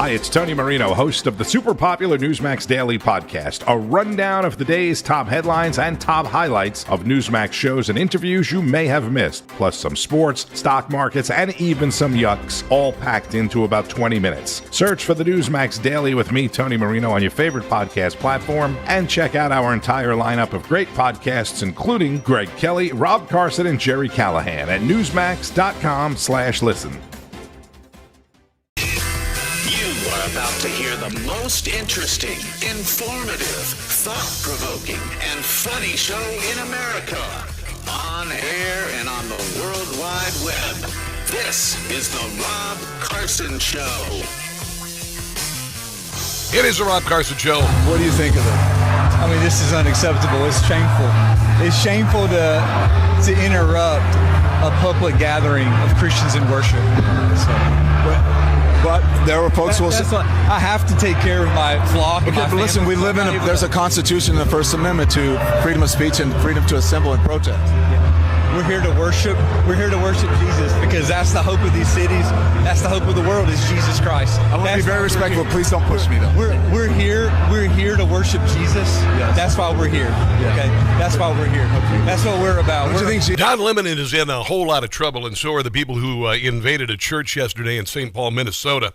Hi, it's Tony Marino, host of the super popular Newsmax Daily podcast, a rundown of the day's top headlines and top highlights of Newsmax shows and interviews you may have missed, plus some sports, stock markets, and even some yucks, all packed into about 20 minutes. Search for the Newsmax Daily with me, Tony Marino, on your favorite podcast platform, and check out our entire lineup of great podcasts, including Greg Kelly, Rob Carson, and Jerry Callahan at newsmax.com/listen. About to hear the most interesting, informative, thought-provoking, and funny show in America. On air and on the World Wide Web. This is the Rob Carson Show. It is the Rob Carson Show. What do you think of it? I mean, this is unacceptable. It's shameful. It's shameful to interrupt a public gathering of Christians in worship. But there were folks who will say, I have to take care of my flock. Okay, but listen, we live there's a constitution in the First Amendment to freedom of speech and freedom to assemble and protest. We're here to worship. We're here to worship Jesus because that's the hope of these cities. That's the hope of the world is Jesus Christ. I want to be very respectful. Please don't push me, though. We're here to worship Jesus. Yes. That's why we're here. Yes. Okay, that's why we're here. Okay. That's what we're about. Don Lemon is in a whole lot of trouble, and so are the people who invaded a church yesterday in St. Paul, Minnesota.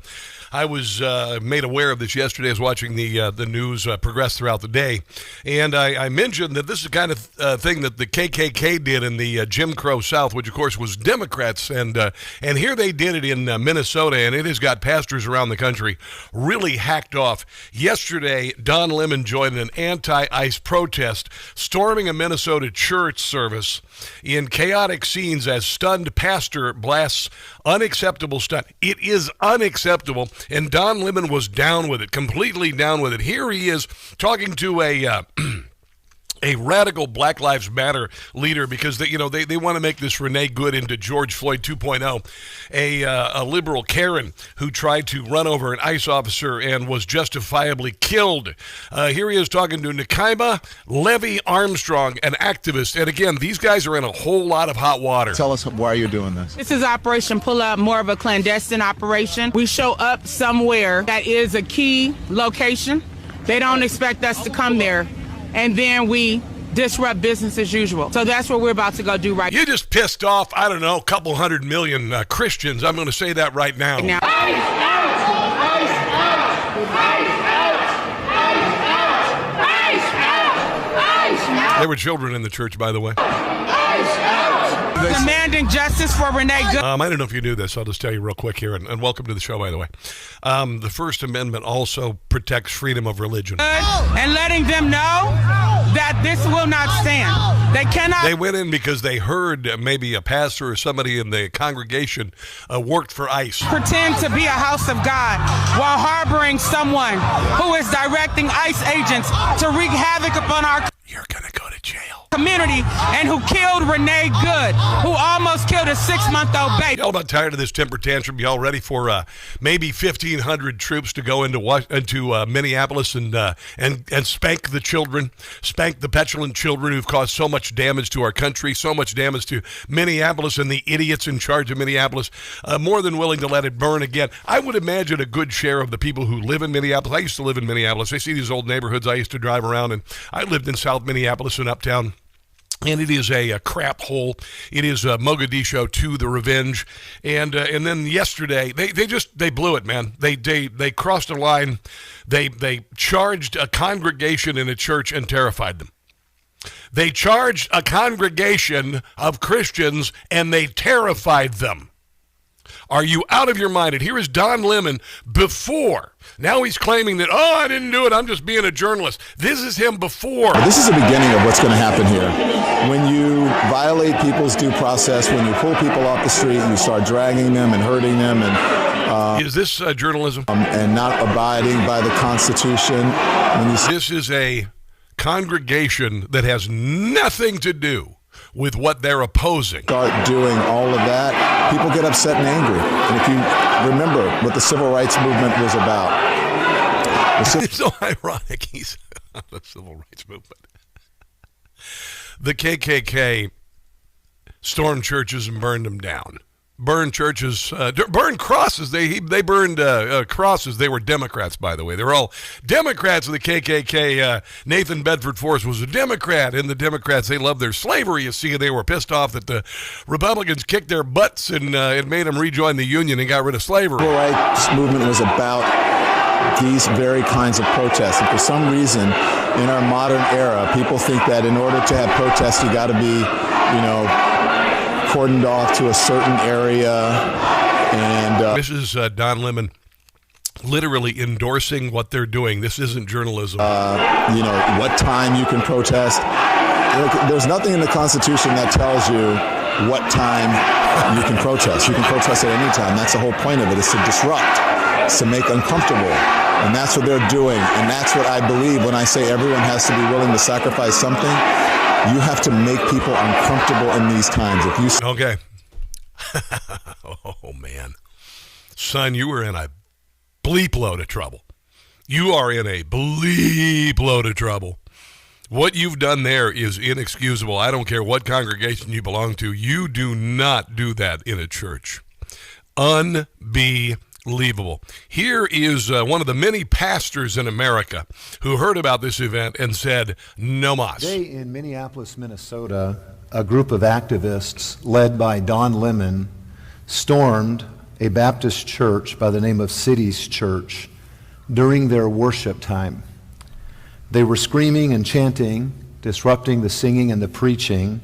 I was made aware of this yesterday. I was watching the news progress throughout the day, and I mentioned that this is the kind of thing that the KKK did in the Jim Crow South, which of course was Democrats, and here they did it in Minnesota, and it has got pastors around the country really hacked off. Yesterday, Don Lemon joined an anti-ICE protest, storming a Minnesota church service in chaotic scenes as stunned pastor blasts unacceptable stunt. It is unacceptable. And Don Lemon was down with it, completely down with it. Here he is talking to a radical Black Lives Matter leader because they want to make this Renee Good into George Floyd 2.0, a liberal Karen who tried to run over an ICE officer and was justifiably killed. Here he is talking to Nakaima Levy Armstrong, an activist. And again, these guys are in a whole lot of hot water. Tell us why you're doing this. This is Operation Pull Up, more of a clandestine operation. We show up somewhere that is a key location. They don't expect us to come there. And then we disrupt business as usual. So that's what we're about to go do right now. You just pissed off, I don't know, a couple 100 million Christians. I'm going to say that right now. There were children in the church, by the way. Demanding justice for Renee Good. I don't know if you knew this. I'll just tell you real quick here, and welcome to the show, by the way. The First Amendment also protects freedom of religion. And letting them know that this will not stand. They cannot. They went in because they heard maybe a pastor or somebody in the congregation worked for ICE. Pretend to be a house of God while harboring someone who is directing ICE agents to wreak havoc upon our You're going to go to jail. Community and who killed Renee Good, who almost killed a 6-month-old baby. Y'all about tired of this temper tantrum? Y'all ready for maybe 1,500 troops to go into Minneapolis and spank the children, spank the petulant children who've caused so much damage to our country, so much damage to Minneapolis and the idiots in charge of Minneapolis, more than willing to let it burn again. I would imagine a good share of the people who live in Minneapolis. I used to live in Minneapolis. I see these old neighborhoods I used to drive around, and I lived in South Minneapolis and uptown. And it is a crap hole. It is Mogadishu to the revenge. And then yesterday, they blew it, man. They crossed a line. They charged a congregation in a church and terrified them. They charged a congregation of Christians and they terrified them. Are you out of your mind? And here is Don Lemon before. Now he's claiming that, I didn't do it. I'm just being a journalist. This is him before. This is the beginning of what's going to happen here. When you violate people's due process, when you pull people off the street and you start dragging them and hurting them and is this journalism? And not abiding by the Constitution. This is a congregation that has nothing to do with what they're opposing. Start doing all of that, people get upset and angry. And if you remember what the civil rights movement was about. It's so ironic he's on the civil rights movement. The KKK stormed churches and burned them down. burn churches, burn crosses. They burned crosses. They were Democrats, by the way. They were all Democrats of the KKK. Nathan Bedford Forrest was a Democrat, and the Democrats, they loved their slavery. You see, they were pissed off that the Republicans kicked their butts and it made them rejoin the Union and got rid of slavery. The civil rights movement was about these very kinds of protests. And for some reason, in our modern era, people think that in order to have protests, you got to be, cordoned off to a certain area. And this is Don Lemon literally endorsing what they're doing. This isn't journalism. What time you can protest. There's nothing in the Constitution that tells you what time you can protest. You can protest at any time. That's the whole point of it, is to disrupt. To make uncomfortable, and that's what they're doing, and that's what I believe when I say everyone has to be willing to sacrifice something. You have to make people uncomfortable in these times. If you okay, oh man, son, you were in a bleep load of trouble. You are in a bleep load of trouble. What you've done there is inexcusable. I don't care what congregation you belong to. You do not do that in a church. Unbelievable. Here is one of the many pastors in America who heard about this event and said, no mas. Today in Minneapolis, Minnesota, a group of activists led by Don Lemon stormed a Baptist church by the name of Cities Church during their worship time. They were screaming and chanting, disrupting the singing and the preaching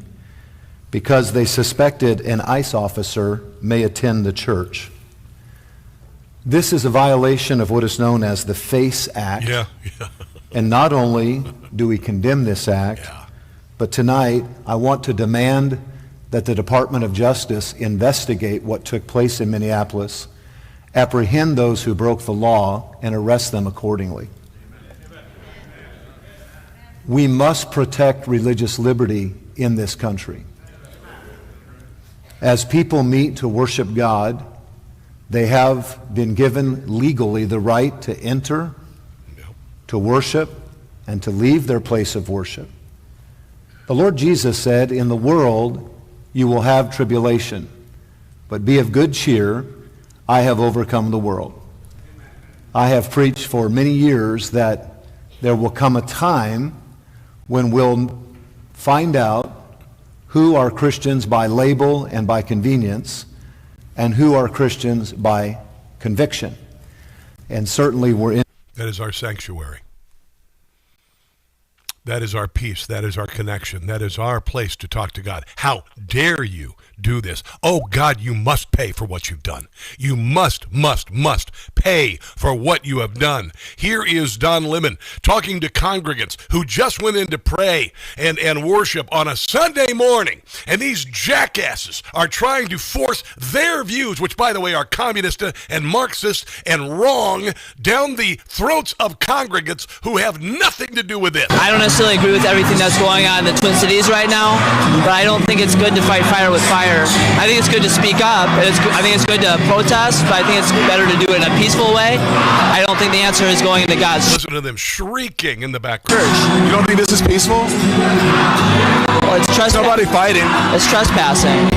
because they suspected an ICE officer may attend the church. This is a violation of what is known as the FACE Act. Yeah. And not only do we condemn this act, but tonight I want to demand that the Department of Justice investigate what took place in Minneapolis, apprehend those who broke the law, and arrest them accordingly. We must protect religious liberty in this country. As people meet to worship God, they have been given legally the right to enter, to worship, and to leave their place of worship. The Lord Jesus said, in the world you will have tribulation, but be of good cheer, I have overcome the world. I have preached for many years that there will come a time when we'll find out who are Christians by label and by convenience, and who are Christians by conviction. And certainly we're in. That is our sanctuary. That is our peace. That is our connection. That is our place to talk to God. How dare you do this? Oh, God, you must pay for what you've done. You must pay for what you have done. Here is Don Lemon talking to congregants who just went in to pray and worship on a Sunday morning. And these jackasses are trying to force their views, which, by the way, are communist and Marxist and wrong, down the throats of congregants who have nothing to do with this. I don't necessarily agree with everything that's going on in the Twin Cities right now, but I don't think it's good to fight fire with fire. I think it's good to speak up. I think it's good to protest, but I think it's better to do it in a peaceful way. I don't think the answer is going into God's Listen to them shrieking in the background. You don't think this is peaceful? Well, it's Nobody fighting. It's trespassing.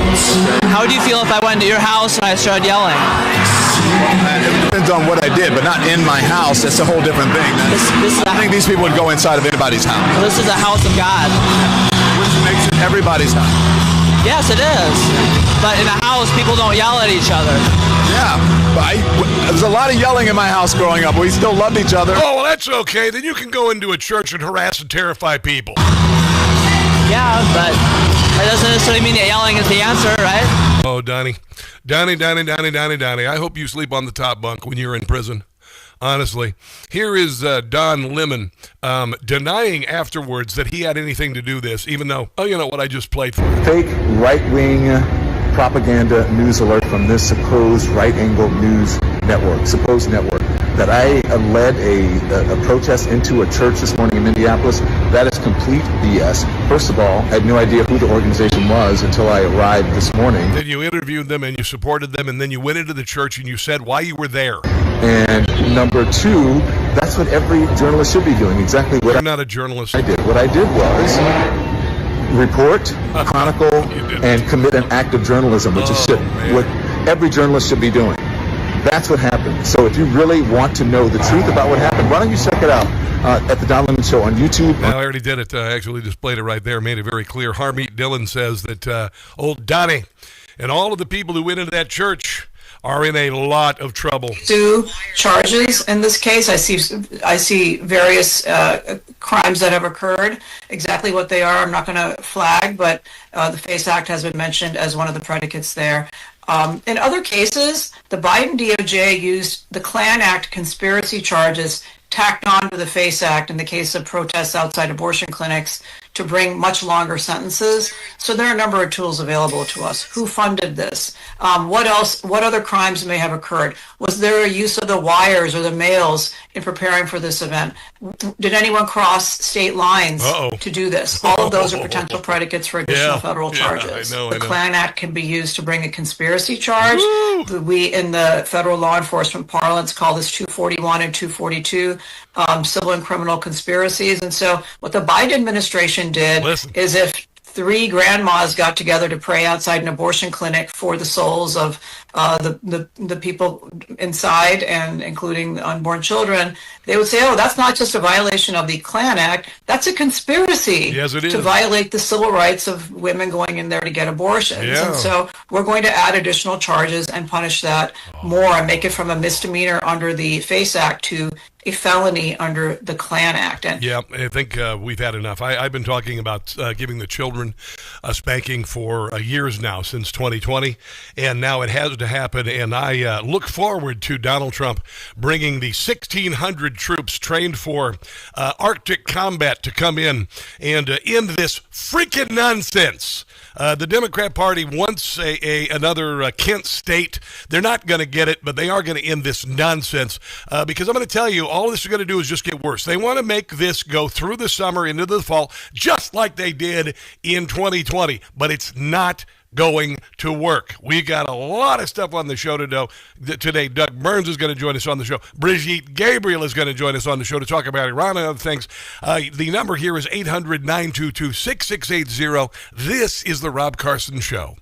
How would you feel if I went to your house and I started yelling? It depends on what I did, but not in my house. It's a whole different thing. I think these people would go inside of anybody's house. This is the house of God. Which makes it everybody's house. Yes, it is. But in a house, people don't yell at each other. Yeah, but there's a lot of yelling in my house growing up. We still loved each other. Oh, well, that's okay. Then you can go into a church and harass and terrify people. Yeah, but that doesn't necessarily mean that yelling is the answer, right? Oh, Donnie. I hope you sleep on the top bunk when you're in prison. Honestly. Here is Don Lemon denying afterwards that he had anything to do this, even though, oh, you know what I just played for you. Fake right-wing propaganda news alert from this supposed right-angle news network, that I led a protest into a church this morning in Minneapolis. That is complete BS. First of all, I had no idea who the organization was until I arrived this morning. Then you interviewed them and you supported them, and then you went into the church and you said why you were there. And number two, that's what every journalist should be doing, exactly what You're not a journalist. I did. What I did was report, chronicle, and commit an act of journalism, which is every journalist should be doing. That's what happened. So if you really want to know the truth about what happened, why don't you check it out at the Don Lemon Show on YouTube. I already did it. Actually displayed it right there. Made it very clear. Harmeet Dillon says that old Donnie and all of the people who went into that church are in a lot of trouble. Two charges in this case. I see various crimes that have occurred. Exactly what they are, I'm not going to flag, but the FACE Act has been mentioned as one of the predicates there. In other cases, the Biden DOJ used the Klan Act conspiracy charges tacked on to the FACE Act in the case of protests outside abortion clinics to bring much longer sentences. So there are a number of tools available to us. Who funded this? What else? What other crimes may have occurred? Was there a use of the wires or the mails in preparing for this event? Did anyone cross state lines to do this? All of those are potential predicates for additional federal charges. The Klan Act can be used to bring a conspiracy charge. We, in the federal law enforcement parlance, call this 241 and 242 civil and criminal conspiracies. And so what the Biden administration did is if three grandmas got together to pray outside an abortion clinic for the souls of the people inside, and including the unborn children, they would say, oh, that's not just a violation of the Klan Act, that's a conspiracy to violate the civil rights of women going in there to get abortions. And so we're going to add additional charges and punish that more and make it from a misdemeanor under the FACE Act to a felony under the Klan Act. And I think we've had enough. I've been talking about giving the children a spanking for years now, since 2020, and now it has to happen. And I look forward to Donald Trump bringing the 1,600 troops trained for Arctic combat to come in and end this freaking nonsense. The Democrat Party wants another Kent state. They're not going to get it, but they are going to end this nonsense because I'm going to tell you, all this is going to do is just get worse. They want to make this go through the summer into the fall, just like they did in 2020, but it's not going to work. We got a lot of stuff on the show today. Doug Burns is going to join us on the show. Brigitte Gabriel is going to join us on the show to talk about Iran and other things. The number here is 800-922-6680. This is the Rob Carson Show.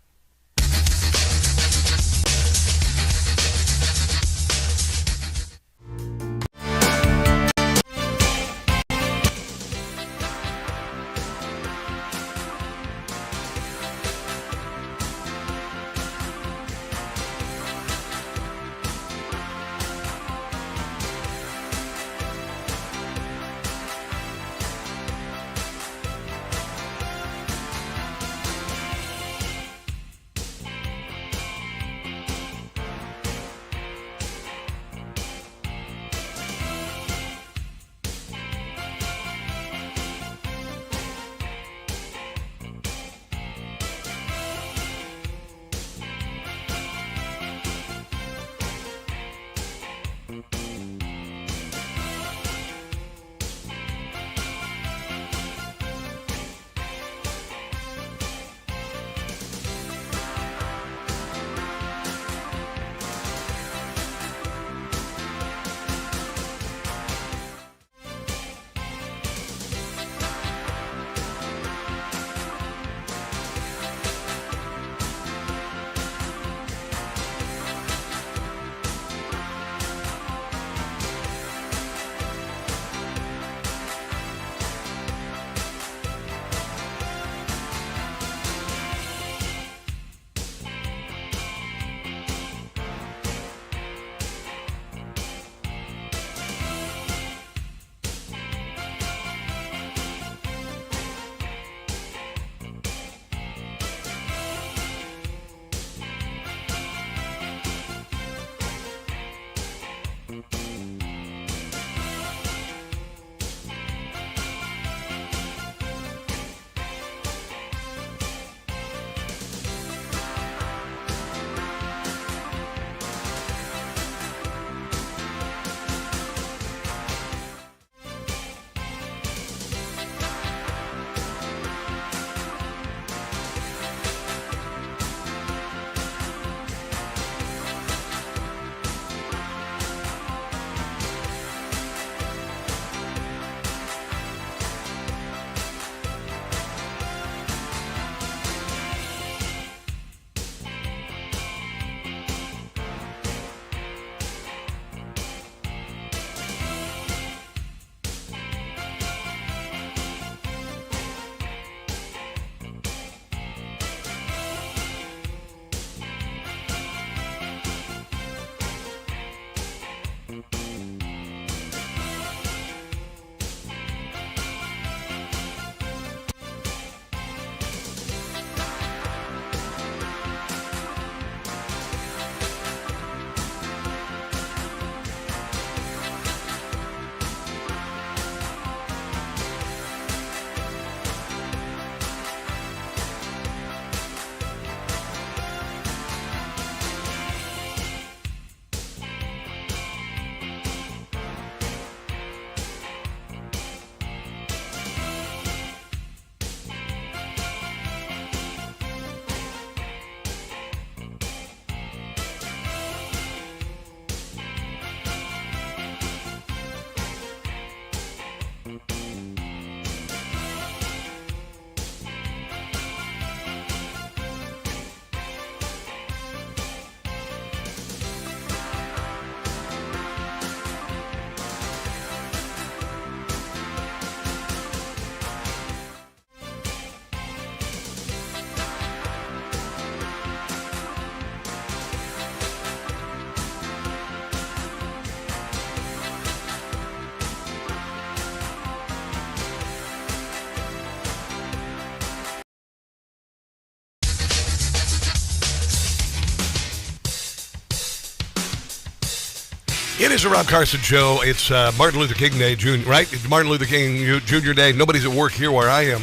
It is a Rob Carson show. It's Martin Luther King Day, right? It's Martin Luther King Jr. Day. Nobody's at work here where I am.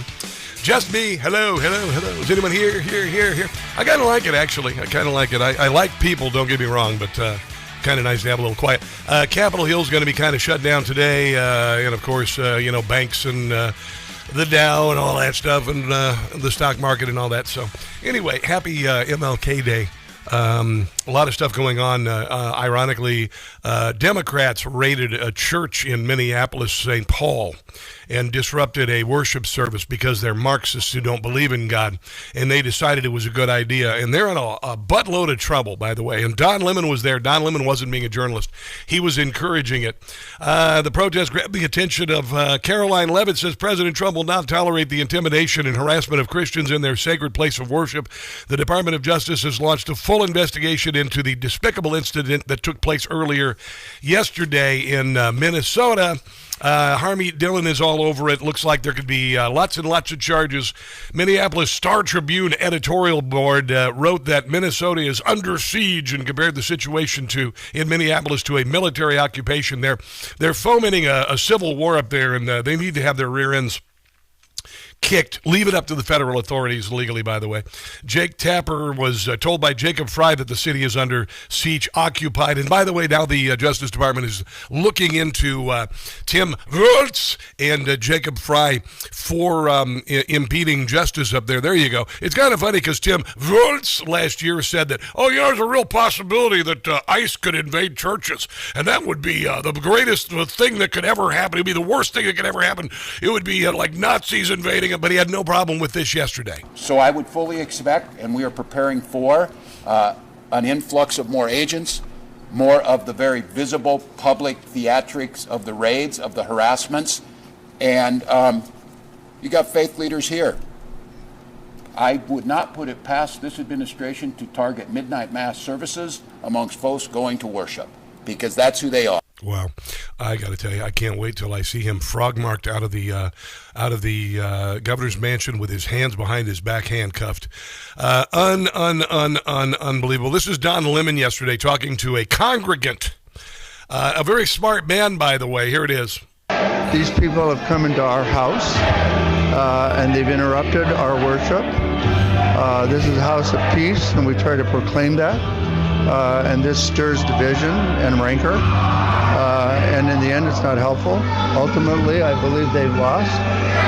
Just me. Hello. Is anyone here? I kind of like it, actually. I kind of like it. I like people, don't get me wrong, but kind of nice to have a little quiet. Capitol Hill's going to be kind of shut down today. And, of course, banks and the Dow and all that stuff and the stock market and all that. So, anyway, happy MLK Day. A lot of stuff going on. Ironically, Democrats raided a church in Minneapolis, St. Paul, and disrupted a worship service because they're Marxists who don't believe in God, and they decided it was a good idea. And they're in a buttload of trouble, by the way. And Don Lemon was there. Don Lemon wasn't being a journalist. He was encouraging it. The protest grabbed the attention of Caroline Levitt, says President Trump will not tolerate the intimidation and harassment of Christians in their sacred place of worship. The Department of Justice has launched a full investigation into the despicable incident that took place earlier yesterday in Minnesota. Harmeet Dillon is all over it. Looks like there could be lots and lots of charges. Minneapolis Star-Tribune editorial board wrote that Minnesota is under siege and compared the situation in Minneapolis to a military occupation. They're fomenting a civil war up there, and they need to have their rear ends kicked. Leave it up to the federal authorities legally, by the way. Jake Tapper was told by Jacob Fry that the city is under siege, occupied. And by the way, now the Justice Department is looking into Tim Wultz and Jacob Fry for impeding justice up there. There you go. It's kind of funny because Tim Wultz last year said that, there's a real possibility that ICE could invade churches. And that would be the greatest thing that could ever happen. It would be the worst thing that could ever happen. It would be like Nazis invading, but he had no problem with this yesterday. So I would fully expect, and we are preparing for, an influx of more agents, more of the very visible public theatrics of the raids, of the harassments, and you got faith leaders here. I would not put it past this administration to target midnight mass services amongst folks going to worship, because that's who they are. Wow, I got to tell you, I can't wait till I see him frog-marked out of the governor's mansion with his hands behind his back, handcuffed. Unbelievable. This is Don Lemon yesterday talking to a congregant, a very smart man, by the way. Here it is. These people have come into our house, and they've interrupted our worship. This is a house of peace, and we try to proclaim that. And this stirs division and rancor. And in the end, it's not helpful. Ultimately, I believe they've lost.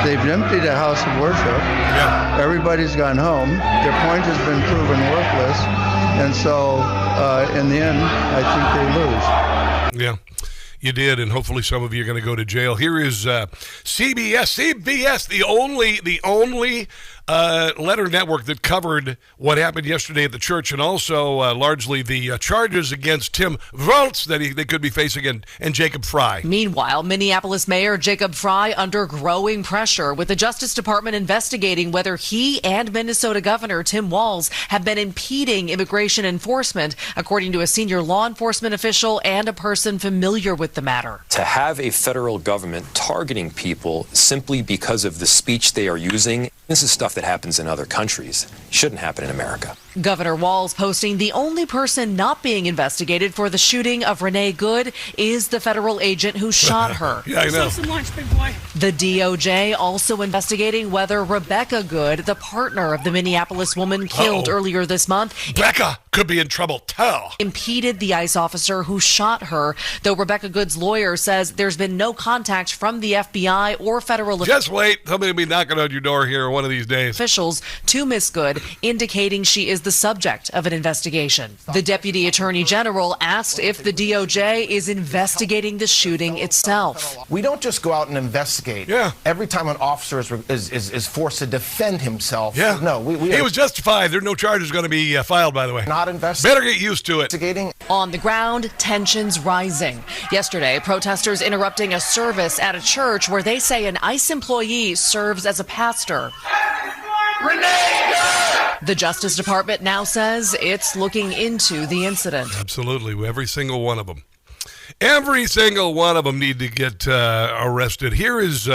They've emptied a house of worship. Yeah. Everybody's gone home. Their point has been proven worthless. And so, in the end, I think they lose. Yeah. You did, and hopefully some of you are going to go to jail. Here is CBS, the only letter network that covered what happened yesterday at the church, and also largely the charges against Tim Wultz that they could be facing, and Jacob Fry. Meanwhile, Minneapolis Mayor Jacob Fry under growing pressure, with the Justice Department investigating whether he and Minnesota Governor Tim Walz have been impeding immigration enforcement, according to a senior law enforcement official and a person familiar with the matter. To have a federal government targeting people simply because of the speech they are using, this is stuff that happens in other countries. Shouldn't happen in America. Governor Walz posting the only person not being investigated for the shooting of Renee Good is the federal agent who shot her. Yeah, I know. Some lunch, big boy. The DOJ also investigating whether Rebecca Good, the partner of the Minneapolis woman killed earlier this month, Becca could be in trouble too, impeded the ICE officer who shot her, though Rebecca Good's lawyer says there's been no contact from the FBI or federal Just wait, somebody will be knocking on your door here one of these days. Officials to Miss Good, indicating she is the subject of an investigation. The Deputy Attorney General asked if the DOJ is investigating the shooting itself. We don't just go out and investigate. Yeah. Every time an officer is forced to defend himself. Yeah. No, he was justified. There's no charges going to be filed, by the way. Not investigating. Better get used to it. On the ground, tensions rising. Yesterday, protesters interrupting a service at a church where they say an ICE employee serves as a pastor. Renee Good! The Justice Department now says it's looking into the incident. Absolutely. Every single one of them. Every single one of them need to get arrested. Here is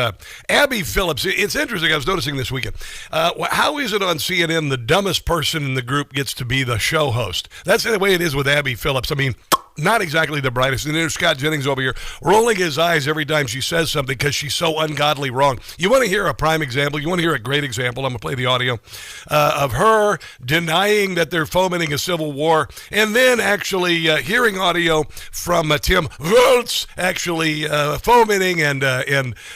Abby Phillips. It's interesting. I was noticing this weekend. How is it on CNN the dumbest person in the group gets to be the show host? That's the way it is with Abby Phillips. I mean, not exactly the brightest. And there's Scott Jennings over here rolling his eyes every time she says something because she's so ungodly wrong. You want to hear a prime example? You want to hear a great example? I'm going to play the audio of her denying that they're fomenting a civil war, and then actually hearing audio from Tim Walz actually fomenting and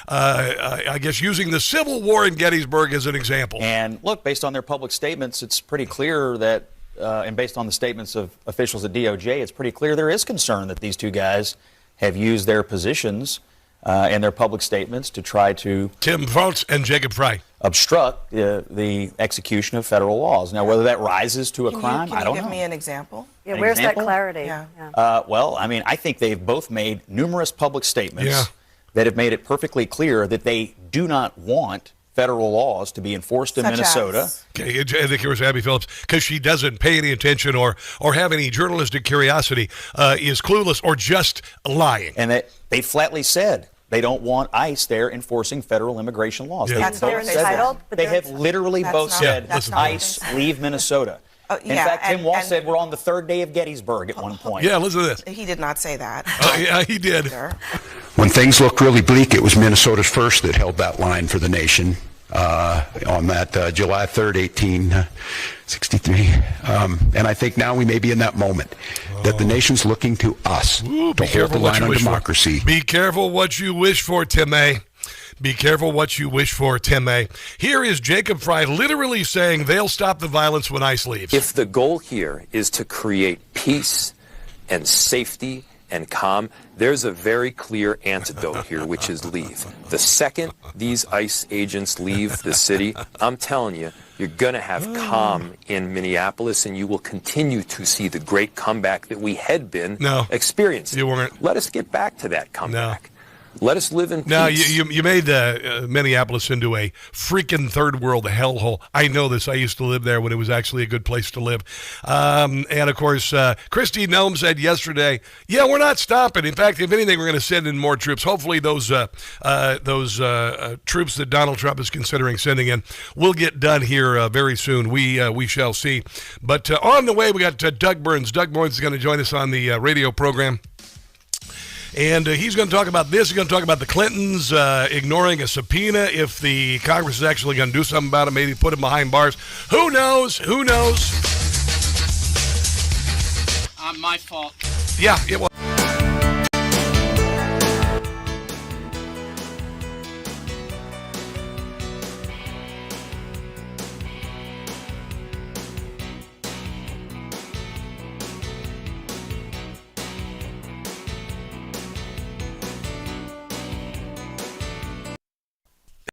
I guess using the Civil War in Gettysburg as an example. And look, based on their public statements, it's pretty clear that and based on the statements of officials at DOJ, it's pretty clear there is concern that these two guys have used their positions and their public statements to try to... Tim Walz and Jacob Frey. ...obstruct the execution of federal laws. Now, whether that rises to a crime, I don't know. Can you give me an example? Yeah, where's that clarity? Yeah. Well, I mean, I think they've both made numerous public statements that have made it perfectly clear that they do not want federal laws to be enforced in Minnesota. Okay, I think it was Abby Phillips, because she doesn't pay any attention or have any journalistic curiosity, is clueless or just lying. And they flatly said they don't want ICE there enforcing federal immigration laws. Yeah. They both said that. They have literally both said, ICE, leave Minnesota. In fact, Tim Walz said we're on the third day of Gettysburg at one point. Yeah, listen to this. He did not say that. Yeah, he did. When things looked really bleak, it was Minnesota's first that held that line for the nation on that July 3rd, 1863. And I think now we may be in that moment that the nation's looking to us to hold the line on democracy. Be careful what you wish for, Tim A. Be careful what you wish for, Tim A. Here is Jacob Frey literally saying they'll stop the violence when ICE leaves. If the goal here is to create peace and safety and calm, there's a very clear antidote here, which is leave. The second these ICE agents leave the city, I'm telling you, you're going to have calm in Minneapolis, and you will continue to see the great comeback that we had been experiencing. You weren't. Let us get back to that comeback. Let us live in peace. Now, you made Minneapolis into a freaking third world hellhole. I know this. I used to live there when it was actually a good place to live. And, of course, Kristi Noem said yesterday, yeah, we're not stopping. In fact, if anything, we're going to send in more troops. Hopefully those troops that Donald Trump is considering sending in will get done here very soon. We shall see. But on the way, we got Doug Burns. Doug Burns is going to join us on the radio program. And he's going to talk about this. He's going to talk about the Clintons ignoring a subpoena. If the Congress is actually going to do something about it, maybe put them behind bars. Who knows? Who knows? My fault. Yeah, it was.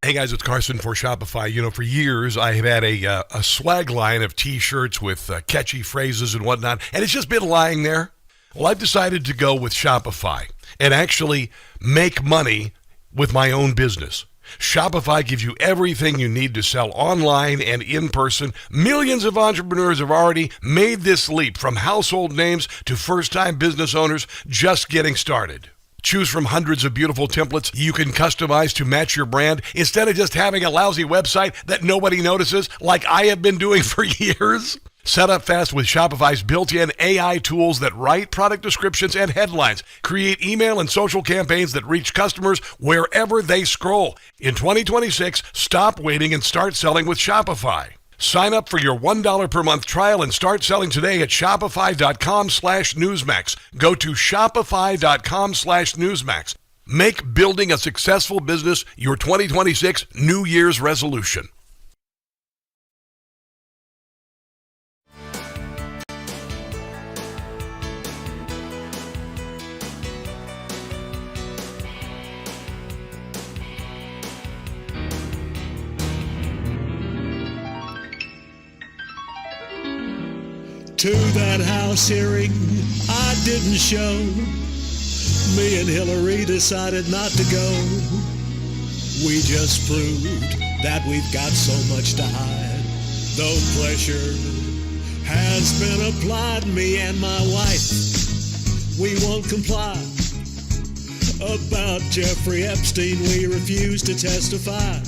Hey guys, it's Carson for Shopify. You know, for years I have had a swag line of T-shirts with catchy phrases and whatnot, and it's just been lying there. Well, I've decided to go with Shopify and actually make money with my own business. Shopify gives you everything you need to sell online and in person. Millions of entrepreneurs have already made this leap, from household names to first-time business owners just getting started. Choose from hundreds of beautiful templates you can customize to match your brand instead of just having a lousy website that nobody notices like I have been doing for years. Set up fast with Shopify's built-in AI tools that write product descriptions and headlines, create email and social campaigns that reach customers wherever they scroll. In 2026, stop waiting and start selling with Shopify. Sign up for your $1 per month trial and start selling today at shopify.com/Newsmax. Go to shopify.com/Newsmax. Make building a successful business your 2026 New Year's resolution. To that house hearing I didn't show. Me and Hillary decided not to go. We just proved that we've got so much to hide. Though pressure has been applied, me and my wife, we won't comply. About Jeffrey Epstein, we refuse to testify.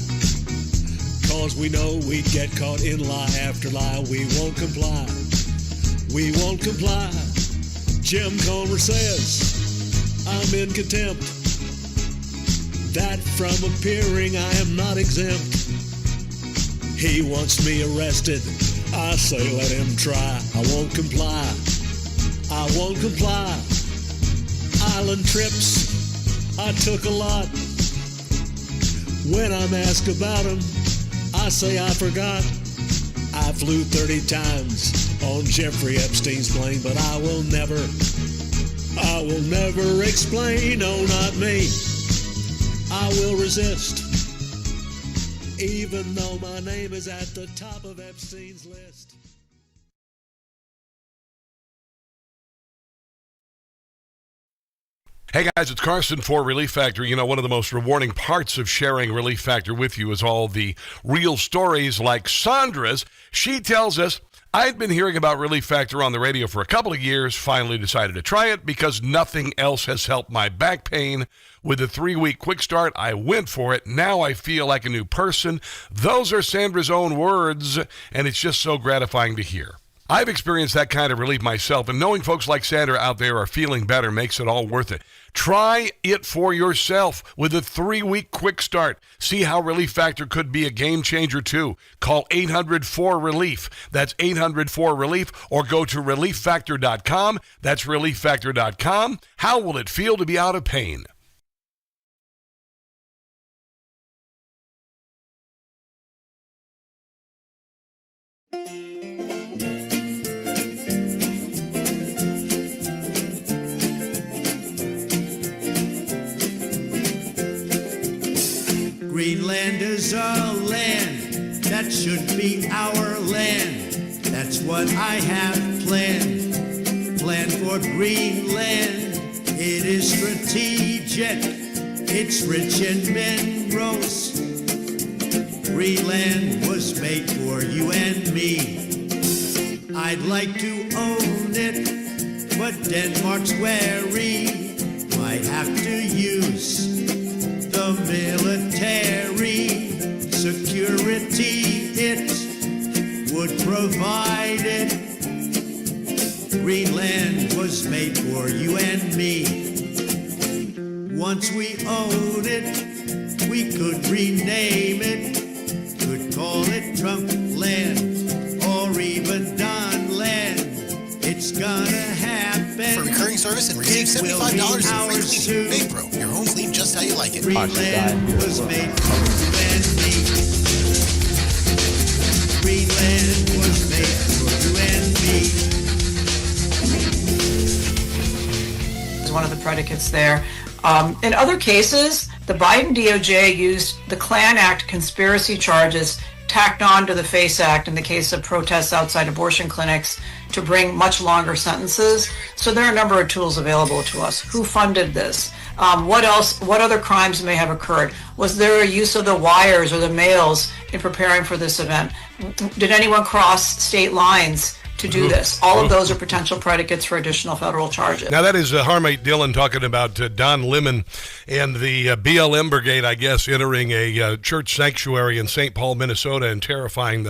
Cause we know we'd get caught in lie after lie. We won't comply. We won't comply. Jim Comer says I'm in contempt, that from appearing I am not exempt. He wants me arrested, I say let him try. I won't comply, I won't comply. Island trips, I took a lot. When I'm asked about them, I say I forgot. I flew 30 times on Jeffrey Epstein's plane, but I will never explain, no, not me. I will resist, even though my name is at the top of Epstein's list. Hey guys, it's Carson for Relief Factor. You know, one of the most rewarding parts of sharing Relief Factor with you is all the real stories like Sandra's. She tells us, I'd been hearing about Relief Factor on the radio for a couple of years, finally decided to try it because nothing else has helped my back pain. With a 3-week quick start, I went for it. Now I feel like a new person. Those are Sandra's own words, and it's just so gratifying to hear. I've experienced that kind of relief myself, and knowing folks like Sandra out there are feeling better makes it all worth it. Try it for yourself with a 3-week quick start. See how Relief Factor could be a game changer too. Call 800-4RELIEF. That's 800-4RELIEF, or go to relieffactor.com. That's relieffactor.com. How will it feel to be out of pain? Greenland is a land that should be our land. That's what I have planned. Planned for Greenland. It is strategic. It's rich in minerals. Greenland was made for you and me. I'd like to own it, but Denmark's wary. Might have to use the military. Security it would provide it. Greenland was made for you and me. Once we own it, we could rename it. Could call it Trump Land or even Don Land. It's gonna happen. For recurring service and receive $75 in free cleaning. Vapro, your home clean just how you like it. Greenland was made for you and me. Greenland was made for you and me. Is one of the predicates there. In other cases, the Biden DOJ used the Klan Act conspiracy charges tacked on to the FACE Act in the case of protests outside abortion clinics to bring much longer sentences. So there are a number of tools available to us. Who funded this? What else? What other crimes may have occurred? Was there a use of the wires or the mails in preparing for this event? Did anyone cross state lines to do this? All of those are potential predicates for additional federal charges. Now that is Harmate Dillon talking about Don Lemon and the BLM brigade, I guess, entering a church sanctuary in St. Paul, Minnesota, and terrifying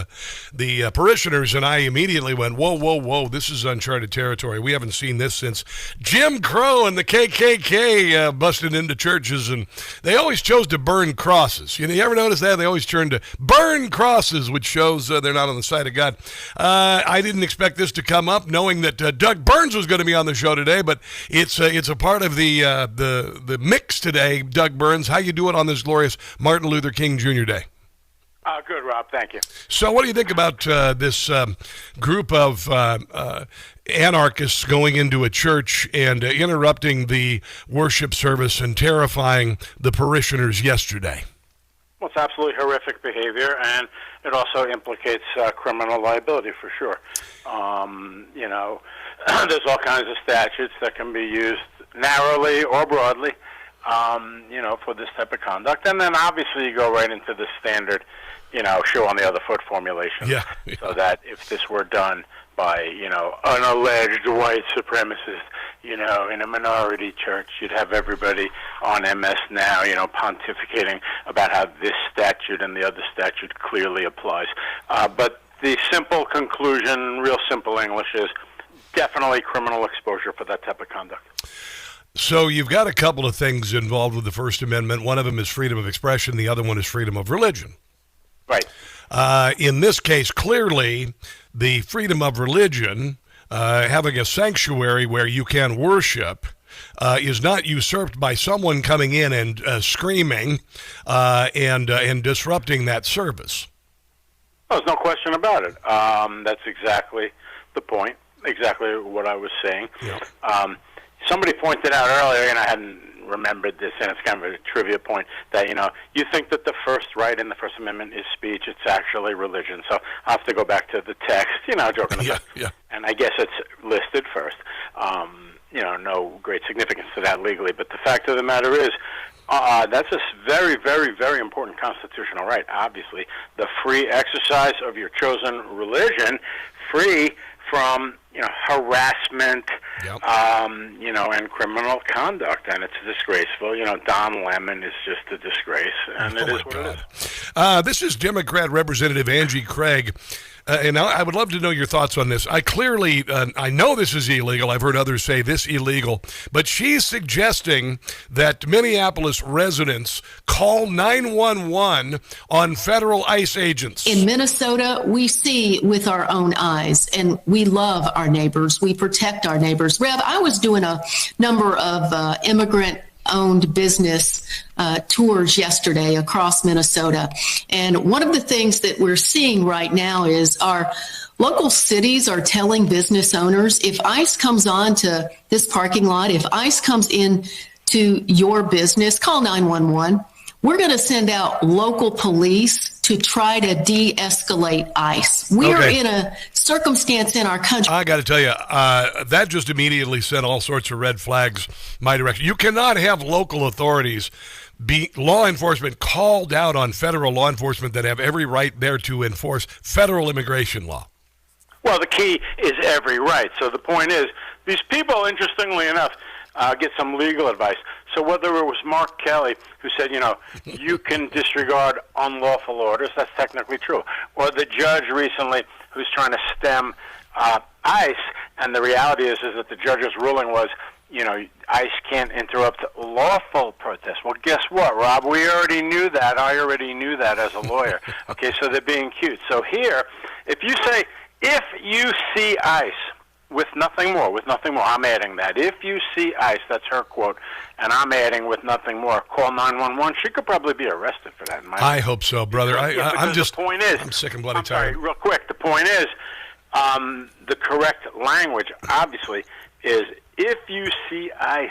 the parishioners. And I immediately went, whoa, whoa, whoa, this is uncharted territory. We haven't seen this since Jim Crow and the KKK busted into churches, and they always chose to burn crosses. You ever notice that? They always turn to burn crosses, which shows they're not on the side of God. I didn't expect this to come up, knowing that Doug Burns was going to be on the show today, but it's a part of the mix today. Doug Burns, how you doing on this glorious Martin Luther King Jr. Day? Good, Rob. Thank you. So what do you think about this group of anarchists going into a church and interrupting the worship service and terrifying the parishioners yesterday? Well, it's absolutely horrific behavior, and it also implicates criminal liability for sure. There's all kinds of statutes that can be used narrowly or broadly, for this type of conduct. And then obviously you go right into the standard, shoe on the other foot formulation. Yeah. So that if this were done by, an alleged white supremacist, in a minority church, you'd have everybody on MS Now, pontificating about how this statute and the other statute clearly applies. But the simple conclusion, real simple English is, definitely criminal exposure for that type of conduct. So you've got a couple of things involved with the First Amendment. One of them is freedom of expression. The other one is freedom of religion. Right. In this case, clearly, the freedom of religion, having a sanctuary where you can worship, is not usurped by someone coming in and screaming and disrupting that service. Oh, there's no question about it. That's exactly the point, exactly what I was saying. Yeah. Somebody pointed out earlier, and I hadn't remembered this, and it's kind of a trivia point, that, you think that the first right in the First Amendment is speech. It's actually religion. So I'll have to go back to the text, joking about yeah. And I guess it's listed first. No great significance to that legally. But the fact of the matter is, that's a very, very, very important constitutional right, obviously. The free exercise of your chosen religion, free from harassment, yep. And criminal conduct, and it's disgraceful. Don Lemon is just a disgrace, and it is what it is. This is Democrat Representative Angie Craig, and I would love to know your thoughts on this. I know this is illegal. I've heard others say this illegal, but she's suggesting that Minneapolis residents call 911 on federal ICE agents. In Minnesota, we see with our own eyes, and we love our neighbors. We protect our neighbors. Rev, I was doing a number of immigrant-owned business tours yesterday across Minnesota. And one of the things that we're seeing right now is our local cities are telling business owners, if ICE comes on to this parking lot, if ICE comes in to your business, call 911. We're going to send out local police to try to de-escalate ICE. We're in a circumstance in our country. I got to tell you, that just immediately sent all sorts of red flags my direction. You cannot have local authorities law enforcement called out on federal law enforcement that have every right there to enforce federal immigration law. Well, the key is every right. So the point is, these people, interestingly enough, get some legal advice. So whether it was Mark Kelly who said, you can disregard unlawful orders, that's technically true, or the judge recently who's trying to stem ICE, and the reality is that the judge's ruling was, ICE can't interrupt lawful protests. Well, guess what, Rob? We already knew that. I already knew that as a lawyer. Okay, so they're being cute. So here, if you say, if you see ICE, with nothing more, I'm adding that. If you see ICE, that's her quote, and I'm adding with nothing more, call 911. She could probably be arrested for that. I hope so, brother. The point is, I'm sick and bloody tired. Sorry, real quick, the point is, the correct language, obviously, is if you see ICE,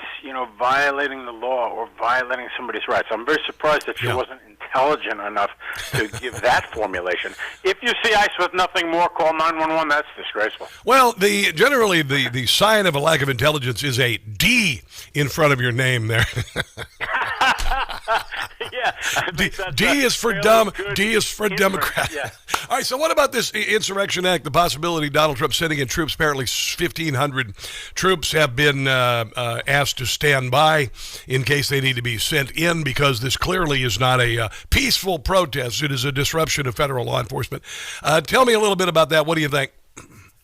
violating the law or violating somebody's rights. I'm very surprised that she wasn't intelligent enough to give that formulation. If you see ICE with nothing more, call 911. That's disgraceful. Well, generally the sign of a lack of intelligence is a D in front of your name there. Yeah. D is for dumb. D is for Democrat. Yeah. All right, so what about this Insurrection Act, the possibility Donald Trump sending in troops? Apparently 1,500 troops have been asked to stand by in case they need to be sent in, because this clearly is not a peaceful protest. It is a disruption of federal law enforcement. Tell me a little bit about that. What do you think?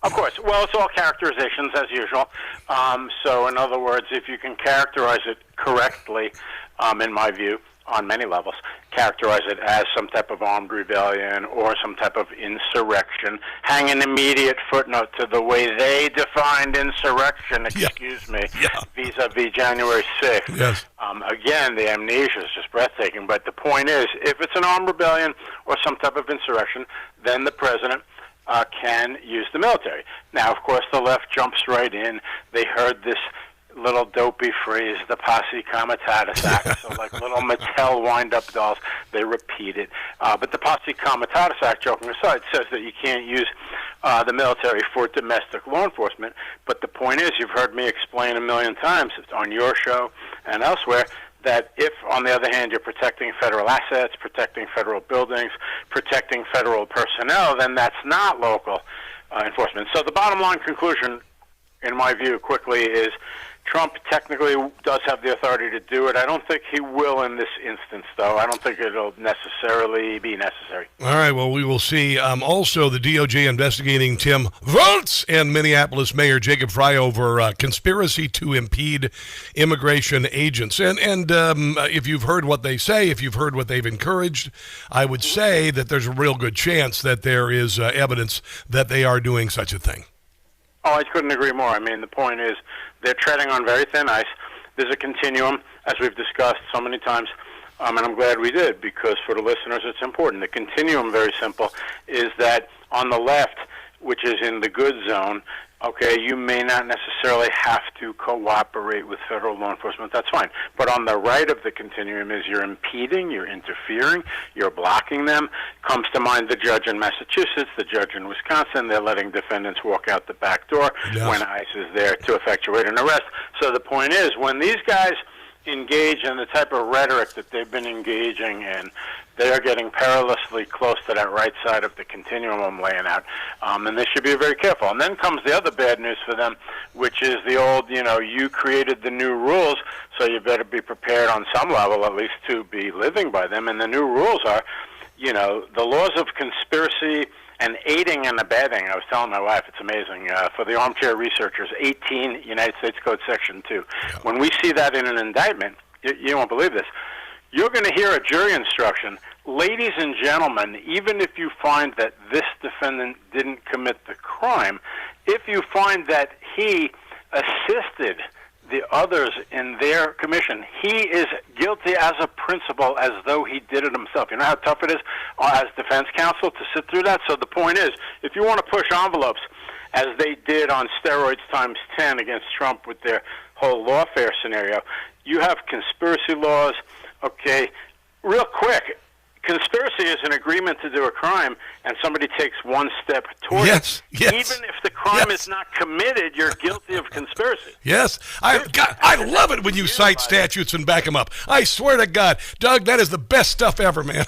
Of course. Well, it's all characterizations as usual. So in other words, if you can characterize it correctly, in my view, on many levels, characterize it as some type of armed rebellion or some type of insurrection, hang an immediate footnote to the way they defined insurrection, vis-a-vis January 6th. Yes. Again, the amnesia is just breathtaking, but the point is, if it's an armed rebellion or some type of insurrection, then the president can use the military. Now, of course, the left jumps right in. They heard this little dopey phrase, the posse comitatus act, so like little Mattel wind-up dolls, they repeat it. But the posse comitatus act, joking aside, says that you can't use the military for domestic law enforcement. But the point is, you've heard me explain a million times on your show and elsewhere, that if, on the other hand, you're protecting federal assets, protecting federal buildings, protecting federal personnel, then that's not local enforcement. So the bottom line conclusion, in my view, quickly, is Trump technically does have the authority to do it. I don't think he will in this instance, though. I don't think it'll necessarily be necessary. All right, well, we will see. Also, the DOJ investigating Tim Walz and Minneapolis Mayor Jacob Frey over conspiracy to impede immigration agents. And if you've heard what they say, if you've heard what they've encouraged, I would say that there's a real good chance that there is evidence that they are doing such a thing. Oh, I couldn't agree more. I mean, the point is they're treading on very thin ice. There's a continuum, as we've discussed so many times, and I'm glad we did, because for the listeners it's important. The continuum, very simple, is that on the left, which is in the good zone, okay, you may not necessarily have to cooperate with federal law enforcement. That's fine. But on the right of the continuum is you're impeding, you're interfering, you're blocking them. Comes to mind the judge in Massachusetts, the judge in Wisconsin. They're letting defendants walk out the back door when ICE is there to effectuate an arrest. So the point is, when these guys engage in the type of rhetoric that they've been engaging in, they are getting perilously close to that right side of the continuum I'm laying out, and they should be very careful. And then comes the other bad news for them, which is the old, you created the new rules, so you better be prepared on some level, at least, to be living by them. And the new rules are, the laws of conspiracy and aiding and abetting. I was telling my wife, it's amazing. For the armchair researchers, 18 United States Code Section 2. When we see that in an indictment, you won't believe this, you're going to hear a jury instruction. Ladies and gentlemen, even if you find that this defendant didn't commit the crime, if you find that he assisted the others in their commission, he is guilty as a principal, as though he did it himself. You know how tough it is as defense counsel to sit through that? So the point is, if you want to push envelopes, as they did on steroids times 10 against Trump with their whole lawfare scenario, you have conspiracy laws. Okay, real quick, conspiracy is an agreement to do a crime, and somebody takes one step toward it. Yes. Even if the crime is not committed, you're guilty of conspiracy. Yes. I love it when you cite statutes and back them up. I swear to God, Doug, that is the best stuff ever, man.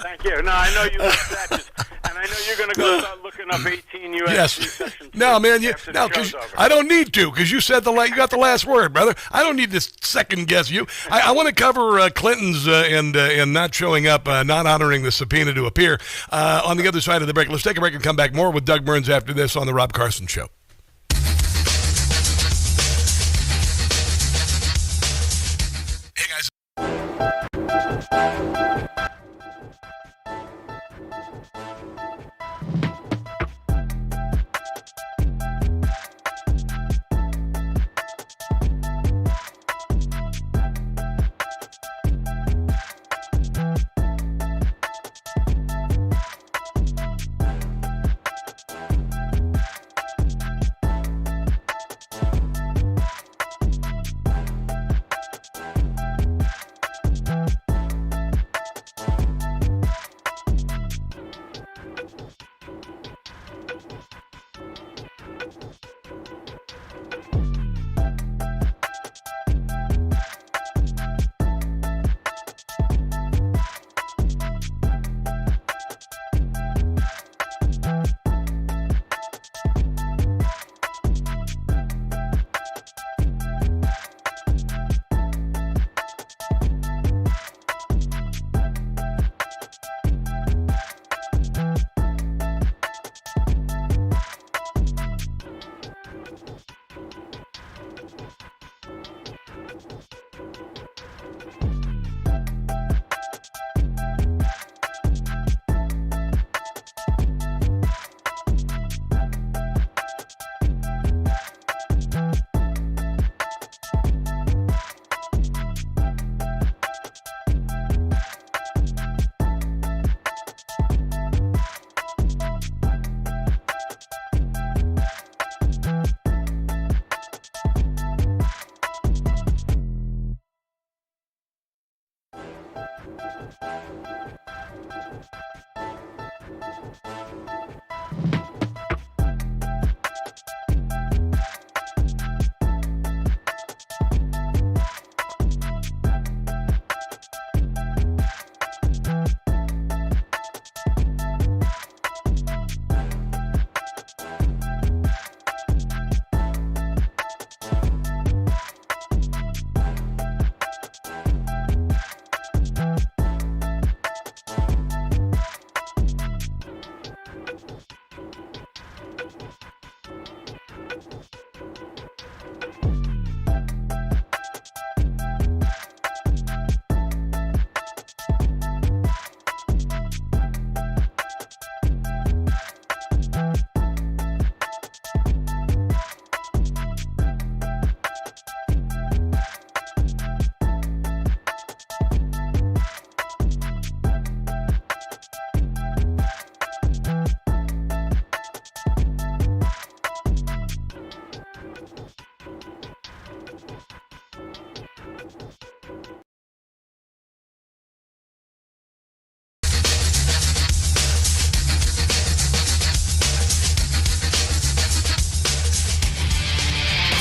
Thank you. No, I know you love statutes, and I know you're going to go start looking up 18 U.S.C. Section 2. No, man, I don't need to, because you said you got the last word, brother. I don't need to second guess you. I want to cover Clinton's and not showing up, not honoring the subpoena to appear on the other side of the break. Let's take a break and come back more with Doug Burns after this on the Rob Carson Show. Hey, guys.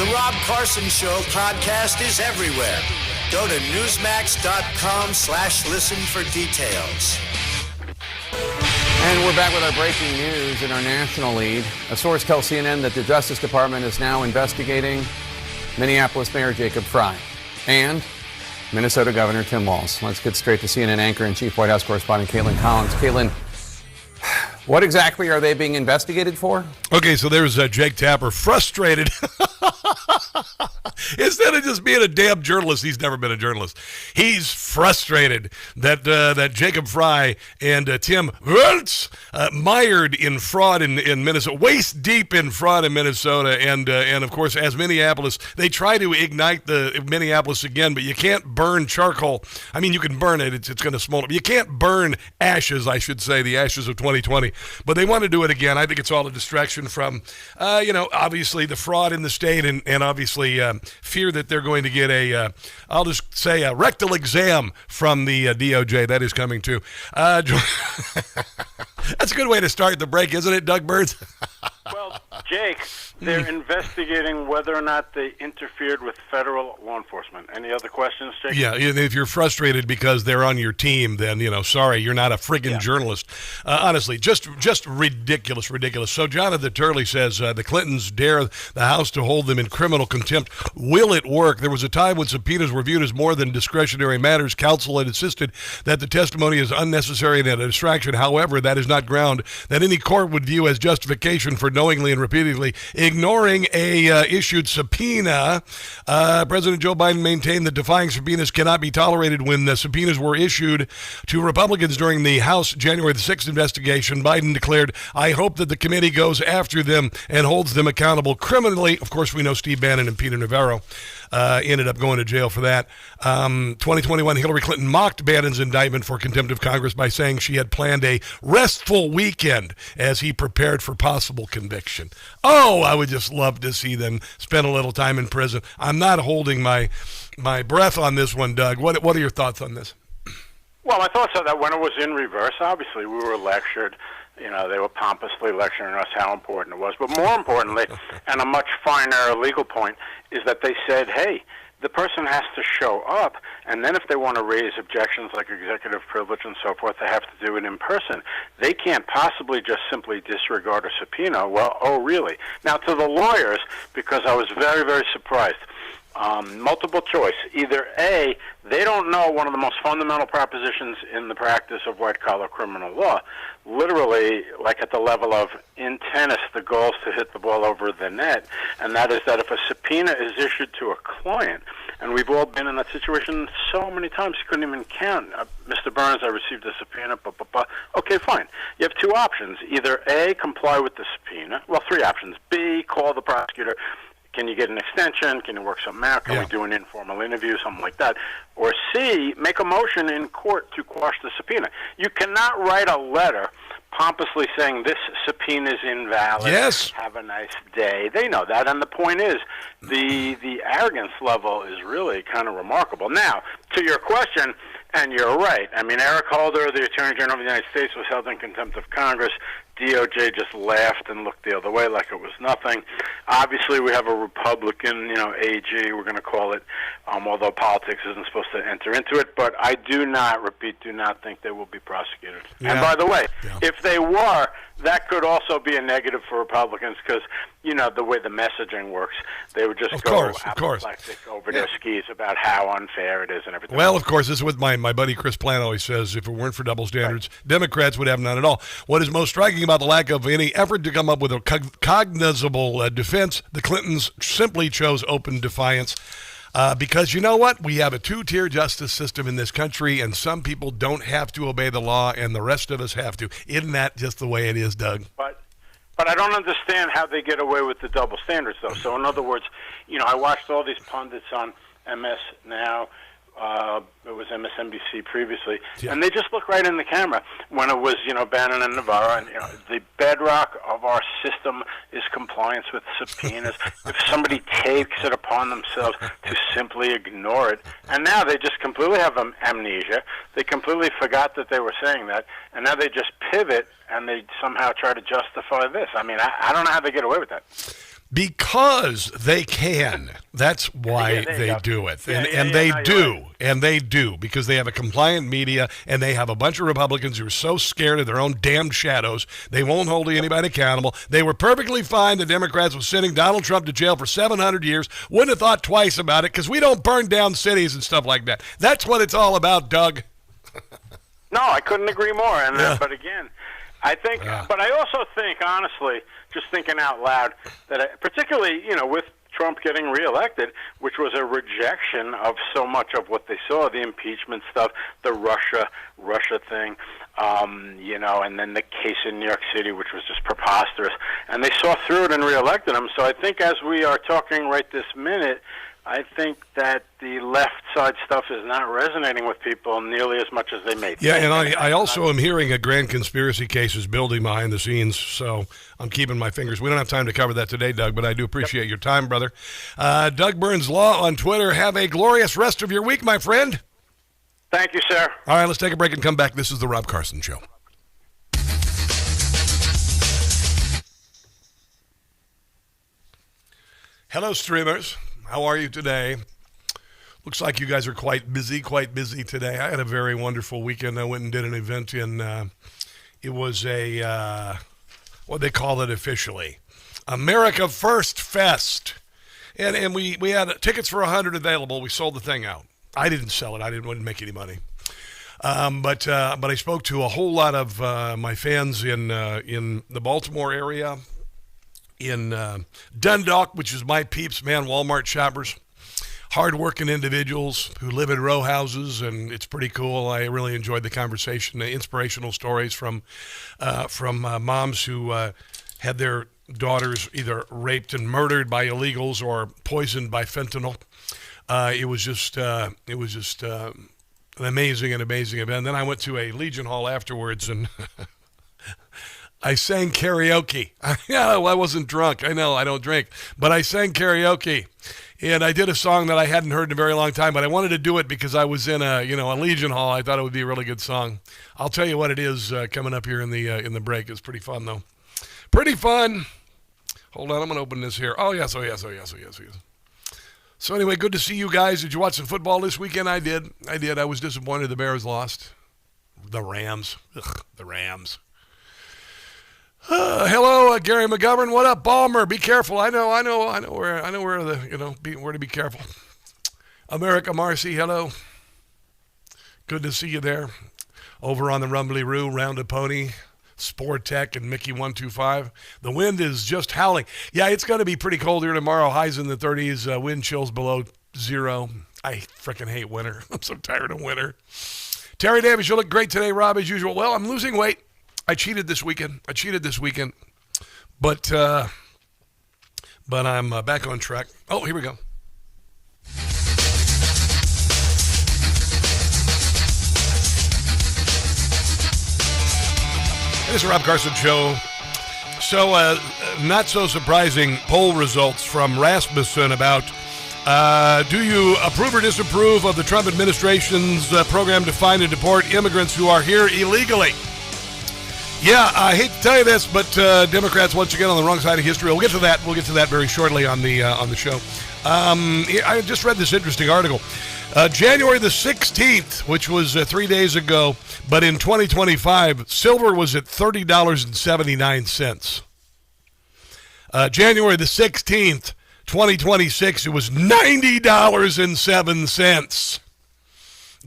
The Rob Carson Show podcast is everywhere. Go to newsmax.com/listen for details. And we're back with our breaking news in our national lead. A source tells CNN that the Justice Department is now investigating Minneapolis Mayor Jacob Frey and Minnesota Governor Tim Walz. Let's get straight to CNN anchor and chief White House correspondent Caitlin Collins. Caitlin, what exactly are they being investigated for? Okay, so there's Jake Tapper, frustrated. Instead of just being a damn journalist, he's never been a journalist. He's frustrated that Jacob Frey and Tim Walz mired in fraud in Minnesota, waist deep in fraud in Minnesota, and of course, as Minneapolis, they try to ignite the Minneapolis again, but you can't burn charcoal. I mean, you can burn it; it's going to smolder. You can't burn ashes, I should say, the ashes of 2020. But they want to do it again. I think it's all a distraction from, obviously the fraud in the state, and obviously fear that they're going to get I'll just say a rectal exam from the DOJ. That is coming too. That's a good way to start the break, isn't it, Doug Burns? Well, Jake, they're investigating whether or not they interfered with federal law enforcement. Any other questions, Jake? Yeah, if you're frustrated because they're on your team, then, sorry, you're not a friggin' journalist. Honestly, just ridiculous. So Jonathan Turley says the Clintons dare the House to hold them in criminal contempt. Will it work? There was a time when subpoenas were viewed as more than discretionary matters. Counsel had insisted that the testimony is unnecessary and a distraction. However, that is not ground that any court would view as justification for knowingly and repeatedly ignoring a issued subpoena. President Joe Biden maintained that defying subpoenas cannot be tolerated. When the subpoenas were issued to Republicans during the House January the 6th investigation, Biden declared, "I hope that the committee goes after them and holds them accountable criminally." Of course, we know Steve Bannon and Peter Navarro ended up going to jail for that. 2021, Hillary Clinton mocked Bannon's indictment for contempt of Congress by saying she had planned a restful weekend as he prepared for possible conviction. Oh, I would just love to see them spend a little time in prison. I'm not holding my breath on this one, Doug. What are your thoughts on this? Well, my thoughts are that when it was in reverse, obviously we were lectured. They were pompously lecturing us how important it was. But more importantly, and a much finer legal point, is that they said, hey, the person has to show up, and then if they want to raise objections like executive privilege and so forth, they have to do it in person. They can't possibly just simply disregard a subpoena. Well, oh, really? Now, to the lawyers, because I was very, very surprised, multiple choice. Either A, they don't know one of the most fundamental propositions in the practice of white-collar criminal law, literally like at the level of, in tennis, the goal is to hit the ball over the net, and that is that if a subpoena is issued to a client, and we've all been in that situation so many times you couldn't even count. Mr. Burns, I received a subpoena, Okay, fine. You have two options. Either A, comply with the subpoena. Well, three options. B, call the prosecutor. Can you get an extension? Can you work something out? Can we do an informal interview, something like that? Or C, make a motion in court to quash the subpoena. You cannot write a letter pompously saying this subpoena is invalid. Yes. Have a nice day. They know that, and the point is the arrogance level is really kind of remarkable. Now, to your question, and you're right. I mean, Eric Holder, the Attorney General of the United States, was held in contempt of Congress. DOJ just laughed and looked the other way like it was nothing. Obviously, we have a Republican, AG, we're going to call it, although politics isn't supposed to enter into it. But I do not think they will be prosecuted. Yeah. And by the way, if they were, that could also be a negative for Republicans because, the way the messaging works, they would just go apoplectic over their skis about how unfair it is and everything. Well, of course, this is what my buddy Chris Plant always says. If it weren't for double standards, Democrats would have none at all. What is most striking about the lack of any effort to come up with a cognizable defense, the Clintons simply chose open defiance. Because you know what? We have a two-tier justice system in this country, and some people don't have to obey the law, and the rest of us have to. Isn't that just the way it is, Doug? But I don't understand how they get away with the double standards, though. So, in other words, I watched all these pundits on MS Now. It was MSNBC previously, and they just look right in the camera when it was, Bannon and Navarro, and the bedrock of our system is compliance with subpoenas. If somebody takes it upon themselves to simply ignore it, and now they just completely have amnesia, they completely forgot that they were saying that, and now they just pivot and they somehow try to justify this. I mean, I don't know how they get away with that. Because they can. That's why they do it. And they do, because they have a compliant media, and they have a bunch of Republicans who are so scared of their own damned shadows, they won't hold anybody accountable. They were perfectly fine. The Democrats were sending Donald Trump to jail for 700 years. Wouldn't have thought twice about it, because we don't burn down cities and stuff like that. That's what it's all about, Doug. No, I couldn't agree more. And but again, I think, but I also think, honestly, just thinking out loud, that particularly, with Trump getting reelected, which was a rejection of so much of what they saw, the impeachment stuff, the Russia thing, and then the case in New York City, which was just preposterous. And they saw through it and reelected him. So I think as we are talking right this minute, I think that the left side stuff is not resonating with people nearly as much as they may think. Yeah, and I also am hearing a grand conspiracy case is building behind the scenes, so I'm keeping my fingers. We don't have time to cover that today, Doug, but I do appreciate your time, brother. Doug Burns Law on Twitter. Have a glorious rest of your week, my friend. Thank you, sir. All right, let's take a break and come back. This is the Rob Carson Show. Hello, streamers. How are you today? Looks like you guys are quite busy today. I had a very wonderful weekend. I went and did an event in, it was what they call it officially, America First Fest. And we had tickets for 100 available. We sold the thing out. I didn't sell it. I wouldn't make any money. But I spoke to a whole lot of my fans in the Baltimore area, in Dundalk, which is my peeps, man, Walmart shoppers, hardworking individuals who live in row houses, and it's pretty cool. I really enjoyed the conversation, the inspirational stories from moms who had their daughters either raped and murdered by illegals or poisoned by fentanyl. It was just an amazing event. Then I went to a Legion Hall afterwards, and I sang karaoke. I wasn't drunk. I know I don't drink, but I sang karaoke, and I did a song that I hadn't heard in a very long time. But I wanted to do it because I was in a Legion Hall. I thought it would be a really good song. I'll tell you what it is coming up here in the break. It's pretty fun though. Pretty fun. Hold on, I'm gonna open this here. Oh yes. So anyway, good to see you guys. Did you watch some football this weekend? I did. I was disappointed the Bears lost. The Rams. The Rams. Hello, Gary McGovern. What up, Balmer? Be careful. I know where to be careful. America Marcy, hello. Good to see you there. Over on the Rumbly Roo, Rounded Pony, Sport Tech, and Mickey 125. The wind is just howling. Yeah, it's going to be pretty cold here tomorrow. Highs in the 30s. Wind chills below zero. I freaking hate winter. I'm so tired of winter. Terry Davis, you look great today, Rob, as usual. Well, I'm losing weight. I cheated this weekend, but I'm back on track. Oh, here we go. This is the Rob Carson Show. So, not so surprising poll results from Rasmussen about do you approve or disapprove of the Trump administration's program to find and deport immigrants who are here illegally? Yeah, I hate to tell you this, but Democrats once again on the wrong side of history. We'll get to that. We'll get to that very shortly on the show. I just read this interesting article. January the 16th, which was 3 days ago, but in 2025, silver was at $30.79. January the 16th, 2026, it was $90.07.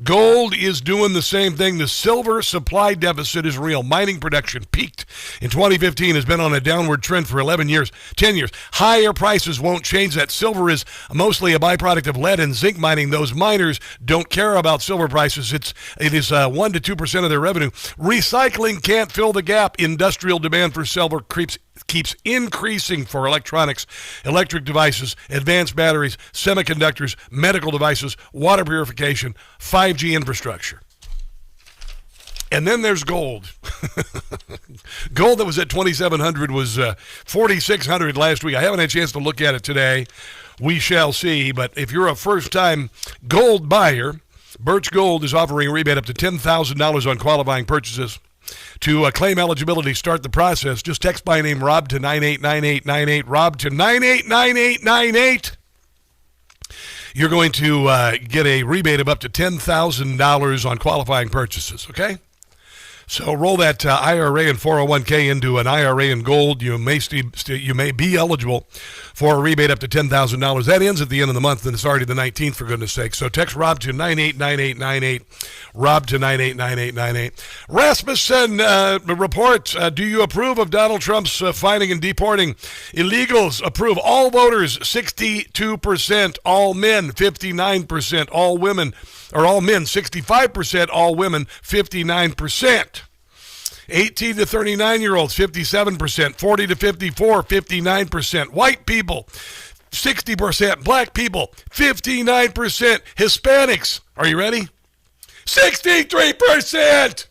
Gold is doing the same thing. The silver supply deficit is real. Mining production peaked in 2015, has been on a downward trend for 10 years. Higher prices won't change that. Silver is mostly a byproduct of lead and zinc mining. Those miners don't care about silver prices. It is 1 to 2% of their revenue. Recycling can't fill the gap. Industrial demand for silver keeps increasing for electronics, electric devices, advanced batteries, semiconductors, medical devices, water purification, 5G infrastructure. And then there's gold. Gold that was at 2,700 was 4,600 last week. I haven't had a chance to look at it today. We shall see. But if you're a first-time gold buyer, Birch Gold is offering a rebate up to $10,000 on qualifying purchases. To claim eligibility, start the process. Just text my name, Rob, to 989898. Rob to 989898. You're going to get a rebate of up to $10,000 on qualifying purchases, okay? So roll that IRA and 401k into an IRA in gold. You may be eligible for a rebate up to $10,000. That ends at the end of the month, and it's already the 19th, for goodness sake. So text Rob to 989898. Rob to 989898. Rasmussen report. Do you approve of Donald Trump's finding and deporting illegals? Approve. All voters, 62%. All men, 59%. All women, or all men, 65%. All women, 59%. 18 to 39-year-olds, 57%. 40 to 54, 59%. White people, 60%. Black people, 59%. Hispanics, are you ready? 63%.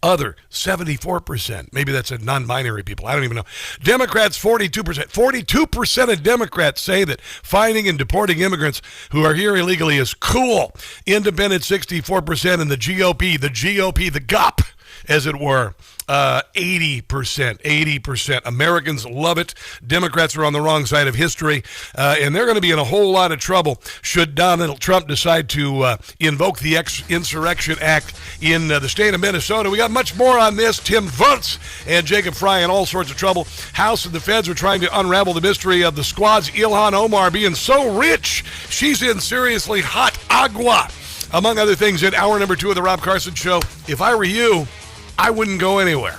Other, 74%. Maybe that's a non-binary people. I don't even know. Democrats, 42%. 42% of Democrats say that finding and deporting immigrants who are here illegally is cool. Independent, 64%. And the GOP, the GOP, as it were, 80%. Americans love it. Democrats are on the wrong side of history, and they're going to be in a whole lot of trouble should Donald Trump decide to invoke the Insurrection Act in the state of Minnesota. We got much more on this. Tim Vuntz and Jacob Fry in all sorts of trouble. House and the feds are trying to unravel the mystery of the squad's Ilhan Omar being so rich, she's in seriously hot agua. Among other things, in hour number 2 of the Rob Carson Show. If I were you, I wouldn't go anywhere.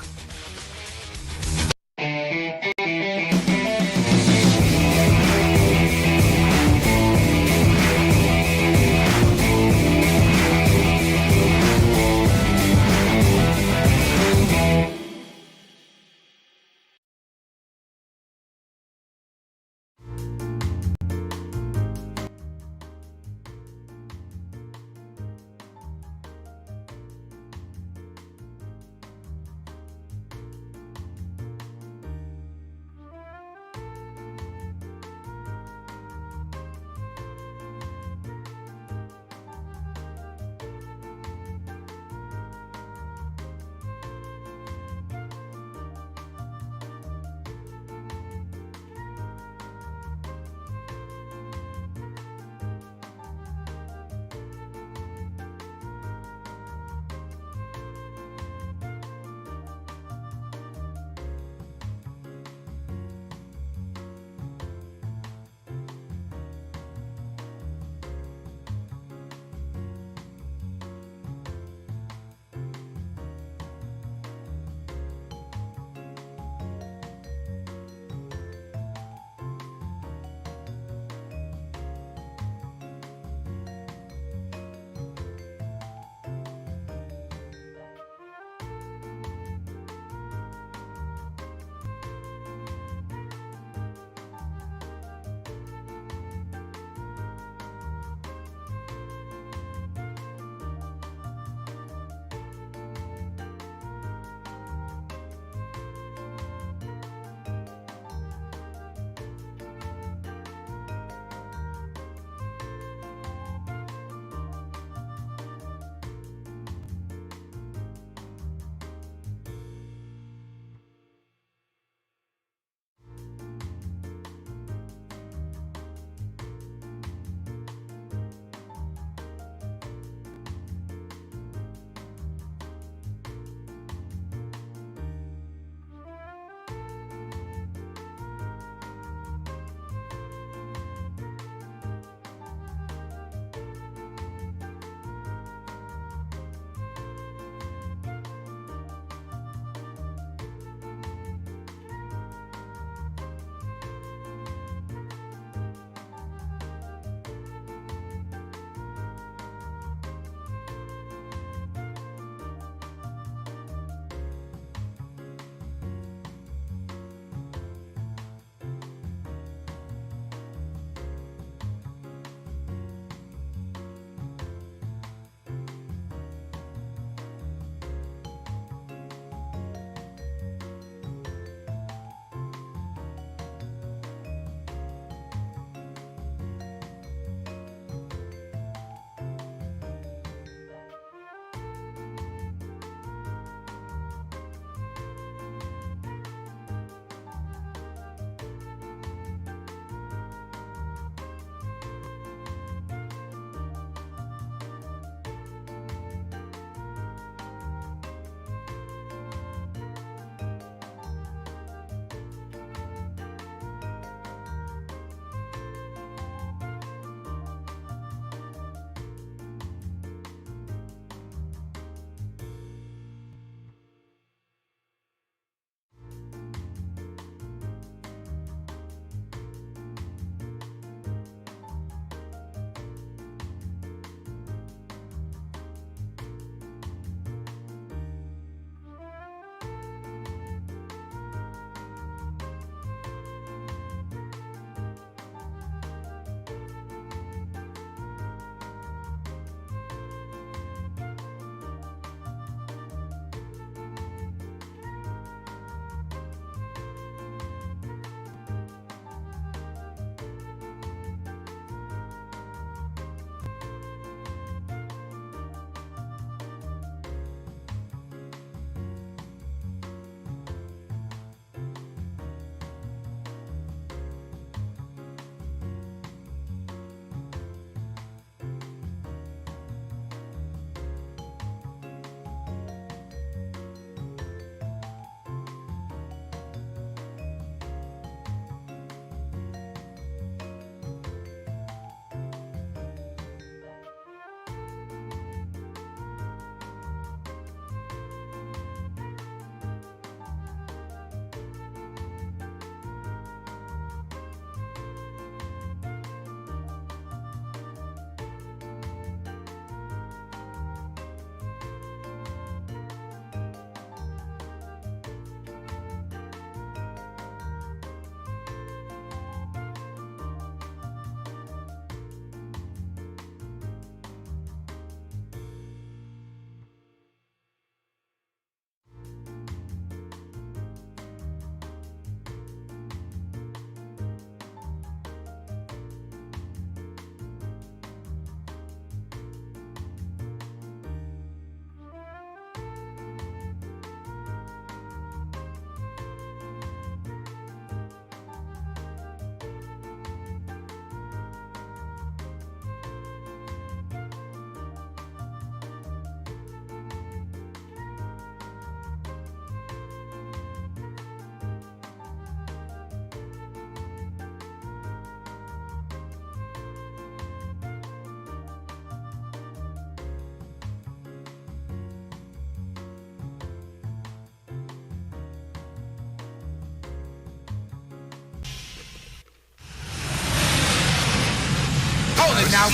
Now.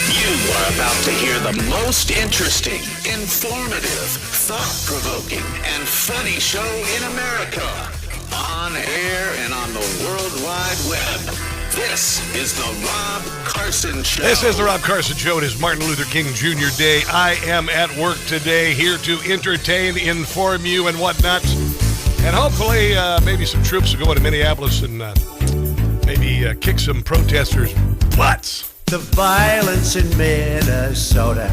You are about to hear the most interesting, informative, thought-provoking, and funny show in America. On air and on the World Wide Web. This is the Rob Carson Show. This is the Rob Carson Show. It is Martin Luther King Jr. Day. I am at work today, here to entertain, inform you, and whatnot. And hopefully, maybe some troops will go into Minneapolis and maybe kick some protesters' butts. The violence in Minnesota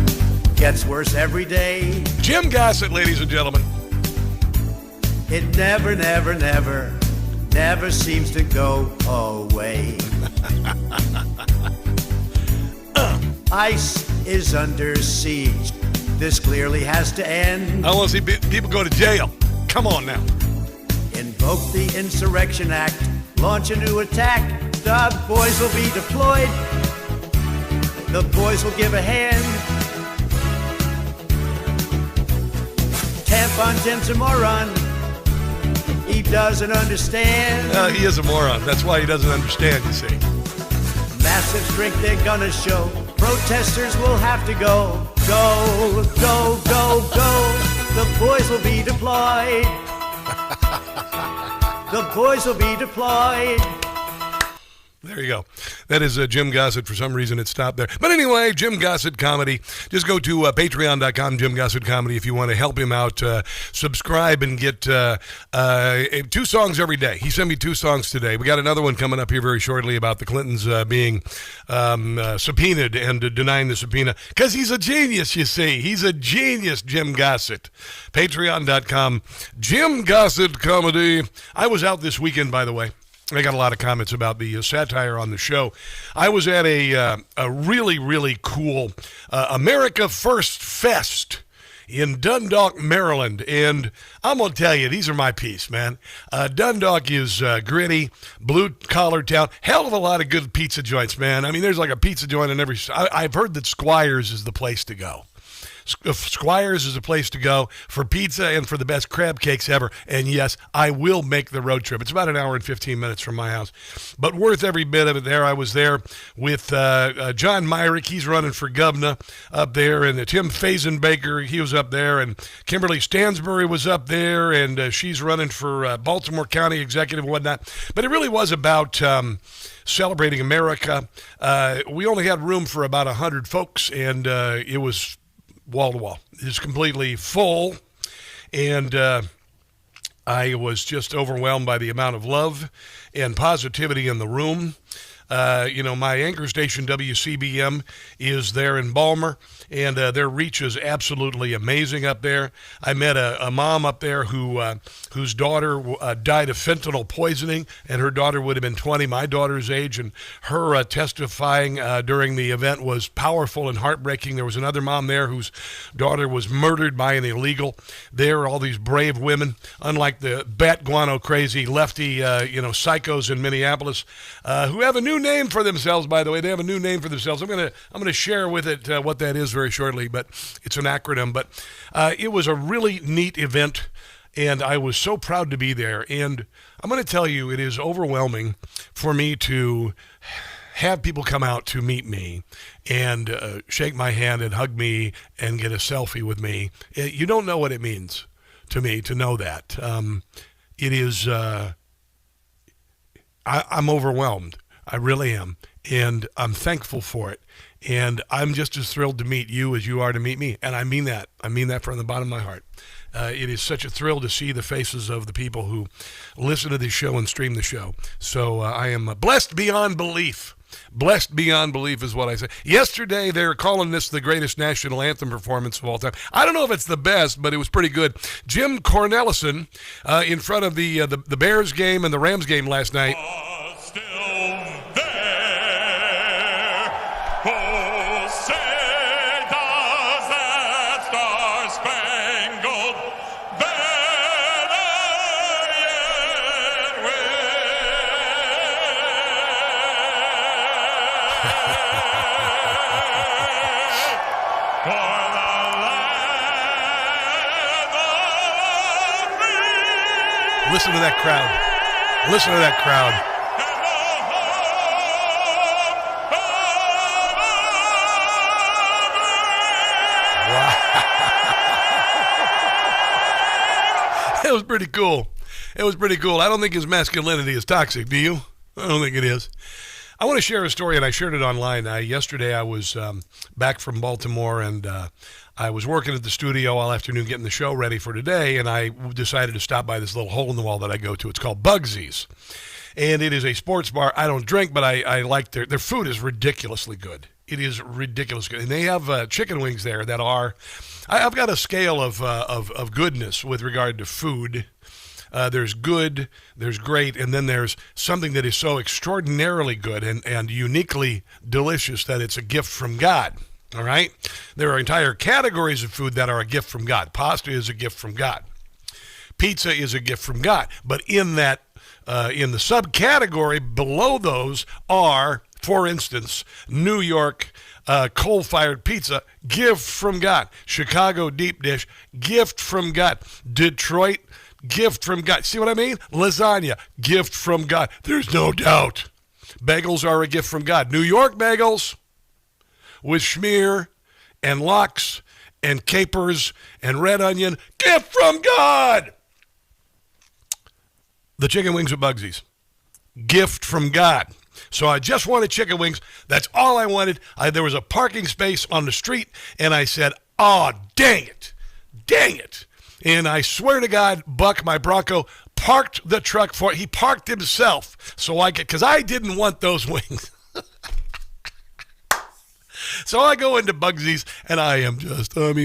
gets worse every day. Jim Gossett, ladies and gentlemen. It never seems to go away. ICE is under siege. This clearly has to end. I want to see people go to jail. Come on now. Invoke the Insurrection Act. Launch a new attack. The boys will be deployed. The boys will give a hand. Tampon Tim's a moron. He doesn't understand. He is a moron. That's why he doesn't understand, you see. Massive strength they're gonna show. Protesters will have to go. Go, go, go, go. The boys will be deployed. The boys will be deployed. There you go. That is Jim Gossett. For some reason, it stopped there. But anyway, Jim Gossett Comedy. Just go to patreon.com, Jim Gossett Comedy, if you want to help him out. Subscribe and get 2 songs every day. He sent me 2 songs today. We got another one coming up here very shortly about the Clintons being subpoenaed and denying the subpoena. Because he's a genius, you see. He's a genius, Jim Gossett. Patreon.com, Jim Gossett Comedy. I was out this weekend, by the way. I got a lot of comments about the satire on the show. I was at a really, really cool America First Fest in Dundalk, Maryland. And I'm going to tell you, these are my piece, man. Dundalk is gritty, blue-collar town. Hell of a lot of good pizza joints, man. I mean, there's like a pizza joint in every... I've heard that Squires is the place to go. Squires is a place to go for pizza and for the best crab cakes ever. And yes, I will make the road trip. It's about an hour and 15 minutes from my house, but worth every bit of it there. I was there with John Myrick. He's running for governor up there, and Tim Fazenbaker, he was up there, and Kimberly Stansbury was up there, and she's running for Baltimore County executive and whatnot. But it really was about celebrating America. We only had room for about 100 folks, and it was wall to wall. It's completely full, and I was just overwhelmed by the amount of love and positivity in the room. My anchor station, WCBM, is there in Balmer, and their reach is absolutely amazing up there. I met a mom up there whose daughter died of fentanyl poisoning, and her daughter would have been 20, my daughter's age, and her testifying during the event was powerful and heartbreaking. There was another mom there whose daughter was murdered by an illegal. There are all these brave women, unlike the bat guano crazy lefty, psychos in Minneapolis, who have a new name for themselves, by the way. They have a new name for themselves. I'm gonna share with it what that is very shortly, but it's an acronym. But it was a really neat event, and I was so proud to be there. And I'm going to tell you, it is overwhelming for me to have people come out to meet me and shake my hand and hug me and get a selfie with me. You don't know what it means to me to know that. It is... I'm overwhelmed. I really am. And I'm thankful for it. And I'm just as thrilled to meet you as you are to meet me. And I mean that. I mean that from the bottom of my heart. It is such a thrill to see the faces of the people who listen to this show and stream the show. So I am blessed beyond belief. Blessed beyond belief is what I say. Yesterday, they're calling this the greatest national anthem performance of all time. I don't know if it's the best, but it was pretty good. Jim Cornelison in front of the Bears game and the Rams game last night. Listen to that crowd. Listen to that crowd. It was pretty cool. It was pretty cool. I don't think his masculinity is toxic, do you? I don't think it is. I want to share a story, and I shared it online. Yesterday I was back from Baltimore, and I was working at the studio all afternoon getting the show ready for today, and I decided to stop by this little hole in the wall that I go to. It's called Bugsy's, and it is a sports bar. I don't drink, but I like their food is ridiculously good. It is ridiculous good, and they have chicken wings there that are. I've got a scale of goodness with regard to food. There's good, there's great, and then there's something that is so extraordinarily good and uniquely delicious that it's a gift from God, all right? There are entire categories of food that are a gift from God. Pasta is a gift from God. Pizza is a gift from God. But in that, in the subcategory below those are, for instance, New York coal-fired pizza, gift from God. Chicago deep dish, gift from God. Detroit, gift from God. See what I mean? Lasagna, gift from God. There's no doubt. Bagels are a gift from God. New York bagels with schmear and lox and capers and red onion, gift from God. The chicken wings at Bugsy's, gift from God. So I just wanted chicken wings. That's all I wanted. There was a parking space on the street, and I said, oh, dang it. Dang it. And I swear to God, Buck, my Bronco, parked the truck for it. He parked himself so I could, because I didn't want those wings. So I go into Bugsy's, and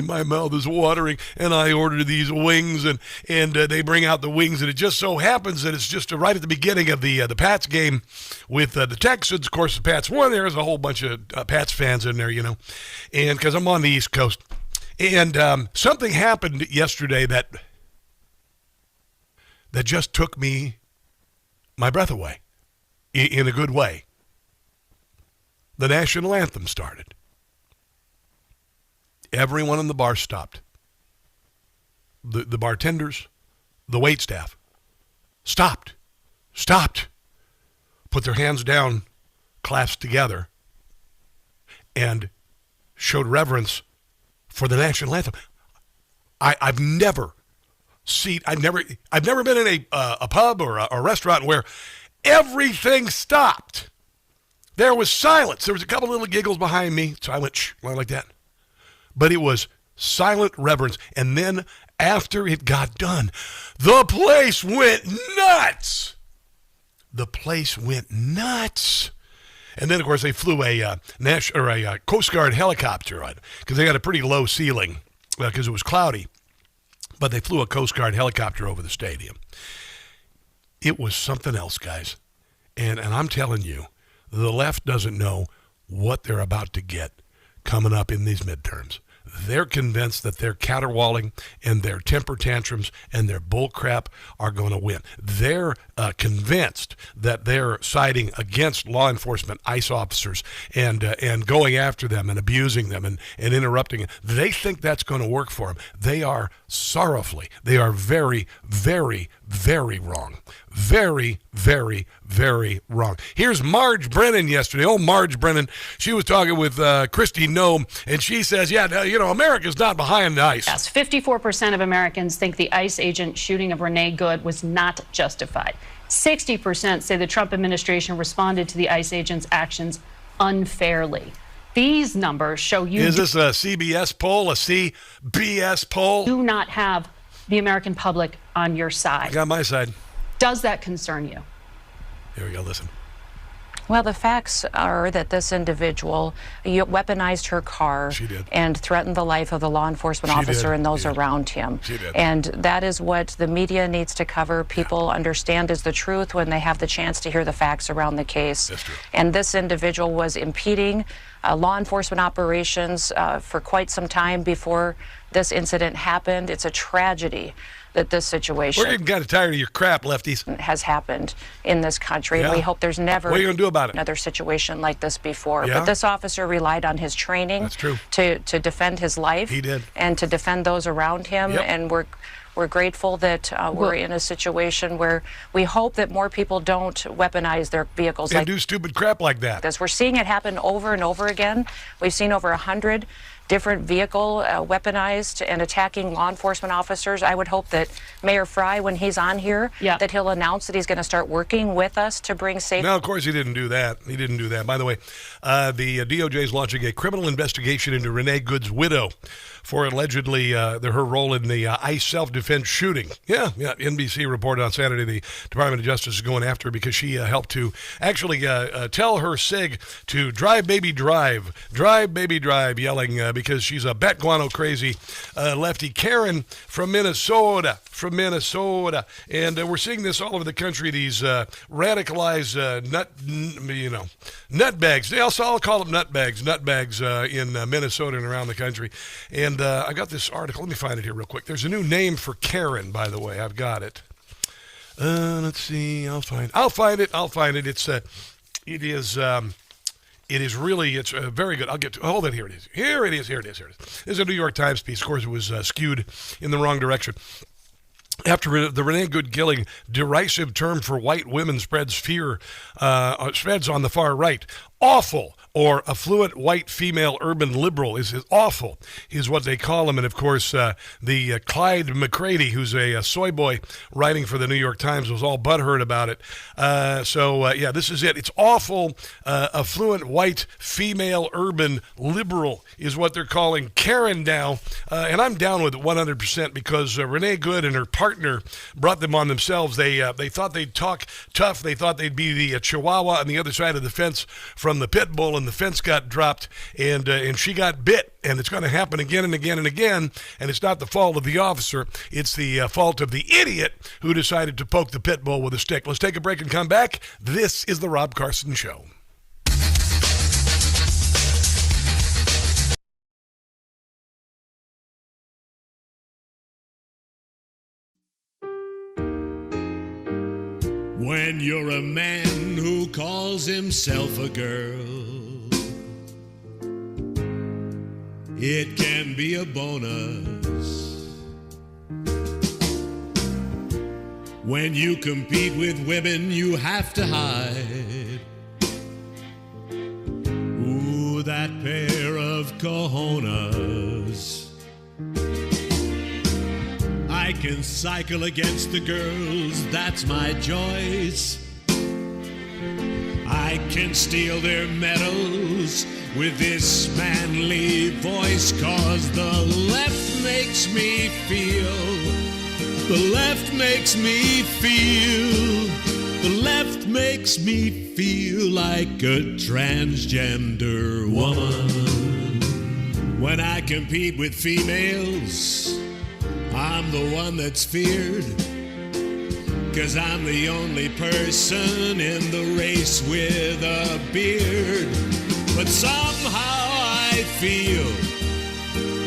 my mouth is watering, and I order these wings, and they bring out the wings, and it just so happens that it's just right at the beginning of the Pats game with the Texans. Of course, the Pats won. There's a whole bunch of Pats fans in there, you know, and because I'm on the East Coast. And something happened yesterday that just took my breath away in a good way. The national anthem started. Everyone in the bar stopped. The bartenders, the waitstaff, stopped, put their hands down, clasped together, and showed reverence for the national anthem. I've never been in a pub or a restaurant where everything stopped. There was silence. There was a couple little giggles behind me, so I went shh, like that. But it was silent reverence. And then after it got done, the place went nuts. The place went nuts. And then, of course, they flew a Coast Guard helicopter on because they got a pretty low ceiling because it was cloudy. But they flew a Coast Guard helicopter over the stadium. It was something else, guys. And I'm telling you, the left doesn't know what they're about to get coming up in these midterms. They're convinced that their caterwauling and their temper tantrums and their bull crap are going to win. They're convinced that they're siding against law enforcement, ICE officers, and going after them and abusing them and interrupting them. They think that's going to work for them. They are very, very, very wrong. Very, very, very wrong. Here's Marge Brennan yesterday. Oh, Marge Brennan. She was talking with Kristi Noem, and she says, America's not behind the ICE. Yes, 54% of Americans think the ICE agent shooting of Renee Good was not justified. 60% say the Trump administration responded to the ICE agent's actions unfairly. These numbers show you... Is this a CBS poll, a CBS poll? ...do not have the American public on your side. I got my side. Does that concern you? Here we go, listen. Well, the facts are that this individual weaponized her car and threatened the life of the law enforcement officer and those around him. And that is what the media needs to cover. People understand is the truth when they have the chance to hear the facts around the case. That's true. And this individual was impeding law enforcement operations for quite some time before this incident happened. It's a tragedy that this situation... We're getting kind of tired of your crap, lefties. ...has happened in this country. And we hope there's never... What are you going to do about it? ...another situation like this before. But this officer relied on his training... That's true. ...to defend his life. He did. And to defend those around him. And we're grateful that we're in a situation where we hope that more people don't weaponize their vehicles and do stupid crap like that. We're seeing it happen over and over again. We've seen over 100 different vehicle weaponized and attacking law enforcement officers. I would hope that Mayor Fry, when he's on here, that he'll announce that he's going to start working with us to bring safety. No, of course he didn't do that. He didn't do that. By the way, the DOJ is launching a criminal investigation into Renee Good's widow for allegedly her role in the ICE self-defense shooting. Yeah. NBC reported on Saturday the Department of Justice is going after her because she helped to actually tell her SIG to drive, baby, drive, yelling because she's a bat guano crazy lefty Karen from Minnesota. And we're seeing this all over the country, these radicalized nutbags. They also all call them nutbags in Minnesota and around the country. And I got this article. Let me find it here real quick. There's a new name for Karen, by the way. I've got it. Let's see. I'll find it. It is really very good. I'll get to. Hold it. Here it is. This is a New York Times piece. Of course, it was skewed in the wrong direction. After the Renee Good killing, derisive term for white women spreads on the far right. Awful, or affluent white female urban liberal is awful, is what they call him. And of course, the Clyde McCready, who's a soy boy writing for the New York Times, was all butthurt about it. This is it. It's awful, affluent white female urban liberal is what they're calling Karen now. And I'm down with it 100% because Renee Good and her partner brought them on themselves. They thought they'd talk tough. They thought they'd be the Chihuahua on the other side of the fence from the pit bull, and the fence got dropped, and she got bit, and it's going to happen again and again and again, and it's not the fault of the officer. It's the fault of the idiot who decided to poke the pit bull with a stick. Let's take a break and come back. This is the Rob Carson Show. When you're a man who calls himself a girl, it can be a bonus. When you compete with women, you have to hide. Ooh, that pair of cojones. I can cycle against the girls, that's my choice. I can steal their medals with this manly voice, 'cause the left makes me feel, the left makes me feel, the left makes me feel like a transgender woman. When I compete with females, I'm the one that's feared, 'cause I'm the only person in the race with a beard. But somehow I feel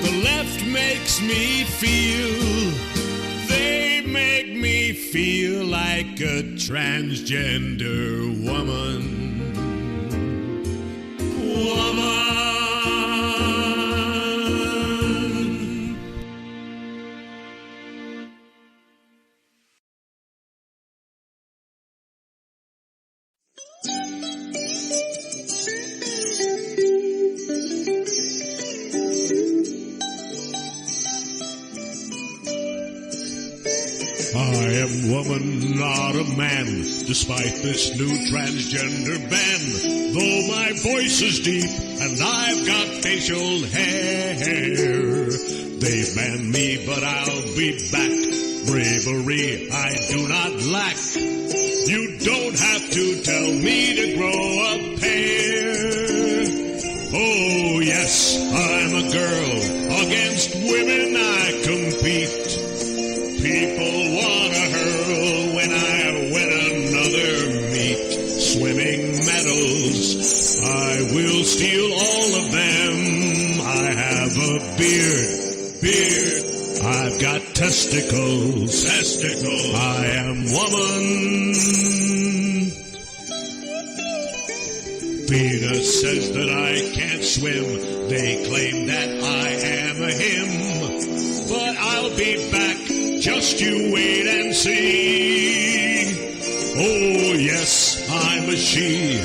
the left makes me feel, they make me feel like a transgender woman. I am woman, not a man, despite this new transgender ban. Though my voice is deep and I've got facial hair, they've banned me, but I'll be back. Bravery I do not lack. You don't have to tell me to grow a pair. Oh yes, I'm a girl. Against women I compete. People wanna hurl when I win another meet. Swimming medals, I will steal all of them. I have a beard. I've got testicles. I am woman. Venus says that I can't swim. They claim that I am a him. But I'll be back. Just you wait and see. Oh yes, I'm a she.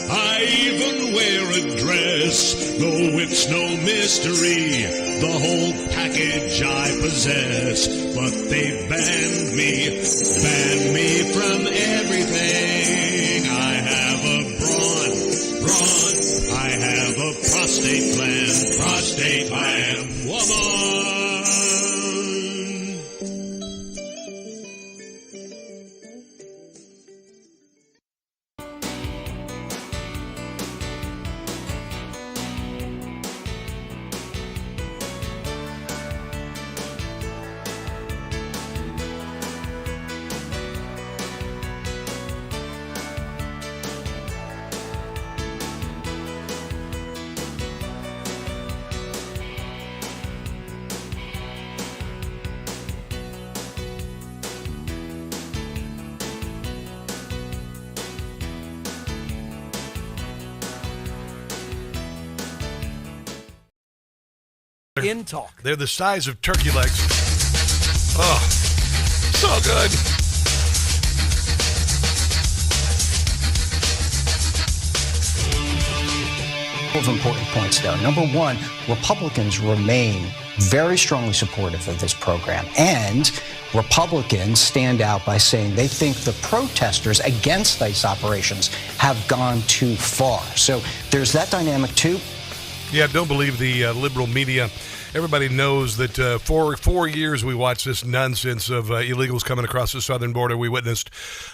I even wear address. No, it's no mystery, the whole package I possess. But they banned me from everything. I have a brawn, I have a prostate gland, woman. In talk. They're the size of turkey legs. Oh, so good. Of important points, though. Number one, Republicans remain very strongly supportive of this program, and Republicans stand out by saying they think the protesters against ICE operations have gone too far. So there's that dynamic, too. Yeah, don't believe the liberal media. Everybody knows that for 4 years we watched this nonsense of illegals coming across the southern border. We witnessed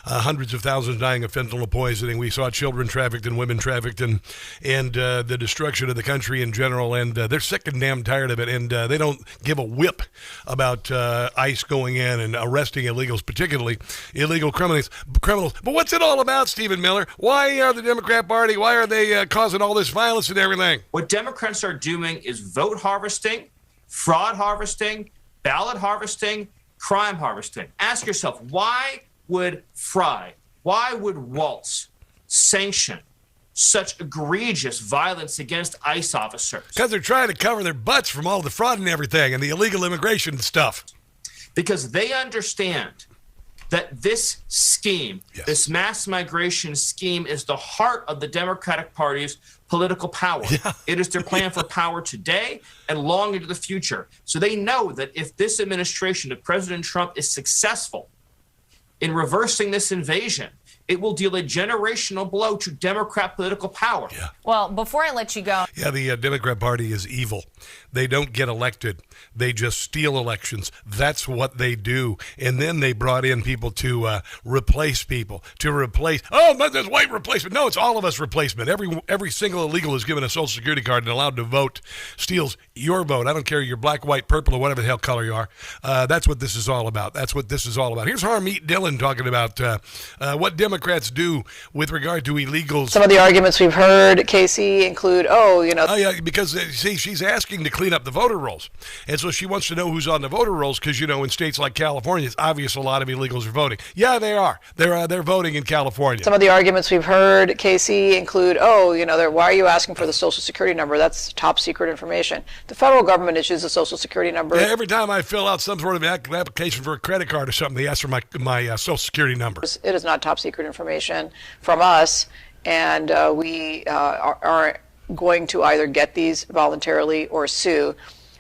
hundreds of thousands dying of fentanyl poisoning. We saw children trafficked and women trafficked and the destruction of the country in general. And they're sick and damn tired of it. And they don't give a whip about ICE going in and arresting illegals, particularly illegal criminals. But what's it all about, Stephen Miller? Why are the Democrat Party, why are they causing all this violence and everything? What Democrats are doing is vote harvesting, fraud harvesting, ballot harvesting, crime harvesting. Ask yourself, why would Fry, why would Waltz sanction such egregious violence against ICE officers? Because they're trying to cover their butts from all the fraud and everything and the illegal immigration stuff. Because they understand that this scheme, this mass migration scheme, is the heart of the Democratic Party's political power. Yeah. It is their plan for power today and long into the future. So they know that if this administration of President Trump is successful in reversing this invasion, it will deal a generational blow to Democrat political power. Yeah. Well, before I let you go. Yeah, the Democrat Party is evil. They don't get elected. They just steal elections. That's what they do. And then they brought in people to replace people, but there's white replacement. No, it's all of us replacement. Every single illegal is given a Social Security card and allowed to vote, steals your vote. I don't care you're black, white, purple, or whatever the hell color you are. That's what this is all about. That's what this is all about. Here's Harmeet Dillon talking about what Democrats do with regard to illegals. Some of the arguments we've heard, Casey, include, because see, she's asking to clean up the voter rolls. And so she wants to know who's on the voter rolls because, in states like California, it's obvious a lot of illegals are voting. Yeah, they are. They're voting in California. Some of the arguments we've heard, Casey, include, why are you asking for the Social Security number? That's top secret information. The federal government issues a Social Security number. Yeah, every time I fill out some sort of application for a credit card or something, they ask for my Social Security number. It is not top secret information from us, and we are going to either get these voluntarily or sue.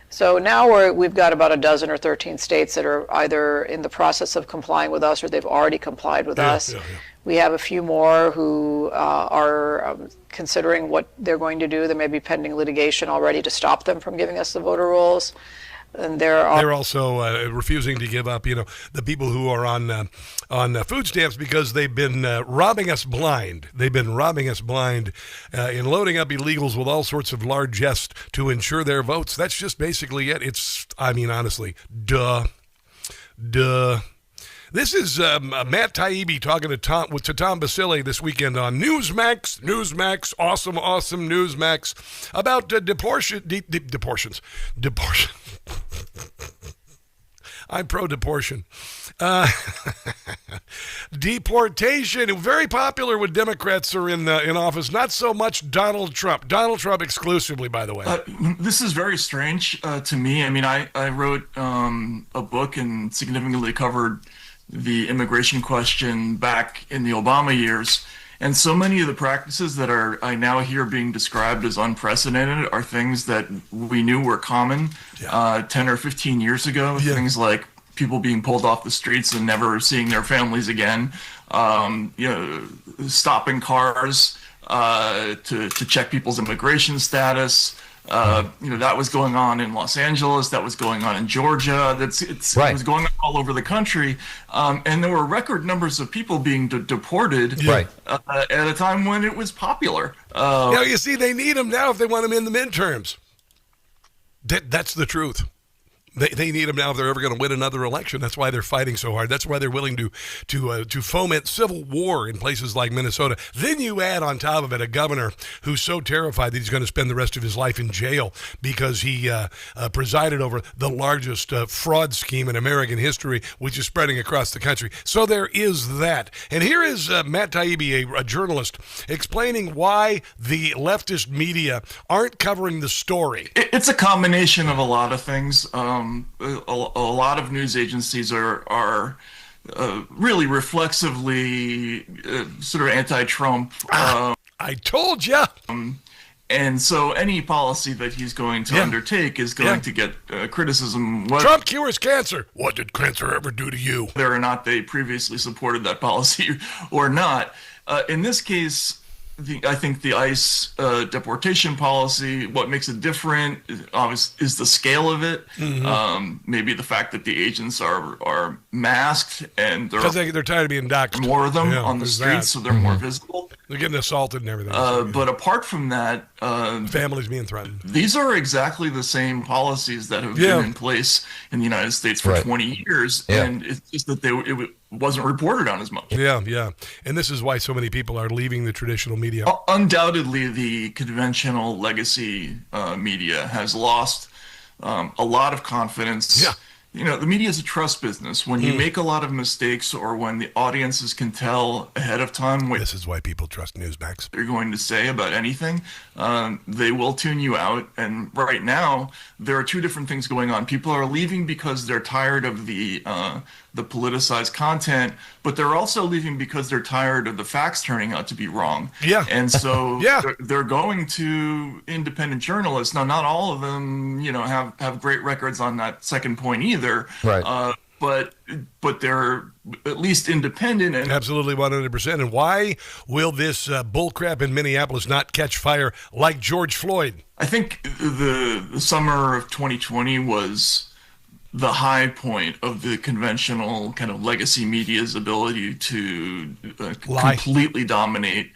So now we've got about a dozen or 13 states that are either in the process of complying with us or they've already complied with us. Yeah. We have a few more who are considering what they're going to do. There may be pending litigation already to stop them from giving us the voter rolls. And they're also refusing to give up, the people who are on food stamps because they've been robbing us blind. They've been robbing us blind in loading up illegals with all sorts of largesse to ensure their votes. That's just basically it. Honestly, duh. This is Matt Taibbi talking to Tom Basile this weekend on Newsmax, awesome Newsmax, about deportations. I'm pro-deportation. Deportation, very popular when Democrats are in office. Not so much Donald Trump. Donald Trump exclusively, by the way. This is very strange to me. I mean, I wrote a book and significantly covered the immigration question back in the Obama years. And so many of the practices that I now hear being described as unprecedented are things that we knew were common 10 or 15 years ago. Things like people being pulled off the streets and never seeing their families again, stopping cars to check people's immigration status. That was going on in Los Angeles. That was going on in Georgia. It was going on all over the country. And there were record numbers of people being deported at a time when it was popular. You see, they need them now if they want them in the midterms. That's the truth. They need them now if they're ever going to win another election. That's why they're fighting so hard. That's why they're willing to foment civil war in places like Minnesota. Then you add on top of it a governor who's so terrified that he's going to spend the rest of his life in jail because he presided over the largest fraud scheme in American history, which is spreading across the country. So there is that. And here is Matt Taibbi, a journalist, explaining why the leftist media aren't covering the story. It's a combination of a lot of things. A lot of news agencies are really reflexively sort of anti-Trump. I told you. And so any policy that he's going to undertake is going to get criticism. Trump cures cancer. What did cancer ever do to you? Whether or not they previously supported that policy or not. In this case, I think the ICE deportation policy, what makes it different is the scale of it. Maybe the fact that the agents are masked and they're tired of being doxxed. More of them on the streets, so they're more visible. They're getting assaulted and everything. But apart from that, families being threatened. These are exactly the same policies that have been in place in the United States for 20 years, and it's just that it wasn't reported on as much. Yeah. And this is why so many people are leaving the traditional media. Undoubtedly, the conventional legacy media has lost a lot of confidence. Yeah. The media is a trust business. When you make a lot of mistakes or when the audiences can tell ahead of time what this is why people trust Newsmax. They're going to say about anything, they will tune you out. And right now, there are two different things going on. People are leaving because they're tired of the politicized content, but they're also leaving because they're tired of the facts turning out to be wrong. Yeah. And so they're going to independent journalists. Now, not all of them, have great records on that second point either. Right. But they're at least independent. And absolutely 100%. And why will this bullcrap in Minneapolis not catch fire like George Floyd? I think the summer of 2020 was the high point of the conventional kind of legacy media's ability to completely dominate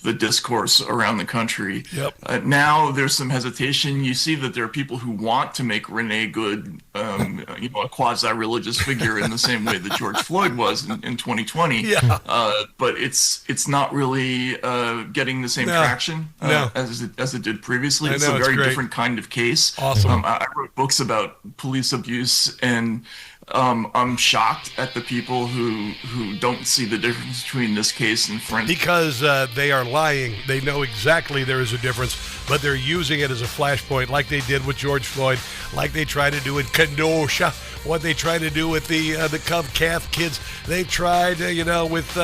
the discourse around the country. Yep. Now there's some hesitation. You see that there are people who want to make Renee Good, a quasi-religious figure in the same way that George Floyd was in 2020. Yeah. But it's not really getting the same traction as it did previously. It's a very different kind of case. Awesome. I wrote books about police abuse, and I'm shocked at the people who don't see the difference between this case and French. Because they are lying. They know exactly there is a difference, but they're using it as a flashpoint like they did with George Floyd, like they tried to do in Kenosha, what they tried to do with the Cub Calf kids. They tried, with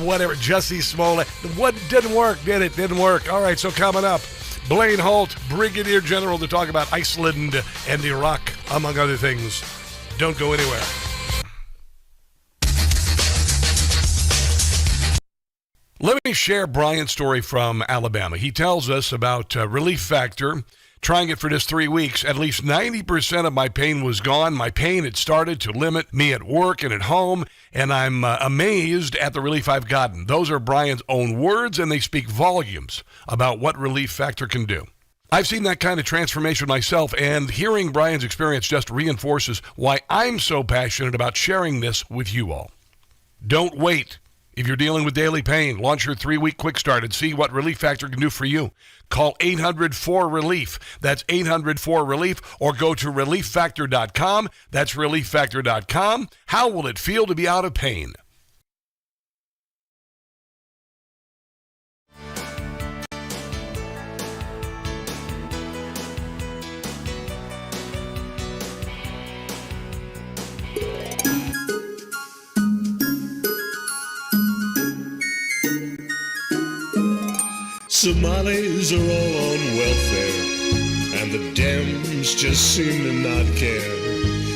whatever, Jussie Smollett. What didn't work, did it? Didn't work. All right, so coming up, Blaine Holt, Brigadier General, to talk about Iceland and Iraq, among other things. Don't go anywhere. Let me share Brian's story from Alabama. He tells us about Relief Factor. Trying it for just 3 weeks, at least 90% of my pain was gone. My pain had started to limit me at work and at home, and I'm amazed at the relief I've gotten. Those are Brian's own words, and they speak volumes about what Relief Factor can do. I've seen that kind of transformation myself, and hearing Brian's experience just reinforces why I'm so passionate about sharing this with you all. Don't wait. If you're dealing with daily pain, launch your 3-week quick start and see what Relief Factor can do for you. Call 800-4RELIEF. That's 800-4RELIEF, or go to relieffactor.com. That's relieffactor.com. How will it feel to be out of pain? Somalis are all on welfare, and the Dems just seem to not care.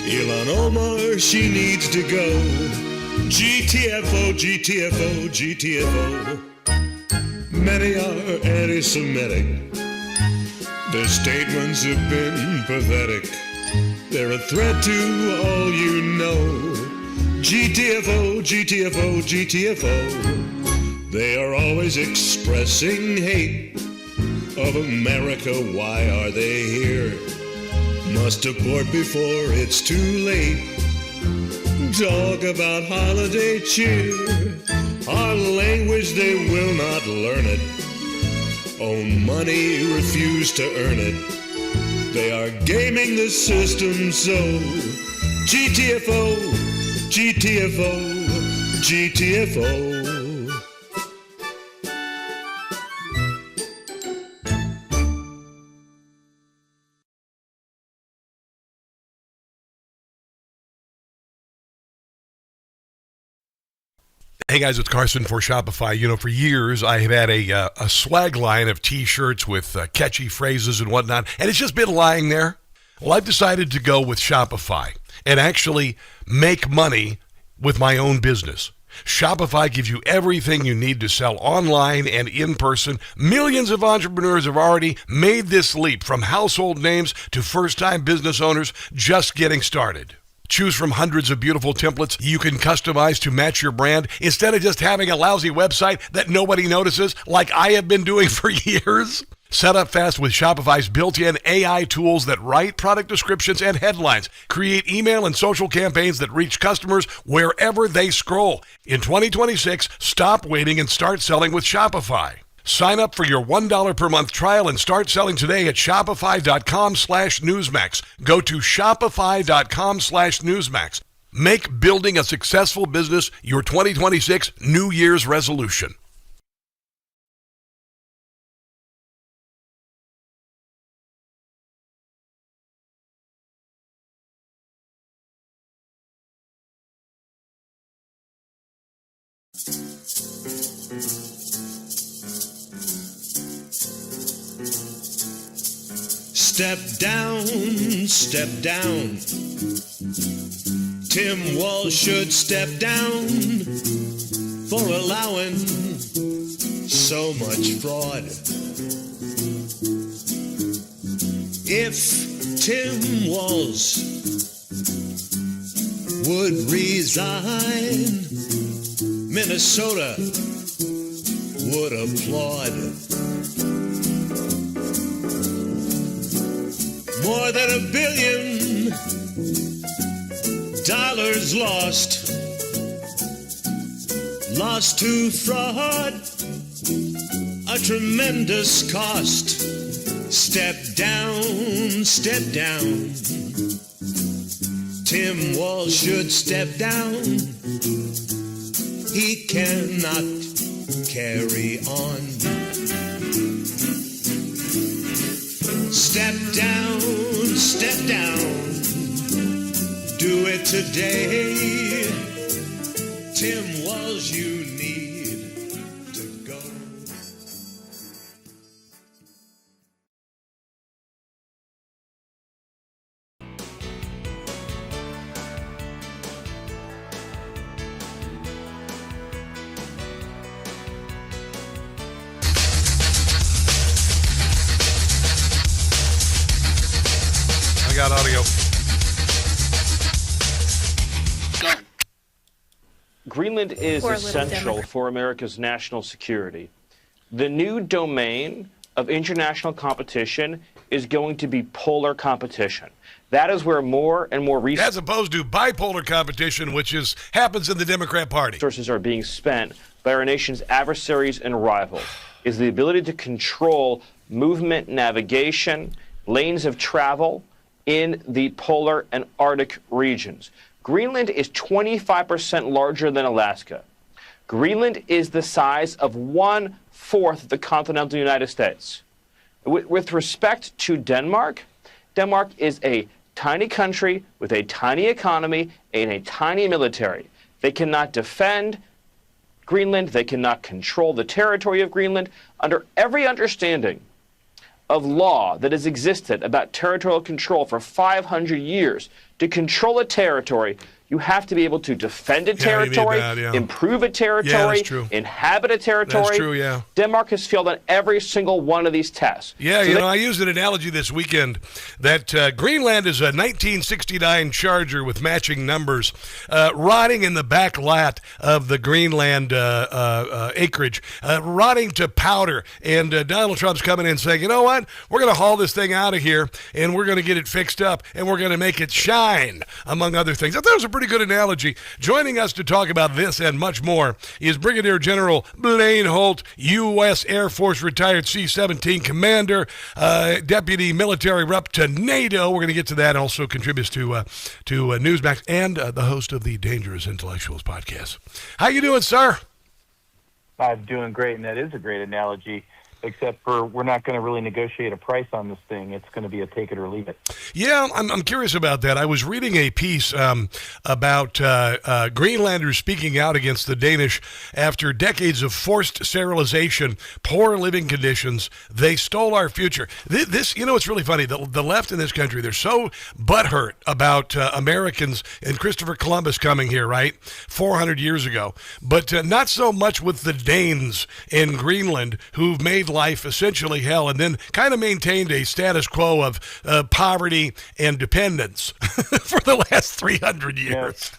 Ilhan Omar, she needs to go. GTFO, GTFO, GTFO. Many are anti-Semitic. Their statements have been pathetic. They're a threat to all you know. GTFO, GTFO, GTFO. They are always expressing hate of America. Why are they here? Must abort before it's too late. Talk about holiday cheer. Our language, they will not learn it. Own money, refuse to earn it. They are gaming the system so. GTFO, GTFO, GTFO. Hey guys, it's Carson for Shopify. You know, for years I have had a swag line of t-shirts with catchy phrases and whatnot, and it's just been lying there. Well, I've decided to go with Shopify and actually make money with my own business. Shopify gives you everything you need to sell online and in person. Millions of entrepreneurs have already made this leap, from household names to first-time business owners just getting started. Choose from hundreds of beautiful templates you can customize to match your brand instead of just having a lousy website that nobody notices like I have been doing for years. Set up fast with Shopify's built-in AI tools that write product descriptions and headlines, create email and social campaigns that reach customers wherever they scroll. In 2026, stop waiting and start selling with Shopify. Sign up for your $1 per month trial and start selling today at shopify.com/Newsmax. Go to shopify.com/Newsmax. Make building a successful business your 2026 New Year's resolution. Step down, step down. Tim Walz should step down for allowing so much fraud. If Tim Walz would resign, Minnesota would applaud. More than $1 billion lost to fraud, a tremendous cost. Step down, step down. Tim Walz should step down. He cannot carry on. Step down, step down. Do it today. Tim Walz, you need to go. I got audio. Greenland is essential for America's national security. The new domain of international competition is going to be polar competition. That is where more and more as opposed to bipolar competition, which happens in the Democrat Party. Resources are being spent by our nation's adversaries and rivals. Is the ability to control movement, navigation, lanes of travel in the polar and Arctic regions. Greenland is 25% larger than Alaska. Greenland is the size of 1/4 of the continental United States. With respect to Denmark, Denmark is a tiny country with a tiny economy and a tiny military. They cannot defend Greenland. They cannot control the territory of Greenland. Under every understanding of law that has existed about territorial control for 500 years, to control a territory, you have to be able to defend a territory, improve a territory, inhabit a territory. That's true, yeah. Denmark has failed on every single one of these tests. Yeah, so I used an analogy this weekend that Greenland is a 1969 Charger with matching numbers, rotting in the back lot of the Greenland acreage, rotting to powder. And Donald Trump's coming in saying, you know what, we're going to haul this thing out of here, and we're going to get it fixed up, and we're going to make it shine, among other things. I thought it was a pretty good analogy. Joining us to talk about this and much more is Brigadier General Blaine Holt, U.S. Air Force retired C-17 commander, deputy military rep to NATO. We're going to get to that, and also contributes to Newsmax, and the host of the Dangerous Intellectuals podcast. How you doing, sir? I'm doing great, and that is a great analogy. Except for we're not going to really negotiate a price on this thing. It's going to be a take it or leave it. Yeah, I'm curious about that. I was reading a piece about Greenlanders speaking out against the Danish after decades of forced sterilization, poor living conditions. They stole our future. This, it's really funny. The left in this country, they're so butthurt about Americans and Christopher Columbus coming here, right, 400 years ago. But not so much with the Danes in Greenland, who've made life essentially hell and then kind of maintained a status quo of poverty and dependence for the last 300 years.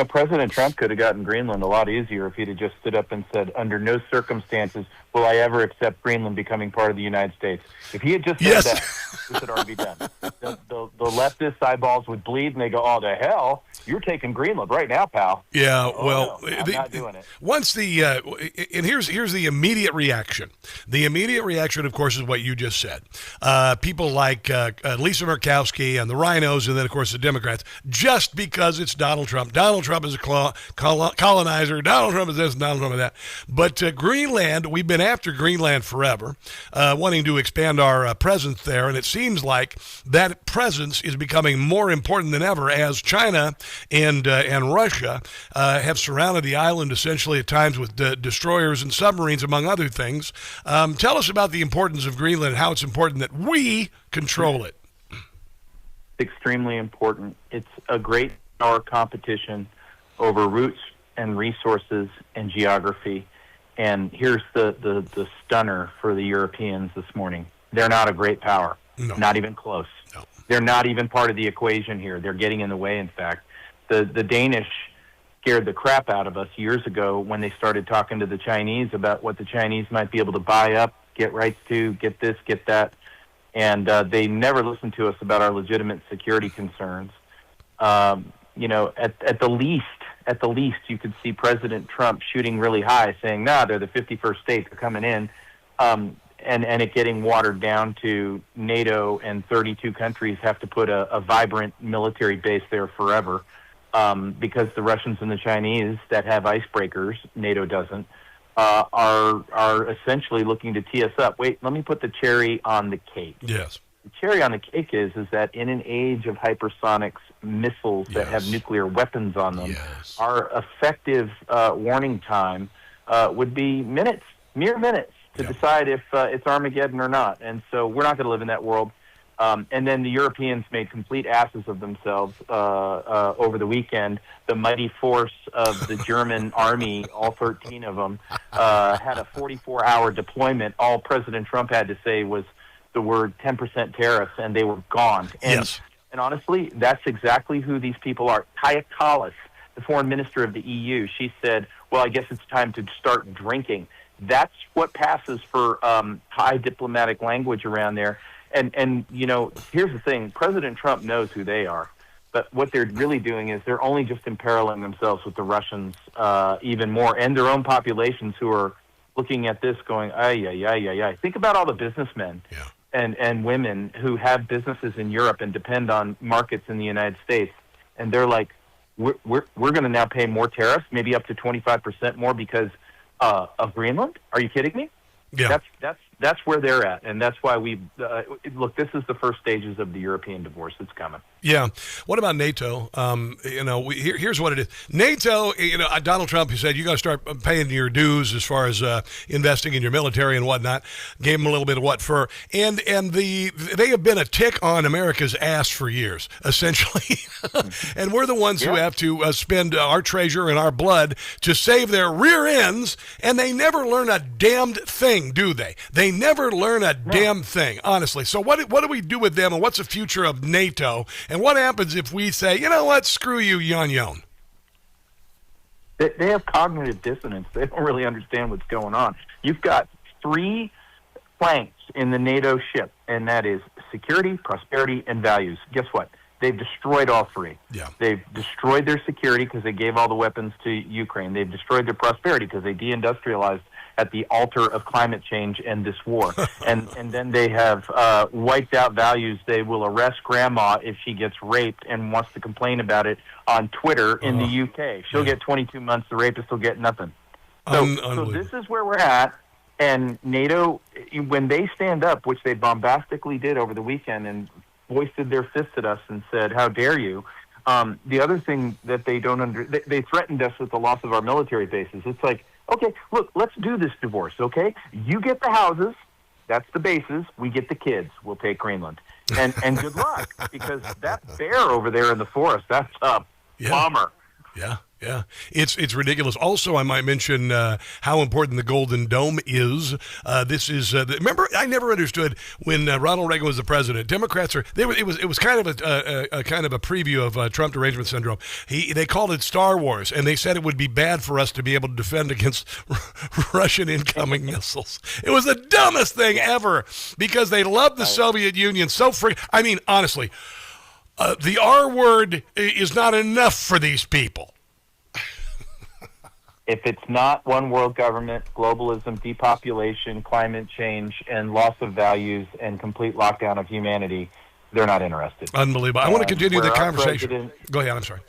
President Trump could have gotten Greenland a lot easier if he'd have just stood up and said, under no circumstances will I ever accept Greenland becoming part of the United States. If he had just said that, this would already be done. The leftist eyeballs would bleed, and they go, oh, to hell, you're taking Greenland right now, pal. Yeah, no, I'm not doing it. Once and here's the immediate reaction. The immediate reaction, of course, is what you just said. People like Lisa Murkowski and the Rhinos, and then, of course, the Democrats, just because it's Donald Trump. Donald Trump is a colonizer. Donald Trump is this, Donald Trump is that. But Greenland, we've been after Greenland forever, wanting to expand our presence there, and it seems like that presence is becoming more important than ever as China and Russia have surrounded the island essentially at times with destroyers and submarines, among other things. Tell us about the importance of Greenland and how it's important that we control it. Extremely important. It's a great power competition over routes and resources and geography. And here's the stunner for the Europeans this morning. They're not a great power. No. Not even close. No. They're not even part of the equation here. They're getting in the way, in fact. The Danish scared the crap out of us years ago when they started talking to the Chinese about what the Chinese might be able to buy up, get rights to, get this, get that. And they never listened to us about our legitimate security concerns. At the least, you could see President Trump shooting really high, saying, they're the 51st state, they're coming in, and it getting watered down to NATO and 32 countries have to put a vibrant military base there forever because the Russians and the Chinese that have icebreakers, NATO doesn't, are essentially looking to tee us up. Wait, let me put the cherry on the cake. Yes. The cherry on the cake is that in an age of hypersonics, missiles that have nuclear weapons on them, our effective warning time would be minutes, mere minutes, to decide if it's Armageddon or not. And so we're not going to live in that world. And then the Europeans made complete asses of themselves over the weekend. The mighty force of the German army, all 13 of them, had a 44-hour deployment. All President Trump had to say was the word 10% tariffs, and they were gone. And honestly, that's exactly who these people are. Kaja Kallas, the foreign minister of the EU, she said, well, I guess it's time to start drinking. That's what passes for high diplomatic language around there. And here's the thing. President Trump knows who they are. But what they're really doing is they're only just imperiling themselves with the Russians even more, and their own populations who are looking at this going, ay. Think about all the businessmen and women who have businesses in Europe and depend on markets in the United States. And they're like, we're going to now pay more tariffs, maybe up to 25% more because of Greenland? Are you kidding me? Yeah. that's where they're at, and that's why we look. This is the first stages of the European divorce that's coming. Yeah. What about NATO? Here's what it is. NATO, Donald Trump, he said, you got to start paying your dues as far as investing in your military and whatnot. Gave him a little bit of what for. And they have been a tick on America's ass for years, essentially. And we're the ones who have to spend our treasure and our blood to save their rear ends, and they never learn a damned thing, do they? They never learn a damn thing, honestly. So what do we do with them, and what's the future of NATO? And what happens if we say, you know what, screw you, yon. They have cognitive dissonance. They don't really understand what's going on. You've got 3 planks in the NATO ship, and that is security, prosperity, and values. Guess what? They've destroyed all 3. Yeah. They've destroyed their security because they gave all the weapons to Ukraine. They've destroyed their prosperity because they deindustrialized at the altar of climate change and this war. and then they have wiped out values. They will arrest grandma if she gets raped and wants to complain about it on Twitter in the UK. She'll get 22 months. The rapist will get nothing. So this is where we're at. And NATO, when they stand up, which they bombastically did over the weekend and hoisted their fists at us and said, how dare you? The other thing that they don't they threatened us with the loss of our military bases. It's like, okay, look, let's do this divorce, okay? You get the houses, that's the bases, we get the kids, we'll take Greenland. And good luck, because that bear over there in the forest, that's a bomber. Yeah. It's ridiculous. Also, I might mention how important the Golden Dome is. This is remember, I never understood when Ronald Reagan was the president. Democrats it was kind of a kind of a preview of Trump derangement syndrome. They called it Star Wars, and they said it would be bad for us to be able to defend against Russian incoming missiles. It was the dumbest thing ever because they loved the Soviet Union so I mean, honestly, the R word is not enough for these people. If it's not one world government, globalism, depopulation, climate change, and loss of values and complete lockdown of humanity, they're not interested. Unbelievable. I want to continue the conversation. Go ahead, I'm sorry.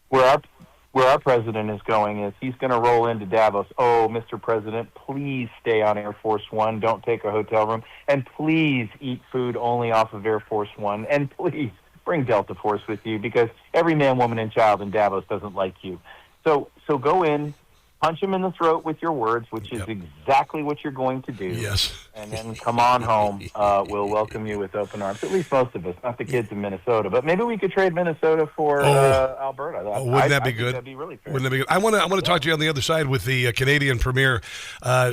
Where our president is going is he's going to roll into Davos. Oh, Mr. President, please stay on Air Force One. Don't take a hotel room. And please eat food only off of Air Force One. And please bring Delta Force with you because every man, woman, and child in Davos doesn't like you. So go in. Punch him in the throat with your words, which is exactly what you're going to do. Yes. And then come on home. We'll welcome you with open arms. At least most of us, not the kids in Minnesota. But maybe we could trade Minnesota for Alberta. Wouldn't that be good? That'd be really fair. Wouldn't that be good? I want to talk to you on the other side with the Canadian premier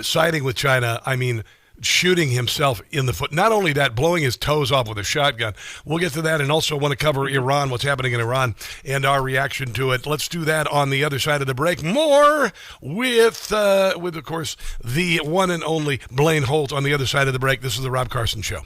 siding with China. I mean, shooting himself in the foot. Not only that, blowing his toes off with a shotgun. We'll get to that and also want to cover Iran, what's happening in Iran, and our reaction to it. Let's do that on the other side of the break. More with of course, the one and only Blaine Holt on the other side of the break. This is the Rob Carson Show.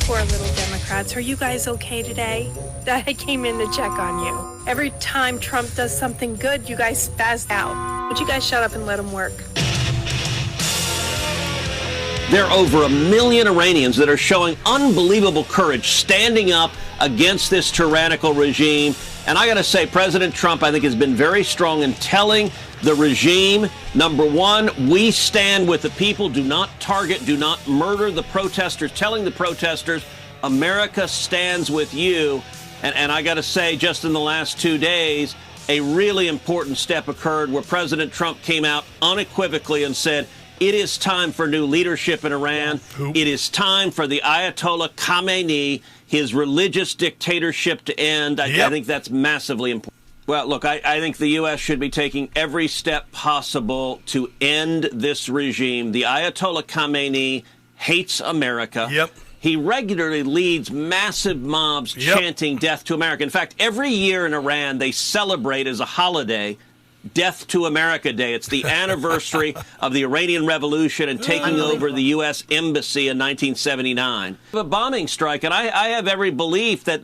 Poor little Democrats. Are you guys okay today? I came in to check on you. Every time Trump does something good, you guys spaz out. Would you guys shut up and let him work? There are over 1 million Iranians that are showing unbelievable courage, standing up against this tyrannical regime. And I got to say, President Trump, I think, has been very strong in telling the regime, number one, we stand with the people. Do not target, do not murder the protesters. Telling the protesters, America stands with you. And I got to say, just in the last 2 days, a really important step occurred where President Trump came out unequivocally and said, it is time for new leadership in Iran. It is time for the Ayatollah Khamenei, his religious dictatorship, to end. I think that's massively important. Well, look, I think the U.S. should be taking every step possible to end this regime. The Ayatollah Khamenei hates America. He regularly leads massive mobs chanting death to America. In fact, every year in Iran, they celebrate as a holiday Death to America Day. It's the anniversary of the Iranian Revolution and taking over the U.S. Embassy in 1979. A bombing strike, and I have every belief that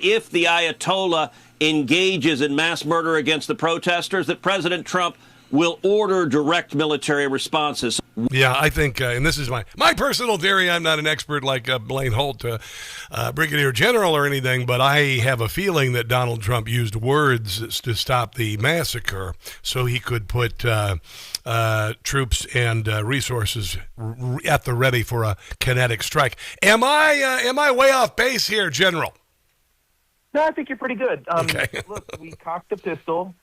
if the Ayatollah engages in mass murder against the protesters, that President Trump will order direct military responses. Yeah, I think, and this is my personal theory, I'm not an expert like Blaine Holt, Brigadier General or anything, but I have a feeling that Donald Trump used words to stop the massacre so he could put troops and resources at the ready for a kinetic strike. Am I way off base here, General? No, I think you're pretty good. Okay. Look, we cocked a pistol.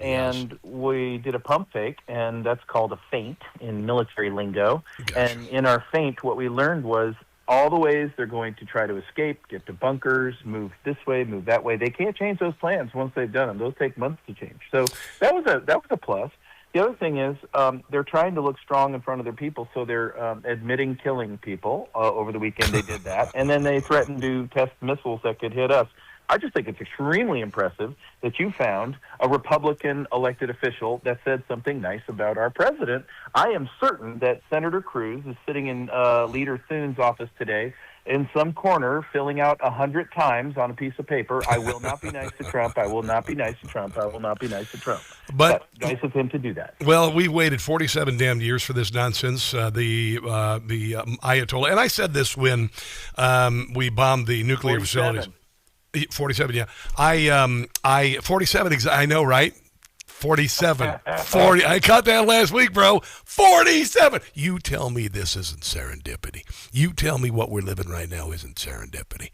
And we did a pump fake, and that's called a feint in military lingo. Gotcha. And in our feint, what we learned was all the ways they're going to try to escape, get to bunkers, move this way, move that way. They can't change those plans once they've done them. Those take months to change. So that was a plus. The other thing is they're trying to look strong in front of their people, so they're admitting killing people. Over the weekend they did that, and then they threatened to test missiles that could hit us. I just think it's extremely impressive that you found a Republican elected official that said something nice about our president. I am certain that Senator Cruz is sitting in Leader Thune's office today in some corner filling out 100 times on a piece of paper, I will not be nice to Trump, I will not be nice to Trump, I will not be nice to Trump. But nice of him to do that. Well, we waited 47 damn years for this nonsense, the Ayatollah. And I said this when we bombed the nuclear facilities. 47, yeah. 47, I know, right? 47. 40. I caught that last week, bro. 47. You tell me this isn't serendipity. You tell me what we're living right now isn't serendipity.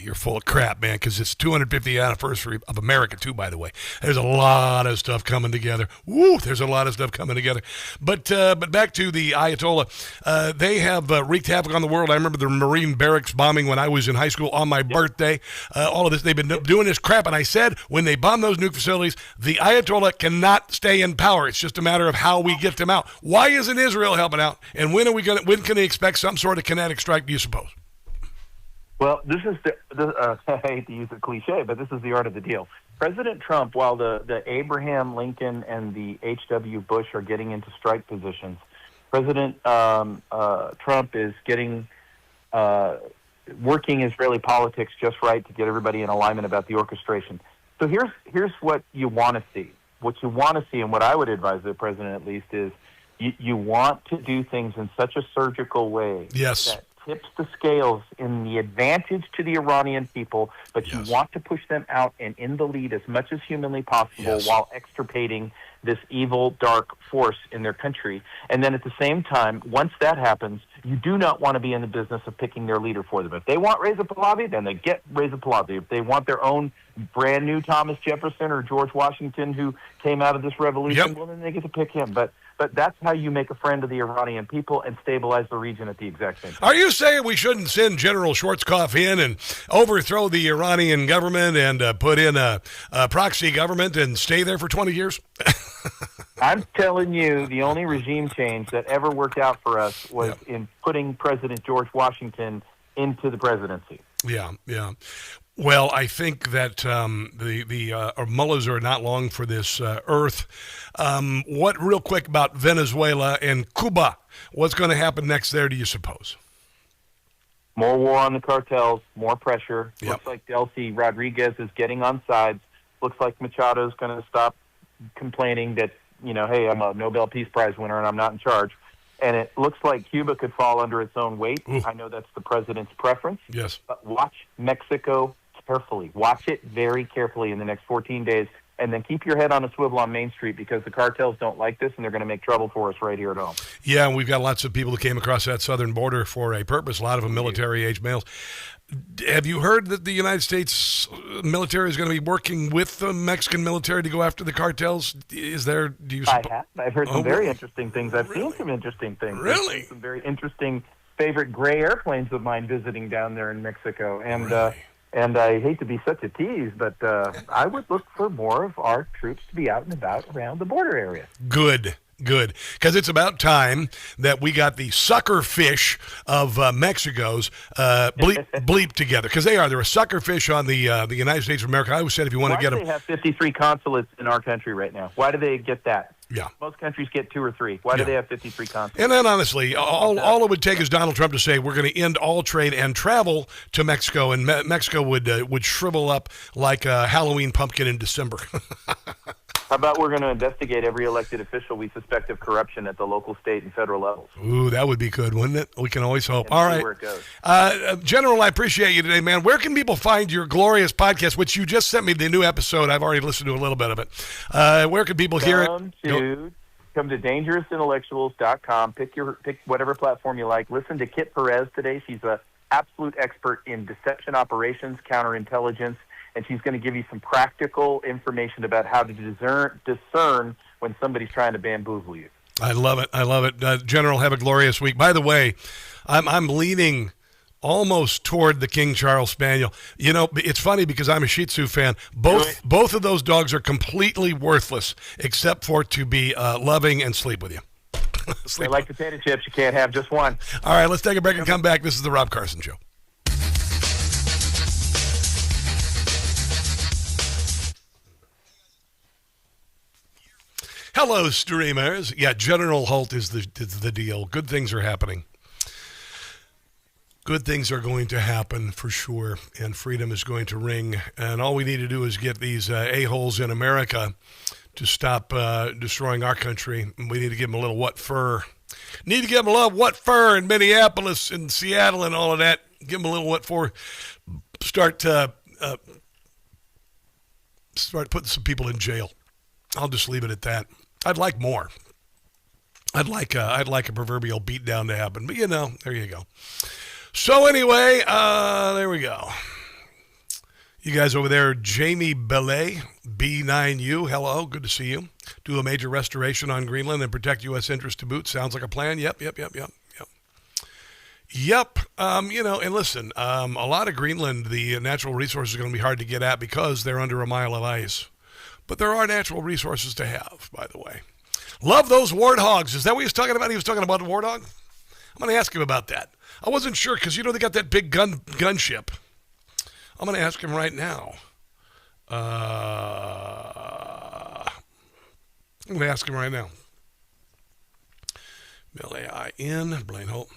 You're full of crap, man, because it's 250th anniversary of America, too, by the way. There's a lot of stuff coming together. Woo, there's a lot of stuff coming together. But back to the Ayatollah. They have wreaked havoc on the world. I remember the Marine barracks bombing when I was in high school on my birthday. All of this, they've been doing this crap. And I said, when they bomb those nuke facilities, the Ayatollah cannot stay in power. It's just a matter of how we get them out. Why isn't Israel helping out? And when can they expect some sort of kinetic strike, do you suppose? Well, this is I hate to use a cliche, but this is the art of the deal. President Trump, while the Abraham Lincoln and the H.W. Bush are getting into strike positions, President Trump is getting working Israeli politics just right to get everybody in alignment about the orchestration. So here's what you want to see. What you want to see, and what I would advise the president at least, is you want to do things in such a surgical way that tips the scales in the advantage to the Iranian people, but you want to push them out and in the lead as much as humanly possible while extirpating this evil, dark force in their country. And then at the same time, once that happens, you do not want to be in the business of picking their leader for them. If they want Reza Pahlavi, then they get Reza Pahlavi. If they want their own brand new Thomas Jefferson or George Washington who came out of this revolution, well, then they get to pick him. But that's how you make a friend of the Iranian people and stabilize the region at the exact same time. Are you saying we shouldn't send General Schwarzkopf in and overthrow the Iranian government and put in a proxy government and stay there for 20 years? I'm telling you, the only regime change that ever worked out for us was in putting President George Washington into the presidency. Yeah. Well, I think that the mullahs are not long for this earth. What, real quick, about Venezuela and Cuba? What's going to happen next there, do you suppose? More war on the cartels, more pressure. Yep. Looks like Delcy Rodriguez is getting on sides. Looks like Machado's going to stop complaining that, hey, I'm a Nobel Peace Prize winner and I'm not in charge. And it looks like Cuba could fall under its own weight. Ooh. I know that's the president's preference. Yes. But watch Mexico carefully. Watch it very carefully in the next 14 days. And then keep your head on a swivel on Main Street, because the cartels don't like this, and they're going to make trouble for us right here at home. Yeah, and we've got lots of people who came across that southern border for a purpose, a lot of them military-age males. Have you heard that the United States military is going to be working with the Mexican military to go after the cartels? I have. I've heard some very interesting things. I've seen some interesting things. Really? Some very interesting favorite gray airplanes of mine visiting down there in Mexico. And and I hate to be such a tease, but I would look for more of our troops to be out and about around the border area. Good. Because it's about time that we got the sucker fish of Mexico's bleep together. Because they're a sucker fish on the United States of America. I always said if you want to get them. Why do they have 53 consulates in our country right now? Why do they get that? Yeah. Most countries get 2 or 3. Why do they have 53 consulates? And then, honestly, all it would take is Donald Trump to say we're going to end all trade and travel to Mexico, and Mexico would shrivel up like a Halloween pumpkin in December. How about we're going to investigate every elected official we suspect of corruption at the local, state, and federal levels? Ooh, that would be good, wouldn't it? We can always hope. And all see right. where it goes. General, I appreciate you today, man. Where can people find your glorious podcast, which you just sent me the new episode? I've already listened to a little bit of it. Where can people hear it? Come to dangerousintellectuals.com. Pick whatever platform you like. Listen to Kit Perez today. She's an absolute expert in deception operations, counterintelligence, and she's going to give you some practical information about how to discern when somebody's trying to bamboozle you. I love it. General, have a glorious week. By the way, I'm leaning almost toward the King Charles Spaniel. It's funny because I'm a Shih Tzu fan. Both of those dogs are completely worthless except for to be loving and sleep with you. They like potato chips. You can't have just one. All right, let's take a break and come back. This is the Rob Carson Show. Hello, streamers. Yeah, General Holt is the deal. Good things are happening. Good things are going to happen for sure, and freedom is going to ring. And all we need to do is get these a-holes in America to stop destroying our country. And we need to give them a little what fur. Need to give them a little what fur in Minneapolis and Seattle and all of that. Give them a little what for. Start putting some people in jail. I'll just leave it at that. I'd like more. I'd like a proverbial beatdown to happen, but there you go. So anyway, there we go. You guys over there, Jamie Belay, B9U, hello, good to see you. Do a major restoration on Greenland and protect U.S. interests to boot. Sounds like a plan. Yep. And listen, a lot of Greenland, the natural resources are going to be hard to get at because they're under a mile of ice. But there are natural resources to have, by the way. Love those warthogs. Is that what he was talking about? He was talking about a warthog? I'm going to ask him about that. I wasn't sure because, they got that big gunship. I'm going to ask him right now. I'm going to ask him right now. Blaine Holt.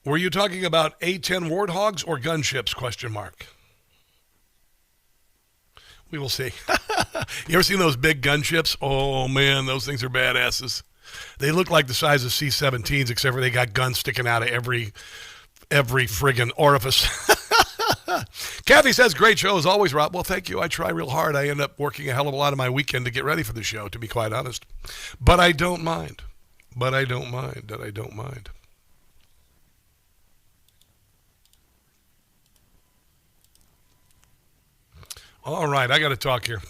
Were you talking about A-10 warthogs or gunships, ? We will see. You ever seen those big gunships? Oh, man, those things are badasses. They look like the size of C-17s, except for they got guns sticking out of every friggin' orifice. Kathy says, great show as always, Rob. Well, thank you. I try real hard. I end up working a hell of a lot of my weekend to get ready for the show, to be quite honest. But I don't mind. All right, I got to talk here.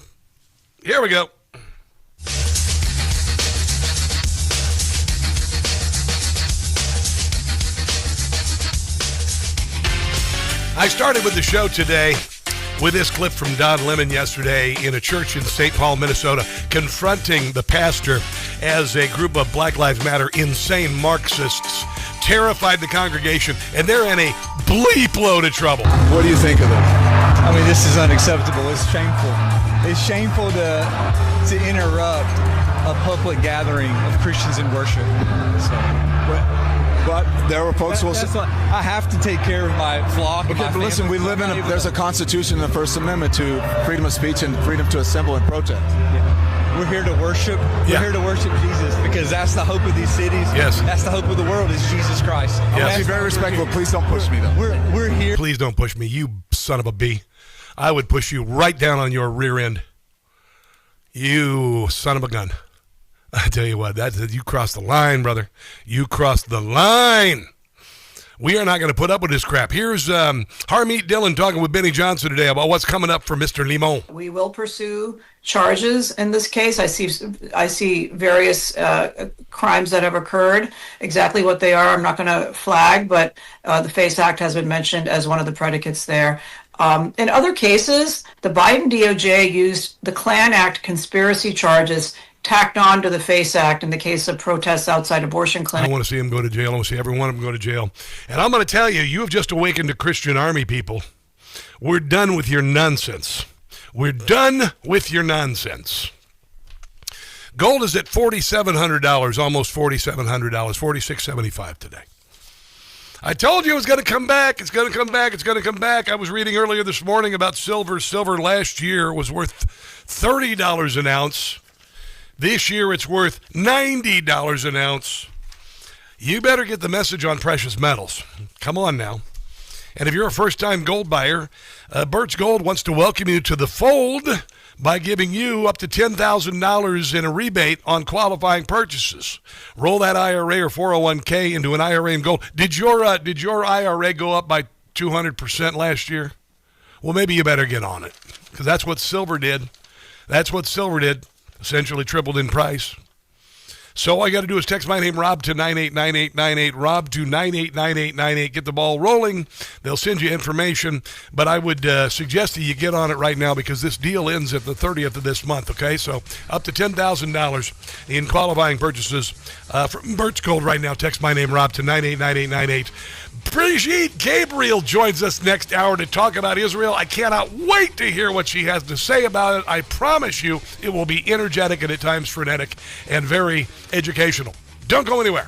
Here we go. I started with the show today with this clip from Don Lemon yesterday in a church in St. Paul, Minnesota, confronting the pastor as a group of Black Lives Matter insane Marxists terrified the congregation, and they're in a bleep load of trouble. What do you think of it? I mean, this is unacceptable. It's shameful. It's shameful to interrupt a public gathering of Christians in worship. So, but there were folks who will say, I have to take care of my flock. Okay, but listen, we live there's a constitution in the First Amendment to freedom of speech and freedom to assemble and protest. Yeah. We're here to worship. We're here to worship Jesus because that's the hope of these cities. Yes. That's the hope of the world is Jesus Christ. Yes. Be very respectful. Please don't push me, though. We're here. Please don't push me, you son of a bee. I would push you right down on your rear end. You son of a gun. I tell you what, you crossed the line, brother. You crossed the line. We are not going to put up with this crap. Here's Harmeet Dillon talking with Benny Johnson today about what's coming up for Mr. Limon. We will pursue charges in this case. I see various crimes that have occurred. Exactly what they are, I'm not going to flag, but the FACE Act has been mentioned as one of the predicates there. In other cases, the Biden DOJ used the Klan Act conspiracy charges tacked on to the FACE Act in the case of protests outside abortion clinics. I want to see him go to jail. I want to see every one of them go to jail. And I'm going to tell you, you have just awakened a Christian army, people. We're done with your nonsense. We're done with your nonsense. Gold is at $4,700, almost $4,700, $4,675 today. I told you it was going to come back. It's going to come back. It's going to come back. I was reading earlier this morning about silver. Silver last year was worth $30 an ounce. This year it's worth $90 an ounce. You better get the message on precious metals. Come on now. And if you're a first-time gold buyer, Birch Gold wants to welcome you to the fold by giving you up to $10,000 in a rebate on qualifying purchases. Roll that IRA or 401k into an IRA in gold. Did your IRA go up by 200% last year? Well, maybe you better get on it because that's what silver did. That's what silver did. Essentially tripled in price. So all you got to do is text my name, Rob, to 989898, Rob to 989898. Get the ball rolling. They'll send you information, but I would suggest that you get on it right now because this deal ends at the 30th of this month, okay? So up to $10,000 in qualifying purchases from Birch Gold right now. Text my name, Rob, to 989898. Brigitte Gabriel joins us next hour to talk about Israel. I cannot wait to hear what she has to say about it. I promise you it will be energetic and at times frenetic and very educational. Don't go anywhere.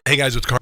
Hey guys, it's Carson.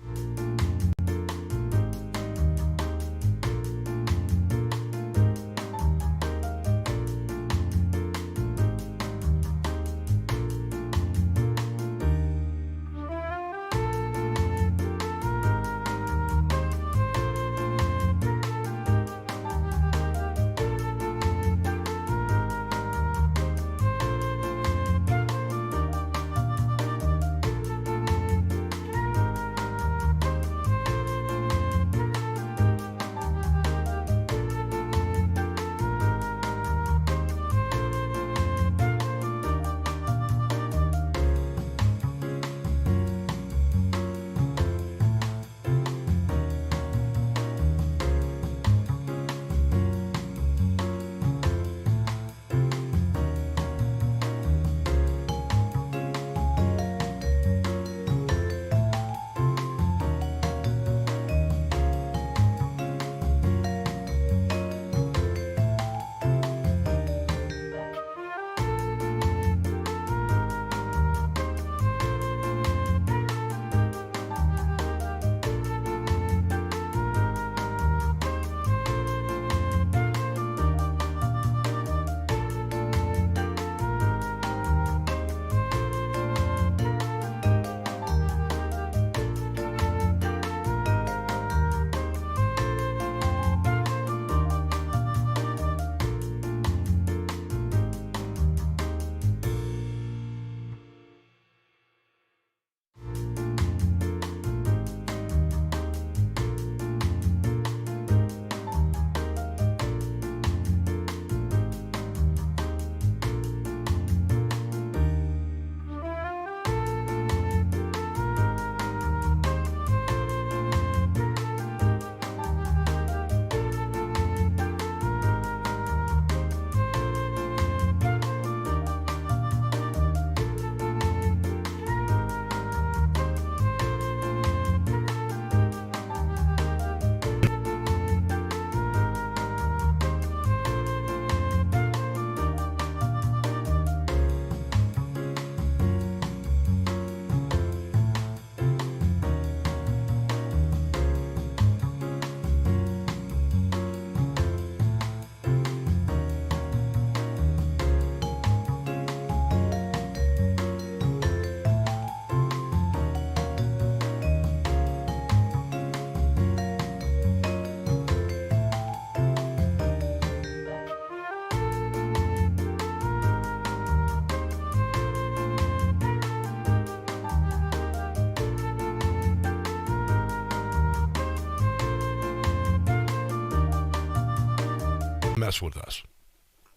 Mess with us.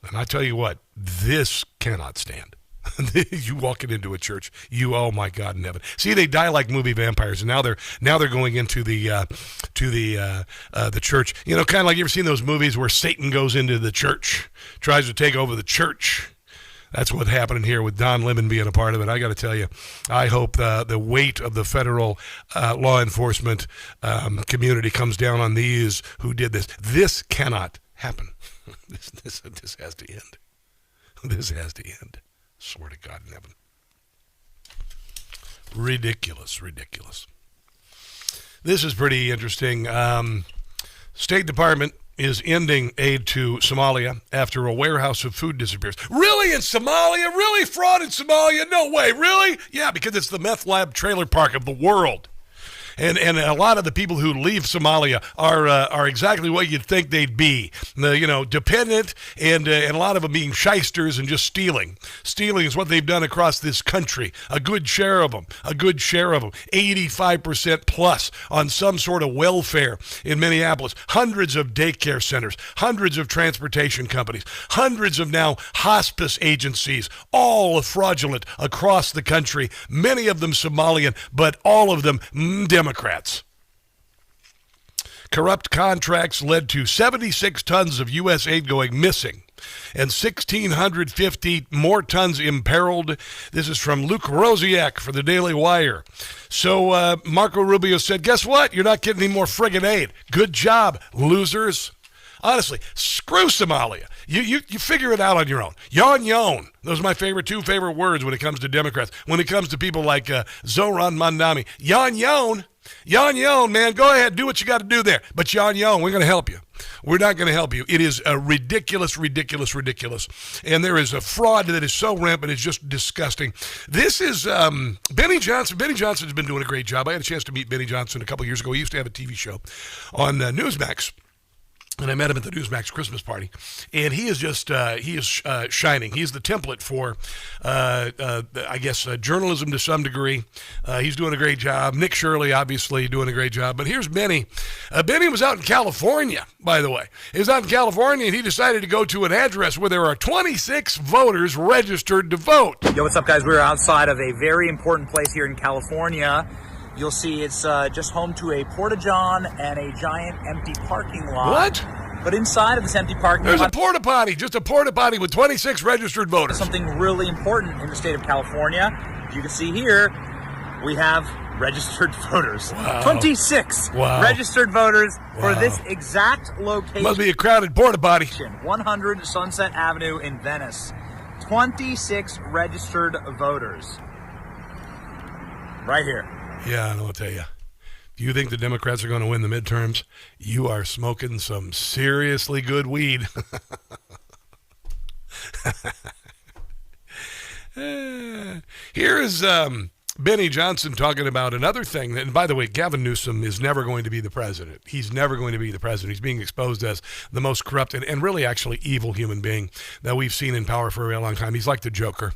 And I tell you what, this cannot stand. You walking into a church, oh my God in heaven. See, they die like movie vampires, and now they're going into the church. You know, kind of like, you ever seen those movies where Satan goes into the church, tries to take over the church? That's what's happening here with Don Lemon being a part of it. I got to tell you, I hope the weight of the federal law enforcement community comes down on these who did this. This cannot happen. This has to end. This has to end. Swear to God in heaven. Ridiculous. This is pretty interesting. State Department is ending aid to Somalia after a warehouse of food disappears. Really, in Somalia? Really? Fraud in Somalia? No way. Really? Yeah, because it's the meth lab trailer park of the world. And a lot of the people who leave Somalia are exactly what you'd think they'd be, dependent, and a lot of them being shysters and just stealing. Stealing is what they've done across this country. A good share of them, 85% plus on some sort of welfare in Minneapolis. Hundreds of daycare centers, hundreds of transportation companies, hundreds of now hospice agencies, all fraudulent across the country. Many of them Somalian, but all of them Democrats. Corrupt contracts led to 76 tons of U.S. aid going missing and 1,650 more tons imperiled. This is from Luke Rosiak for the Daily Wire. So Marco Rubio said, guess what? You're not getting any more friggin' aid. Good job, losers. Honestly, screw Somalia. You figure it out on your own. Yon. Those are my two favorite words when it comes to Democrats. When it comes to people like Zoran Mandami. Yon, man, go ahead, do what you got to do there. But Yon, we're going to help you. We're not going to help you. It is ridiculous. And there is a fraud that is so rampant, it's just disgusting. This is Benny Johnson. Benny Johnson's been doing a great job. I had a chance to meet Benny Johnson a couple years ago. He used to have a TV show on Newsmax. And I met him at the Newsmax Christmas party, and he is just shining. He's the template for, I guess, journalism to some degree. He's doing a great job. Nick Shirley, obviously, doing a great job. But here's Benny. Benny was out in California, by the way. He was out in California, and he decided to go to an address where there are 26 voters registered to vote. Yo, what's up, guys? We're outside of a very important place here in California. You'll see it's just home to a porta-john and a giant empty parking lot. What? But inside of this empty parking lot... There's a porta-potty, just a porta-potty with 26 registered voters. Something really important in the state of California. You can see here, we have registered voters. Wow. 26 registered voters for this exact location. Must be a crowded porta-potty. 100 Sunset Avenue in Venice. 26 registered voters. Right here. Yeah, and I'll tell you. Do you think the Democrats are going to win the midterms? You are smoking some seriously good weed. Here is Benny Johnson talking about another thing. And by the way, Gavin Newsom is never going to be the president. He's never going to be the president. He's being exposed as the most corrupt and really actually evil human being that we've seen in power for a very long time. He's like the Joker.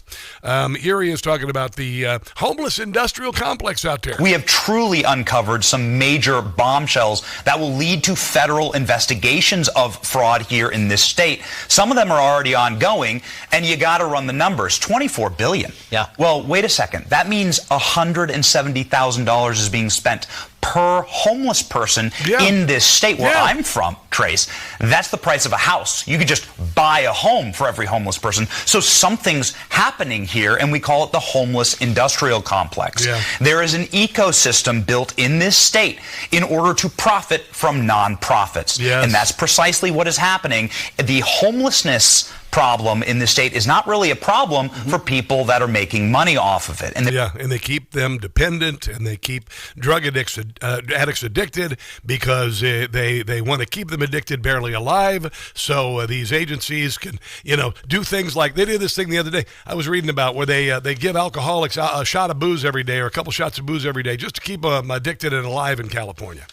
Here he is talking about the homeless industrial complex out there. We have truly uncovered some major bombshells that will lead to federal investigations of fraud here in this state. Some of them are already ongoing, and you got to run the numbers. $24 billion. Yeah. Well, wait a second. That means $170,000 is being spent per homeless person in this state where I'm from, Trace. That's the price of a house. You could just buy a home for every homeless person. So something's happening here, and we call it the homeless industrial complex. There is an ecosystem built in this state in order to profit from nonprofits. And that's precisely what is happening. The homelessness problem in the state is not really a problem for people that are making money off of it. And they keep them dependent, and they keep drug addicts addicted because they want to keep them addicted, barely alive. So these agencies can, do things like they did this thing the other day. I was reading about where they give alcoholics a shot of booze every day or a couple shots of booze every day just to keep them addicted and alive in California.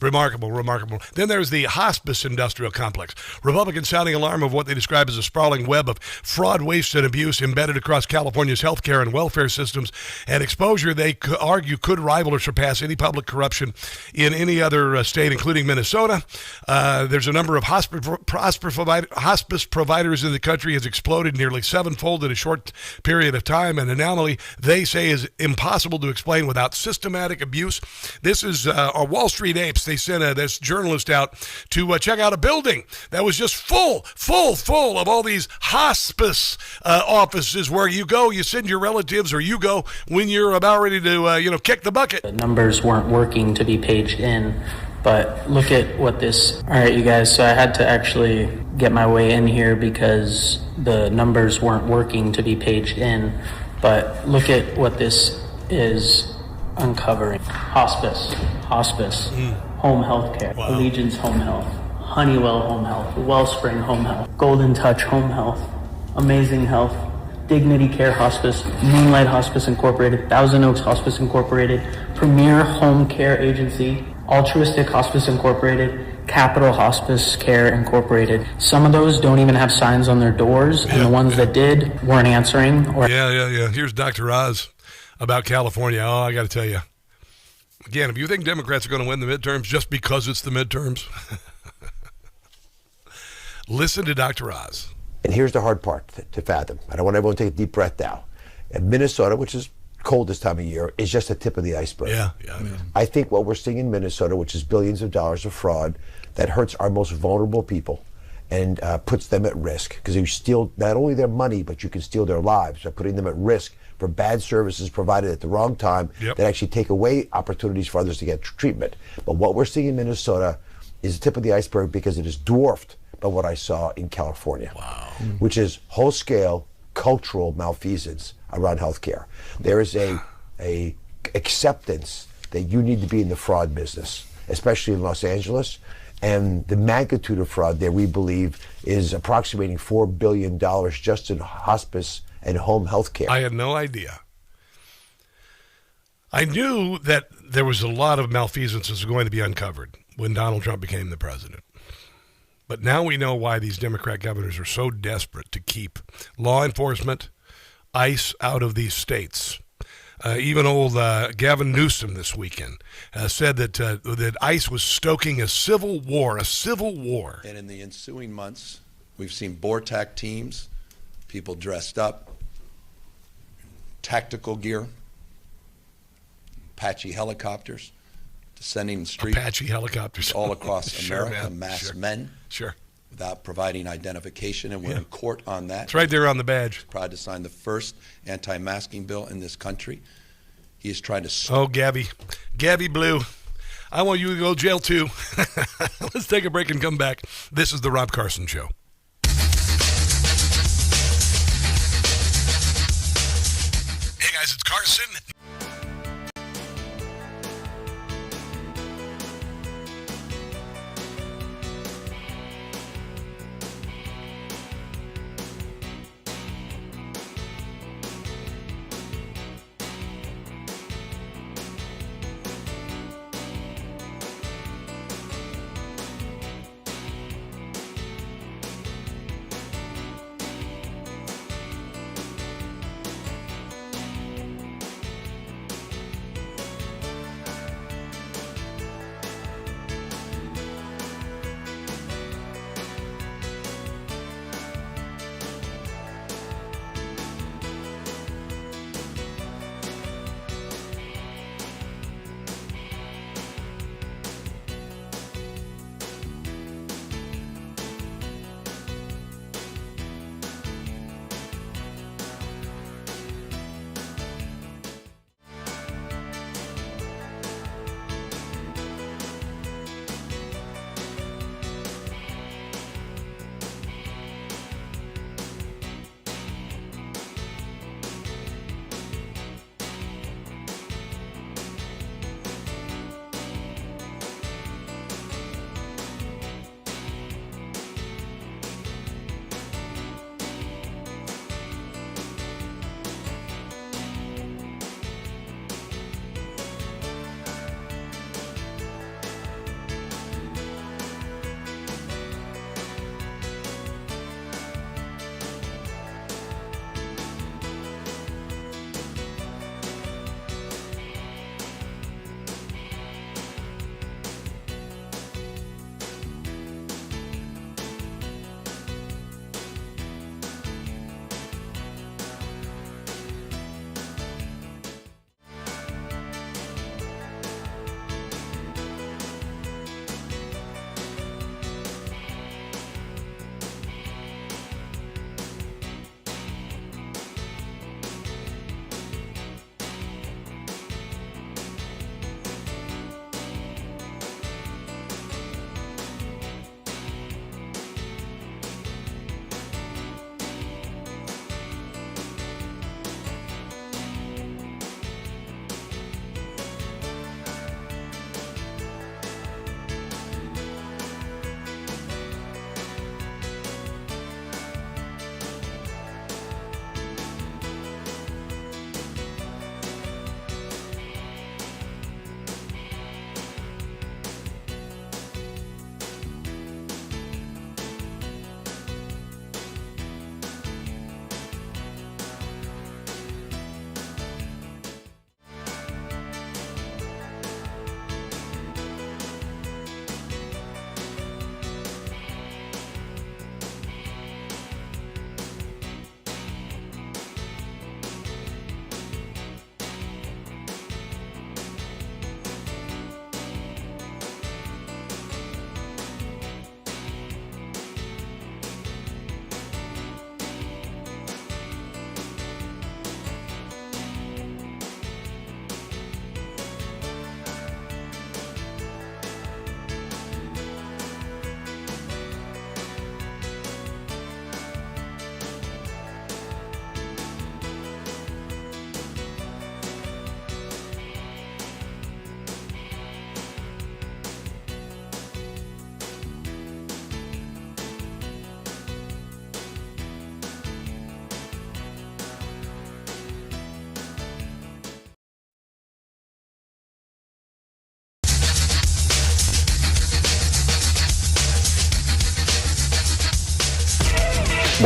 Remarkable. Then there's the hospice industrial complex. Republicans sounding alarm of what they describe as a sprawling web of fraud, waste, and abuse embedded across California's healthcare and welfare systems, and exposure they argue could rival or surpass any public corruption in any other state, including Minnesota. There's a number of hospice providers in the country has exploded nearly sevenfold in a short period of time, an anomaly they say is impossible to explain without systematic abuse. This is a Wall Street Apes. They sent this journalist out to check out a building that was just full of all these hospice offices where you go, you send your relatives, or you go when you're about ready to, kick the bucket. The numbers weren't working to be paged in, but look at what this... All right, you guys, so I had to actually get my way in here because the numbers weren't working to be paged in, but look at what this is uncovering. Hospice, home health care, Allegiance Home Health, Honeywell Home Health, Wellspring Home Health, Golden Touch Home Health, Amazing Health, Dignity Care Hospice, Moonlight Hospice Incorporated, Thousand Oaks Hospice Incorporated, Premier Home Care Agency, Altruistic Hospice Incorporated, Capital Hospice Care Incorporated. Some of those don't even have signs on their doors, and the ones that did weren't answering. Here's Dr. Oz about California. Oh, I got to tell you. Again, if you think Democrats are going to win the midterms just because it's the midterms, listen to Dr. Oz. And here's the hard part to fathom. I don't want everyone to take a deep breath now. And Minnesota, which is cold this time of year, is just the tip of the iceberg. I think what we're seeing in Minnesota, which is billions of dollars of fraud, that hurts our most vulnerable people and puts them at risk, because you steal not only their money, but you can steal their lives by putting them at risk for bad services provided at the wrong time that actually take away opportunities for others to get treatment. But what we're seeing in Minnesota is the tip of the iceberg because it is dwarfed by what I saw in California, which is whole-scale cultural malfeasance around healthcare. There is a acceptance that you need to be in the fraud business, especially in Los Angeles, and the magnitude of fraud there, we believe, is approximating $4 billion just in hospice and home health care. I had no idea. I knew that there was a lot of malfeasances going to be uncovered when Donald Trump became the president. But now we know why these Democrat governors are so desperate to keep law enforcement, ICE out of these states. Even old Gavin Newsom this weekend said that ICE was stoking a civil war. And in the ensuing months, we've seen BORTAC teams, people dressed up, tactical gear, Apache helicopters, descending the streets. Apache helicopters. All across Sure, America, man. mass Sure. men. Sure. Without providing identification, and we're in court on that. It's right there on the badge. Proud to sign the first anti-masking bill in this country. He is trying to... Oh, Gabby Blue. I want you to go to jail too. Let's take a break and come back. This is the Rob Carson Show. Hey guys, it's Carson.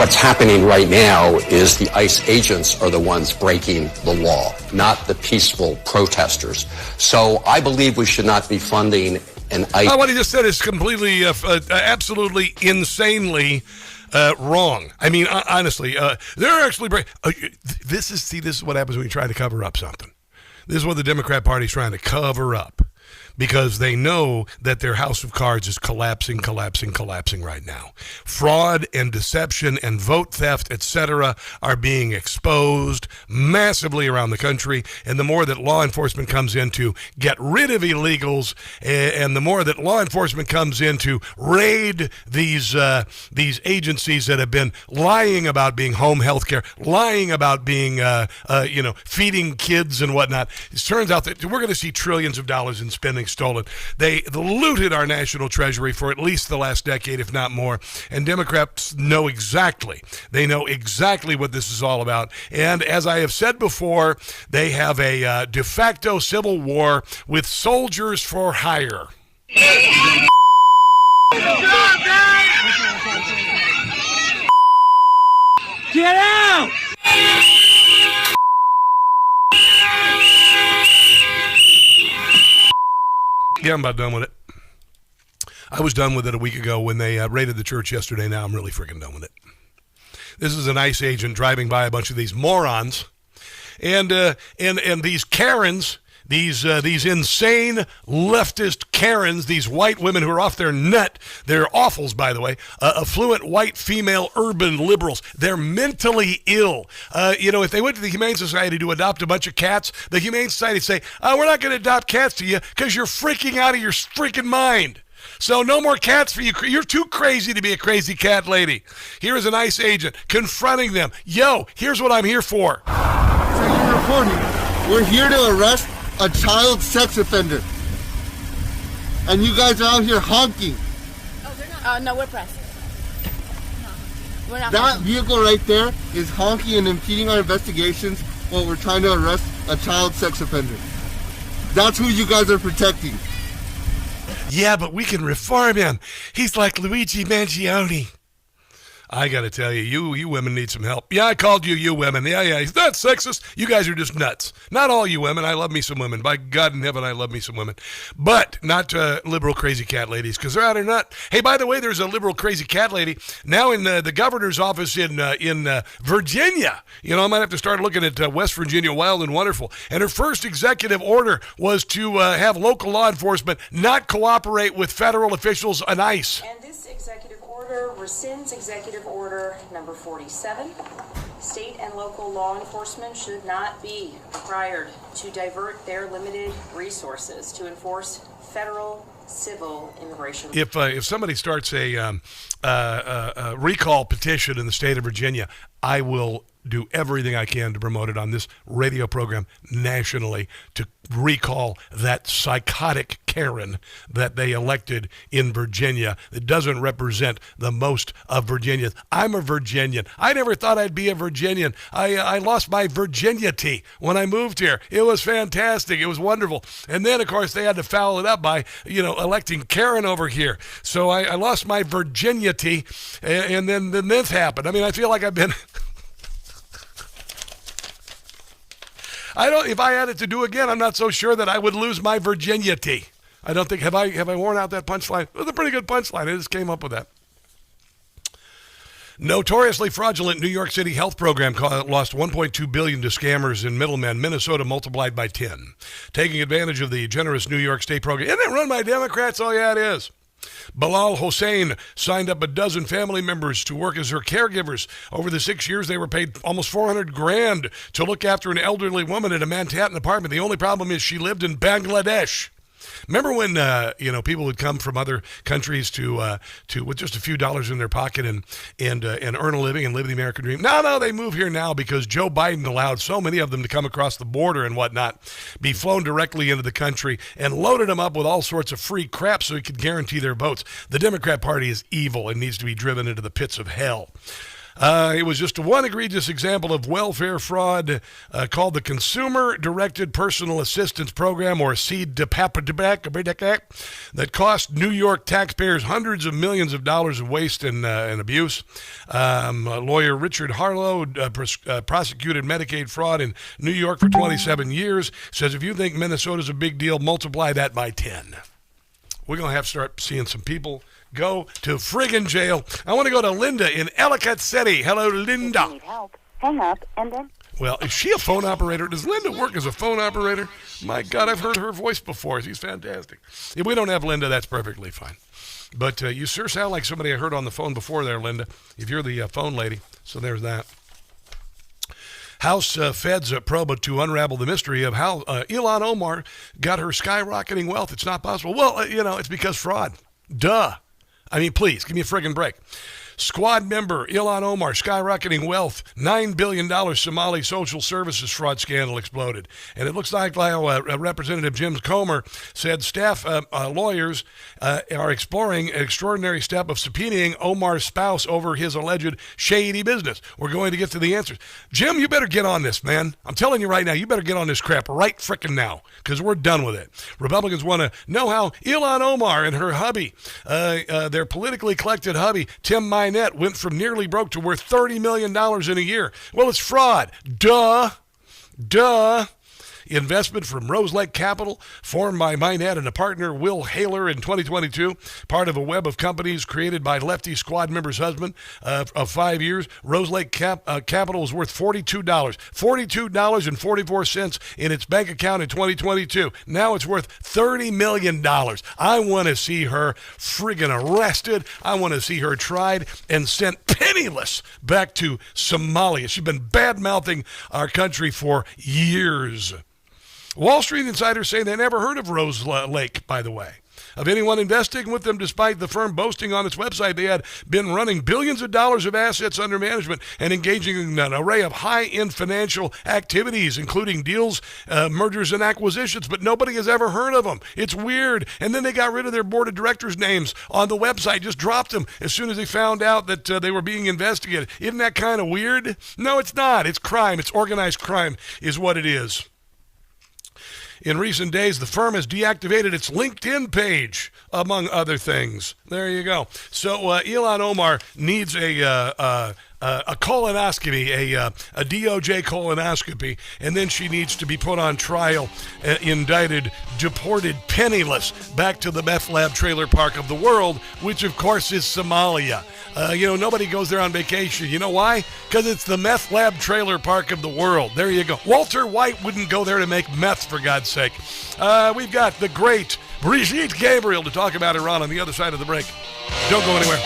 what's happening right now is the ICE agents are the ones breaking the law, not the peaceful protesters. So I believe we should not be funding an ICE... What he just said is completely, absolutely insanely wrong. I mean, honestly, they're actually... This is what happens when you try to cover up something. This is what the Democrat Party's trying to cover up, because they know that their house of cards is collapsing right now. Fraud and deception and vote theft, etc., are being exposed massively around the country. And the more that law enforcement comes in to get rid of illegals, and the more that law enforcement comes in to raid these agencies that have been lying about being home health care, lying about being, feeding kids and whatnot, it turns out that we're going to see trillions of dollars in spending stolen. They looted our national treasury for at least the last decade, if not more. And Democrats know exactly. They know exactly what this is all about. And as I have said before, they have a de facto civil war with soldiers for hire. Get out! Yeah, I'm about done with it. I was done with it a week ago when they raided the church yesterday. Now I'm really freaking done with it. This is an ICE agent driving by a bunch of these morons, and these Karens, these insane leftist Karens, these white women who are off their nut. They're awfuls, by the way. Affluent white female urban liberals. They're mentally ill. If they went to the Humane Society to adopt a bunch of cats, the Humane Society would say, we're not going to adopt cats to you because you're freaking out of your freaking mind. So no more cats for you. You're too crazy to be a crazy cat lady. Here is an ICE agent confronting them. Yo, here's what I'm here for. Second reporting. We're here to arrest a child sex offender. And you guys are out here honking. Oh, they're not. No, we're pressing. No, we're not. That vehicle right there is honking and impeding our investigations while we're trying to arrest a child sex offender. That's who you guys are protecting. Yeah, but we can reform him. He's like Luigi Mangione. I got to tell you, you women need some help. Yeah, I called you women. Yeah, he's not sexist. You guys are just nuts. Not all you women. I love me some women. By God in heaven, I love me some women. But not liberal crazy cat ladies, because they're out of nut. Hey, by the way, there's a liberal crazy cat lady now in the governor's office in Virginia. I might have to start looking at West Virginia Wild and Wonderful. And her first executive order was to have local law enforcement not cooperate with federal officials on ICE. And this executive order rescinds executive order number 47. State and local law enforcement should not be required to divert their limited resources to enforce federal civil immigration. If somebody starts a recall petition in the state of Virginia, I will do everything I can to promote it on this radio program nationally to recall that psychotic Karen that they elected in Virginia that doesn't represent the most of Virginians. I'm a Virginian. I never thought I'd be a Virginian. I lost my virginity when I moved here. It was fantastic. It was wonderful. And then, of course, they had to foul it up by, electing Karen over here. So I lost my virginity, and then this happened. I mean, I feel like I've been... if I had it to do again, I'm not so sure that I would lose my virginity. I don't think, have I worn out that punchline? It was a pretty good punchline. I just came up with that. Notoriously fraudulent New York City health program lost $1.2 billion to scammers and middlemen. Minnesota multiplied by 10. Taking advantage of the generous New York State program. Isn't it run by Democrats? Oh, yeah, it is. Bilal Hossein signed up a dozen family members to work as her caregivers. Over the 6 years, they were paid almost $400,000 to look after an elderly woman in a Manhattan apartment. The only problem is she lived in Bangladesh. Remember when people would come from other countries to with just a few dollars in their pocket and earn a living and live the American dream? No, they move here now because Joe Biden allowed so many of them to come across the border and whatnot, be flown directly into the country and loaded them up with all sorts of free crap so he could guarantee their votes. The Democrat Party is evil and needs to be driven into the pits of hell. It was just one egregious example of welfare fraud called the Consumer-Directed Personal Assistance Program, or CDPAP, that cost New York taxpayers hundreds of millions of dollars of waste and abuse. Lawyer Richard Harlow prosecuted Medicaid fraud in New York for 27 years. Says if you think Minnesota's a big deal, multiply that by 10. We're going to have to start seeing some people go to friggin' jail. I want to go to Linda in Ellicott City. Hello, Linda. If you need help, hang up and then... Well, is she a phone operator? Does Linda work as a phone operator? My God, I've heard her voice before. She's fantastic. If we don't have Linda, that's perfectly fine. But you sure sound like somebody I heard on the phone before there, Linda, if you're the phone lady. So there's that. House feds probe to unravel the mystery of how Ilhan Omar got her skyrocketing wealth. It's not possible. Well, it's because fraud. Duh. I mean, please, give me a friggin' break. Squad member Ilhan Omar skyrocketing wealth. $9 billion Somali social services fraud scandal exploded. And it looks like Representative Jim Comer said staff lawyers are exploring an extraordinary step of subpoenaing Omar's spouse over his alleged shady business. We're going to get to the answers. Jim, you better get on this, man. I'm telling you right now, you better get on this crap right frickin' now, because we're done with it. Republicans want to know how Ilhan Omar and her hubby, their politically collected hubby, Tim Minette, went from nearly broke to worth $30 million in a year. Well, it's fraud. Duh. Investment from Rose Lake Capital, formed by Minette and a partner, Will Haler, in 2022, part of a web of companies created by Lefty squad member's husband of 5 years. Rose Lake Capital was worth $42.44 in its bank account in 2022. Now it's worth $30 million. I want to see her friggin' arrested. I want to see her tried and sent penniless back to Somalia. She's been bad-mouthing our country for years. Wall Street insiders say they never heard of Rose Lake, by the way, of anyone investing with them, despite the firm boasting on its website they had been running billions of dollars of assets under management and engaging in an array of high-end financial activities, including deals, mergers, and acquisitions, but nobody has ever heard of them. It's weird. And then they got rid of their board of directors' names on the website, just dropped them as soon as they found out that they were being investigated. Isn't that kind of weird? No, it's not. It's crime. It's organized crime is what it is. In recent days, the firm has deactivated its LinkedIn page, among other things. There you go. So Ilhan Omar needs a colonoscopy, a DOJ colonoscopy, and then she needs to be put on trial, indicted, deported, penniless, back to the meth lab trailer park of the world, which of course is Somalia. Nobody goes there on vacation. You know why? Because it's the meth lab trailer park of the world. There you go. Walter White wouldn't go there to make meth, for God's sake. We've got the great Brigitte Gabriel to talk about Iran on the other side of the break. Don't go anywhere.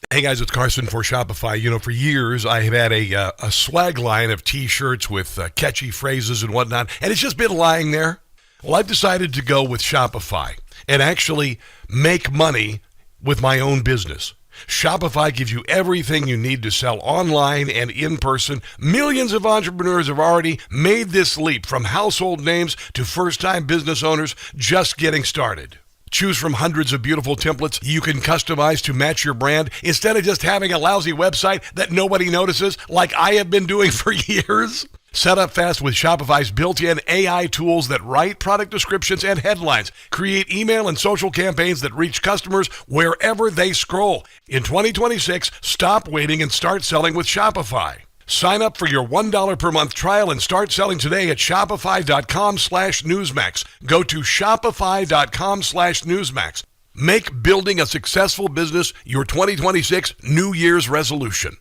Hey guys, it's Carson for Shopify. For years I have had a swag line of t-shirts with catchy phrases and whatnot, and it's just been lying there. Well, I've decided to go with Shopify and actually make money with my own business. Shopify gives you everything you need to sell online and in person. Millions of entrepreneurs have already made this leap, from household names to first-time business owners just getting started. Choose from hundreds of beautiful templates you can customize to match your brand, instead of just having a lousy website that nobody notices like I have been doing for years. Set up fast with Shopify's built-in AI tools that write product descriptions and headlines, create email and social campaigns that reach customers wherever they scroll. In 2026, stop waiting and start selling with Shopify. Sign up for your $1 per month trial and start selling today at shopify.com/Newsmax. Go to shopify.com/Newsmax. Make building a successful business your 2026 New Year's resolution.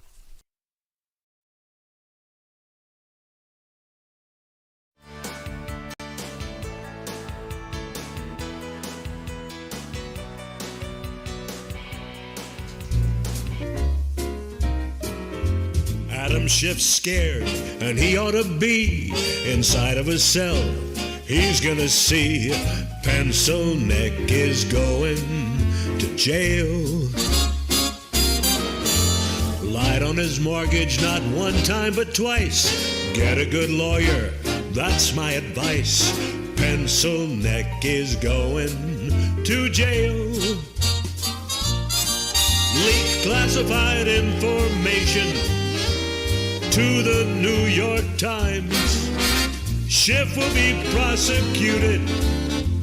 Adam Schiff's scared, and he ought to be inside of a cell. He's gonna see Pencil Neck is going to jail. Lied on his mortgage not one time but twice. Get a good lawyer, that's my advice. Pencil Neck is going to jail. leak classified information to the New York Times. Schiff will be prosecuted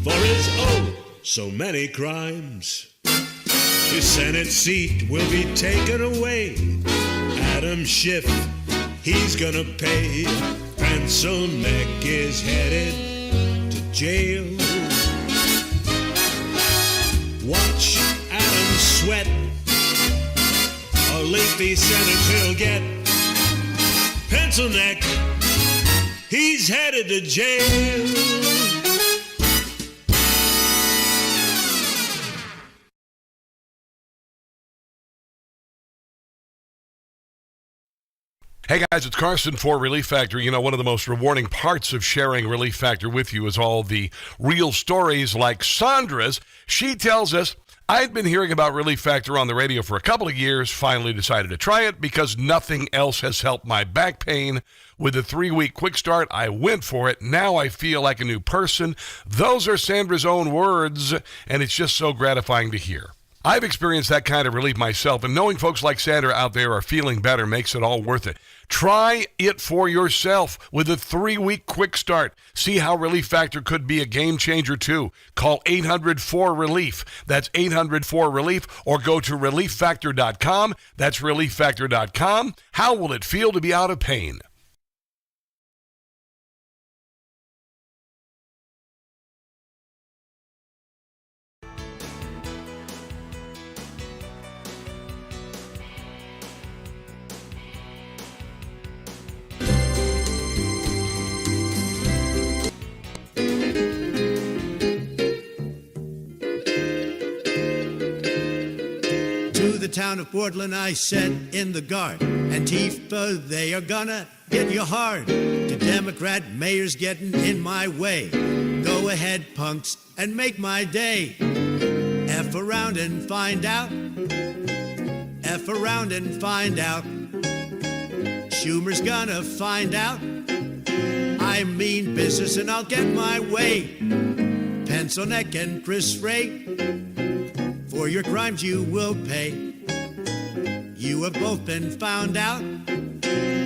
for his so many crimes. His Senate seat will be taken away. Adam Schiff, he's gonna pay. Pencil Neck is headed to jail. Watch Adam sweat. A lengthy sentence he'll get. Pencil Neck, he's headed to jail. Hey guys, it's Carson for Relief Factor. You know, one of the most rewarding parts of sharing Relief Factor with you is all the real stories like Sandra's. She tells us, I'd been hearing about Relief Factor on the radio for a couple of years, finally decided to try it because nothing else has helped my back pain. With a 3-week quick start, I went for it. Now I feel like a new person. Those are Sandra's own words, and it's just so gratifying to hear. I've experienced that kind of relief myself, and knowing folks like Sandra out there are feeling better makes it all worth it. Try it for yourself with a 3-week quick start. See how Relief Factor could be a game changer too. Call 800-4RELIEF. That's 800-4RELIEF, or go to relieffactor.com. That's relieffactor.com. How will it feel to be out of pain? The town of Portland I said in the guard, Antifa, they are gonna hit you hard. The Democrat mayor's getting in my way. Go ahead, punks, and make my day. F around and find out. F around and find out. Schumer's gonna find out. I mean business and I'll get my way. Pencil Neck and Chris Ray, for your crimes you will pay. You have both been found out.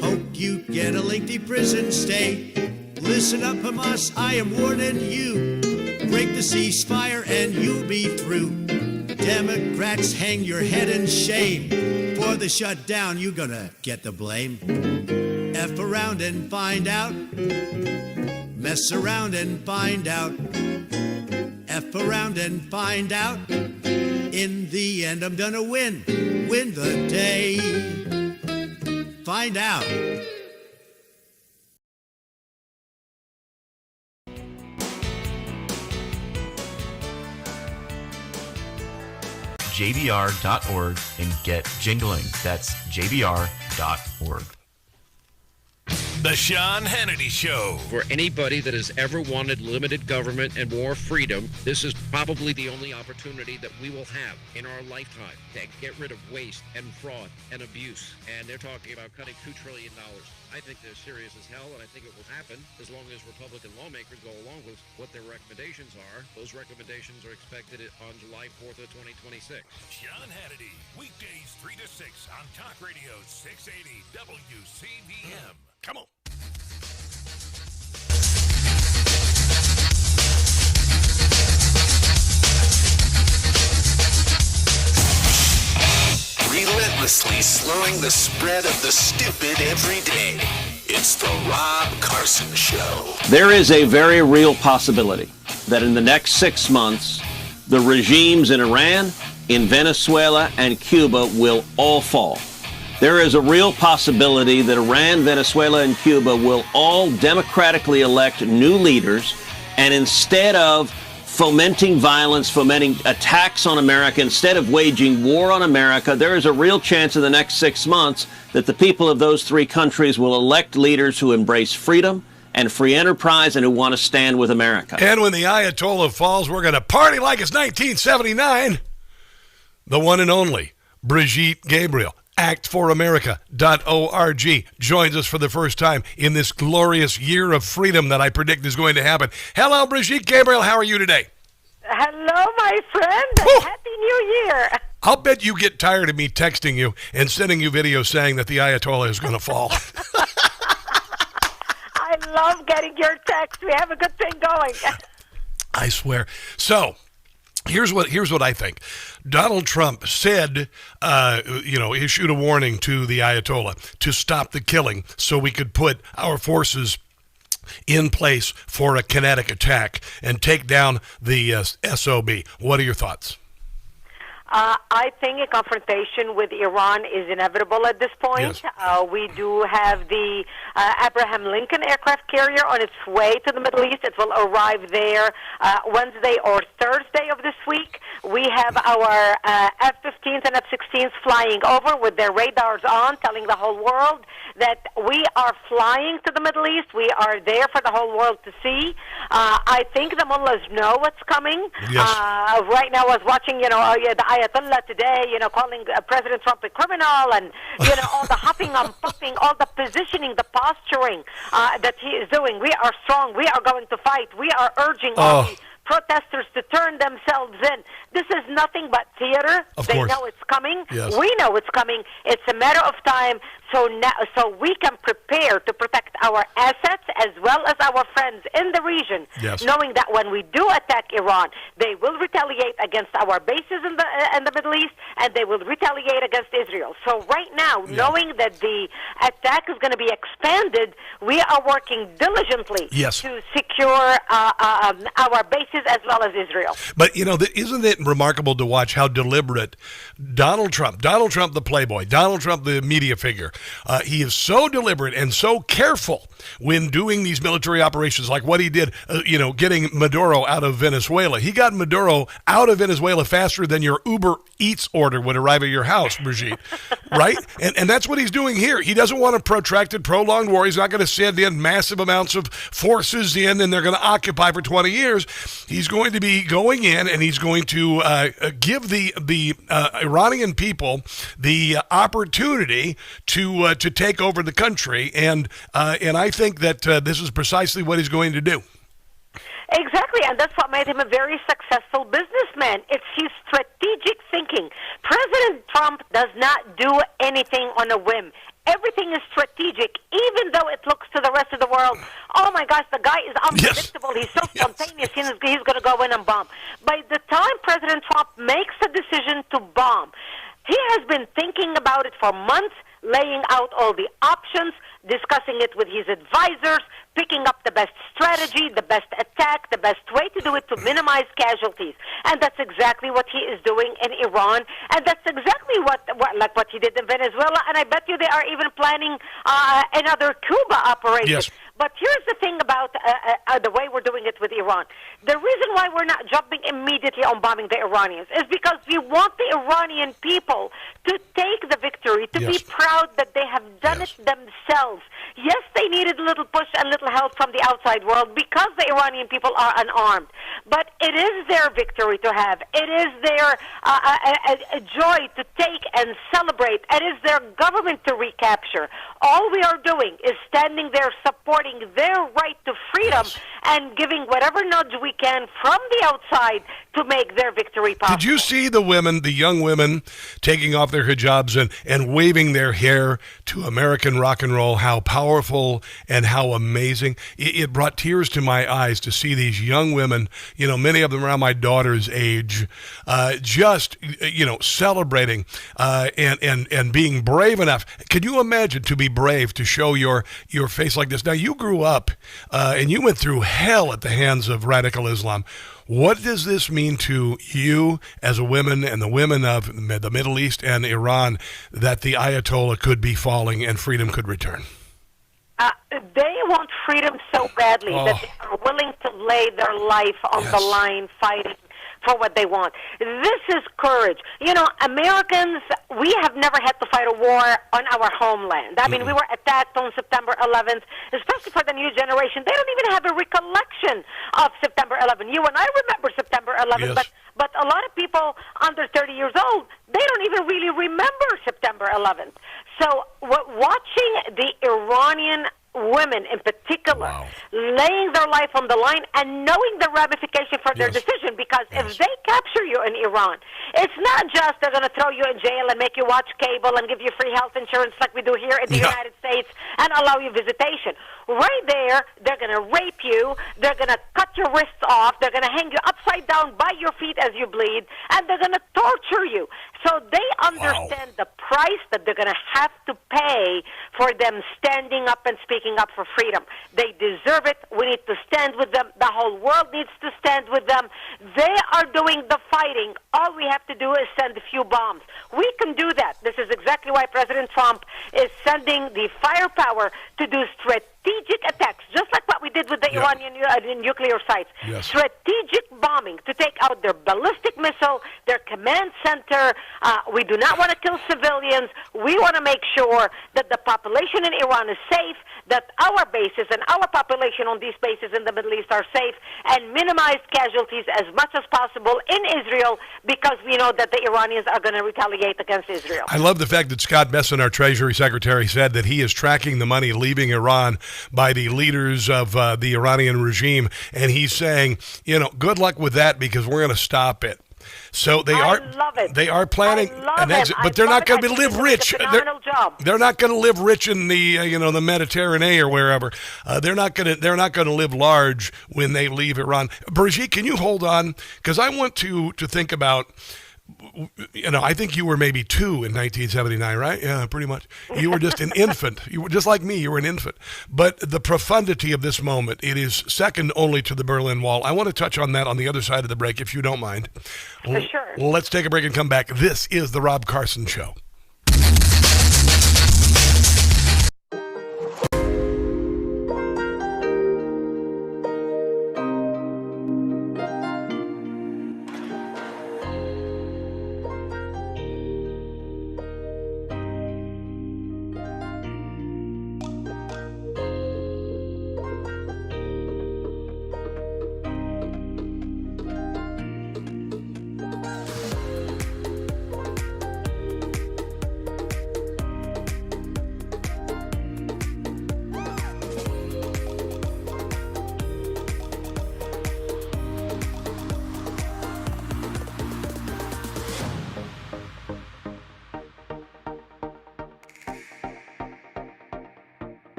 Hope you get a lengthy prison stay. Listen up, Hamas, I am warning you. Break the ceasefire and you'll be through. Democrats, hang your head in shame. For the shutdown, you're gonna get the blame. F around and find out. Mess around and find out. F around and find out. In the end, I'm gonna win the day. Find out. JBR.org and get jingling. That's JBR.org. The Sean Hannity Show. For anybody that has ever wanted limited government and more freedom, this is probably the only opportunity that we will have in our lifetime to get rid of waste and fraud and abuse. And they're talking about cutting $2 trillion. I think they're serious as hell, and I think it will happen as long as Republican lawmakers go along with what their recommendations are. Those recommendations are expected on July 4th of 2026. Sean Hannity, weekdays 3 to 6 on Talk Radio 680 WCVM. Come on. Relentlessly slowing the spread of the stupid every day. It's the Rob Carson Show. There is a very real possibility that in the next 6 months, the regimes in Iran, in Venezuela, and Cuba will all fall. There is a real possibility that Iran, Venezuela, and Cuba will all democratically elect new leaders, and instead of fomenting violence, fomenting attacks on America, instead of waging war on America, there is a real chance in the next 6 months that the people of those three countries will elect leaders who embrace freedom and free enterprise and who want to stand with America. And when the Ayatollah falls, we're going to party like it's 1979. The one and only Brigitte Gabriel, actforamerica.org, joins us for the first time in this glorious year of freedom that I predict is going to happen. Hello, Brigitte Gabriel. How are you today? Hello, my friend. Happy New Year. I'll bet you get tired of me texting you and sending you videos saying that the Ayatollah is going to fall. I love getting your text. We have a good thing going. I swear. So, here's what I think. Donald Trump said, issued a warning to the Ayatollah to stop the killing so we could put our forces in place for a kinetic attack and take down the SOB. What are your thoughts? I think a confrontation with Iran is inevitable at this point. Yes. We do have the Abraham Lincoln aircraft carrier on its way to the Middle East. It will arrive there Wednesday or Thursday of this week. We have our F-15s and F-16s flying over with their radars on, telling the whole world that we are flying to the Middle East. We are there for the whole world to see. I think the mullahs know what's coming. Yes. Right now I was watching, the Ayatollah today, calling President Trump a criminal, and, all the huffing and puffing, all the positioning, the posturing that he is doing. We are strong. We are going to fight. We are urging all the protesters to turn themselves in. This is nothing but theater. They know it's coming. Yes. We know it's coming. It's a matter of time. So we can prepare to protect our assets as well as our friends in the region, knowing that when we do attack Iran, they will retaliate against our bases in the Middle East, and they will retaliate against Israel. So right now, knowing that the attack is going to be expanded, we are working diligently to secure our bases as well as Israel. But, isn't it remarkable to watch how deliberate Donald Trump the playboy, Donald Trump the media figure, he is so deliberate and so careful when doing these military operations, like what he did, getting Maduro out of Venezuela. He got Maduro out of Venezuela faster than your Uber Eats order would arrive at your house, Brigitte, right? And that's what he's doing here. He doesn't want a protracted, prolonged war. He's not going to send in massive amounts of forces in, and they're going to occupy for 20 years. He's going to be going in, and he's going to give the Iranian people the opportunity to take over the country, and I think that this is precisely what he's going to do. Exactly, and that's what made him a very successful businessman. It's his strategic thinking. President Trump does not do anything on a whim. Everything is strategic, even though it looks to the rest of the world, oh my gosh, the guy is unpredictable, he's so spontaneous, he's going to go in and bomb. By the time President Trump makes a decision to bomb, he has been thinking about it for months, laying out all the options, discussing it with his advisors, picking up the best strategy, the best attack, the best way to do it to minimize casualties. And that's exactly what he is doing in Iran, and that's exactly what he did in Venezuela, and I bet you they are even planning another Cuba operation. Yes. But here's the thing about the way we're doing it with Iran. The reason why we're not jumping immediately on bombing the Iranians is because we want the Iranian people to take the victory, to be proud that they have done it themselves. Yes, they needed a little push and little help from the outside world because the Iranian people are unarmed. But it is their victory to have. It is their a joy to take and celebrate. It is their government to recapture. All we are doing is standing there supporting their right to freedom and giving whatever nudge we can from the outside to make their victory possible. Did you see the women, the young women, taking off their hijabs and waving their hair to American rock and roll? How powerful and how amazing. It brought tears to my eyes to see these young women, many of them around my daughter's age, just celebrating and being brave enough. Can you imagine to be brave to show your face like this? Now, you grew up and you went through hell at the hands of radical Islam. What does this mean to you as a woman and the women of the Middle East and Iran that the Ayatollah could be falling and freedom could return? They want freedom so badly that they are willing to lay their life on the line fighting for what they want. This is courage. Americans, we have never had to fight a war on our homeland. I mean, we were attacked on September 11th, especially for the new generation. They don't even have a recollection of September 11th. You and I remember September 11th, but a lot of people under 30 years old, they don't even really remember September 11th. So watching the Iranian women in particular, laying their life on the line and knowing the ramification for their decision. Because if they capture you in Iran, it's not just they're going to throw you in jail and make you watch cable and give you free health insurance like we do here in the United States and allow you visitation. Right there, they're going to rape you, they're going to cut your wrists off, they're going to hang you upside down by your feet as you bleed, and they're going to torture you. So they understand the price that they're going to have to pay for them standing up and speaking up for freedom. They deserve it. We need to stand with them. The whole world needs to stand with them. They are doing the fighting. All we have to do is send a few bombs. We can do that. This is exactly why President Trump is sending the firepower to do strategic attacks, just like what we did with the Iranian nuclear sites. Strategic bombing to take out their ballistic missile, their command center. We do not want to kill civilians. We want to make sure that the population in Iran is safe, that our bases and our population on these bases in the Middle East are safe, and minimize casualties as much as possible in Israel, because we know that the Iranians are going to retaliate against Israel. I love the fact that Scott Bessent, our Treasury Secretary, said that he is tracking the money leaving Iran by the leaders of the Iranian regime, and he's saying, good luck with that, because we're going to stop it. So they are planning an exit, but they're not going to live rich. They're not going to live rich in the the Mediterranean or wherever. They're not going to live large when they leave Iran. Brigitte, can you hold on? Because I want to think about. I think you were maybe 2 in 1979, right? Yeah, pretty much. You were just an infant. You were just like me. You were an infant. But the profundity of this moment, it is second only to the Berlin Wall. I want to touch on that on the other side of the break, if you don't mind. For sure. Let's take a break and come back. This is the Rob Carson Show.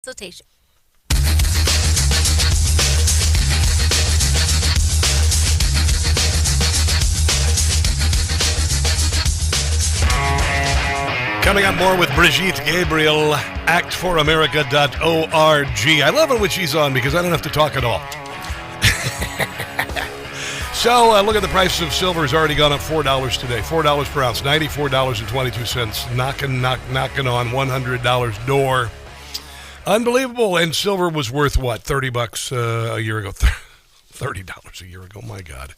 consultation. Coming up more with Brigitte Gabriel, actforamerica.org. I love it when she's on because I don't have to talk at all. So look at the price of silver has already gone up $4 today. $4 per ounce, $94.22. Knocking on $100 door. Unbelievable. And silver was worth what? $30 a year ago. $30 a year ago. My God.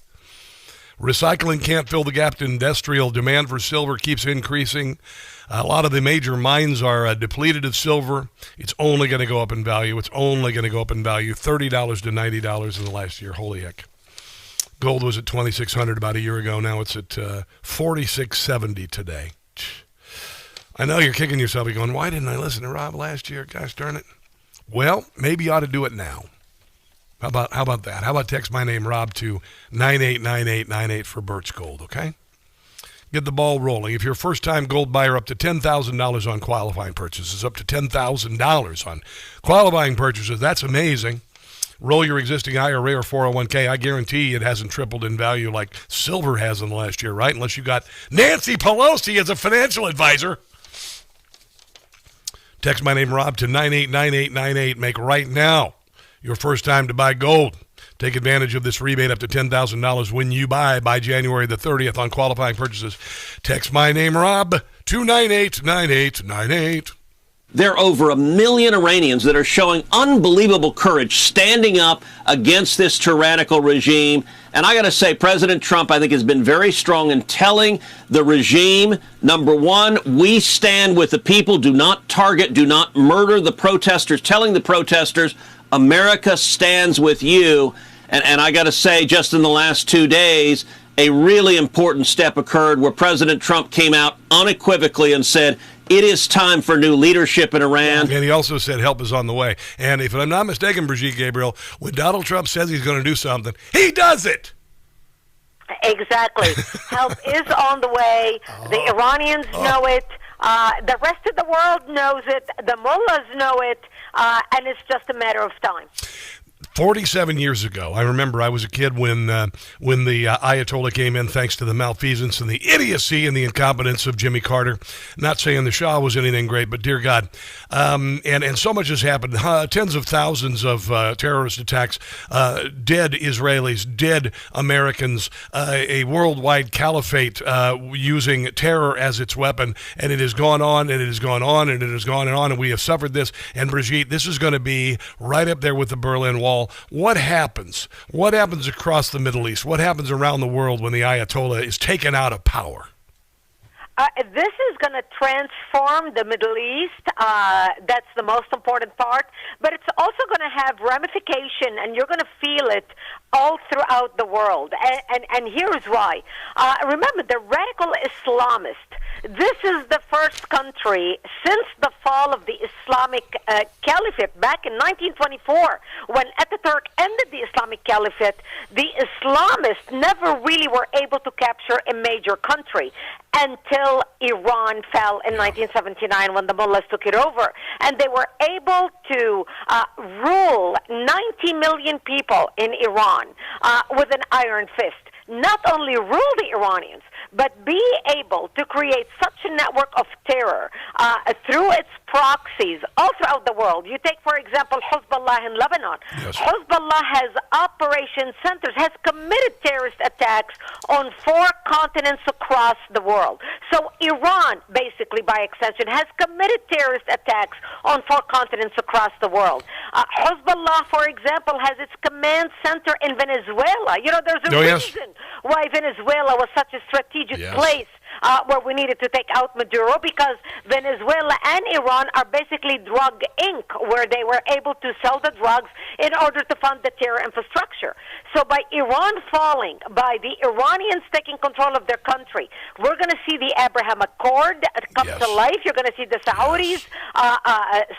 Recycling can't fill the gap. Industrial demand for silver keeps increasing. A lot of the major mines are depleted of silver. It's only going to go up in value. $30 to $90 in the last year. Holy heck. Gold was at $2,600 about a year ago. Now it's at $4,670 today. I know you're kicking yourself. You're going, why didn't I listen to Rob last year? Gosh darn it. Well, maybe you ought to do it now. How about that? How about text my name, Rob, to 989898 for Birch Gold, okay? Get the ball rolling. If you're a first-time gold buyer, up to $10,000 on qualifying purchases. Up to $10,000 on qualifying purchases. That's amazing. Roll your existing IRA or 401k. I guarantee it hasn't tripled in value like silver has in the last year, right? Unless you got Nancy Pelosi as a financial advisor. Text my name, Rob, to 989898. Make right now your first time to buy gold. Take advantage of this rebate up to $10,000 when you buy by January the 30th on qualifying purchases. Text my name, Rob, to 989898. There are over 1 million Iranians that are showing unbelievable courage, standing up against this tyrannical regime. And I got to say, President Trump, I think, has been very strong in telling the regime, number one, we stand with the people. Do not target, do not murder the protesters. Telling the protesters, America stands with you. And I got to say, just in the last 2 days, a really important step occurred where President Trump came out unequivocally and said, it is time for new leadership in Iran. And he also said help is on the way. And if I'm not mistaken, Brigitte Gabriel, when Donald Trump says he's going to do something, he does it. Exactly. Help is on the way. The Iranians know it. The rest of the world knows it. The mullahs know it. And it's just a matter of time. 47 years ago, I remember I was a kid when the Ayatollah came in, thanks to the malfeasance and the idiocy and the incompetence of Jimmy Carter. Not saying the Shah was anything great, but dear God. And so much has happened. Tens of thousands of terrorist attacks, dead Israelis, dead Americans, a worldwide caliphate using terror as its weapon. And it has gone on, and it has gone on, and it has gone on, and we have suffered this. And Brigitte, this is going to be right up there with the Berlin Wall. What happens? What happens across the Middle East? What happens around the world when the Ayatollah is taken out of power? This is going to transform the Middle East. That's the most important part. But it's also going to have ramification, and you're going to feel it all throughout the world. And here's why. Remember, the radical Islamist. This is the first country since the fall of the Islamic Caliphate back in 1924, when Ataturk ended the Islamic Caliphate. The Islamists never really were able to capture a major country until Iran fell in 1979 when the mullahs took it over. And they were able to rule 90 million people in Iran with an iron fist. Not only rule the Iranians, but be able to create such a network of terror through its proxies all throughout the world. You take, for example, Hezbollah in Lebanon. Yes. Hezbollah has operation centers, has committed terrorist attacks on 4 continents across the world. So Iran, basically by extension, has committed terrorist attacks on 4 continents across the world. Hezbollah, for example, has its command center in Venezuela. You know, there's a reason why Venezuela was such a strategic place where we needed to take out Maduro, because Venezuela and Iran are basically drug inc., where they were able to sell the drugs in order to fund the terror infrastructure. So by Iran falling, by the Iranians taking control of their country, we're going to see the Abraham Accord come to life. You're going to see the Saudis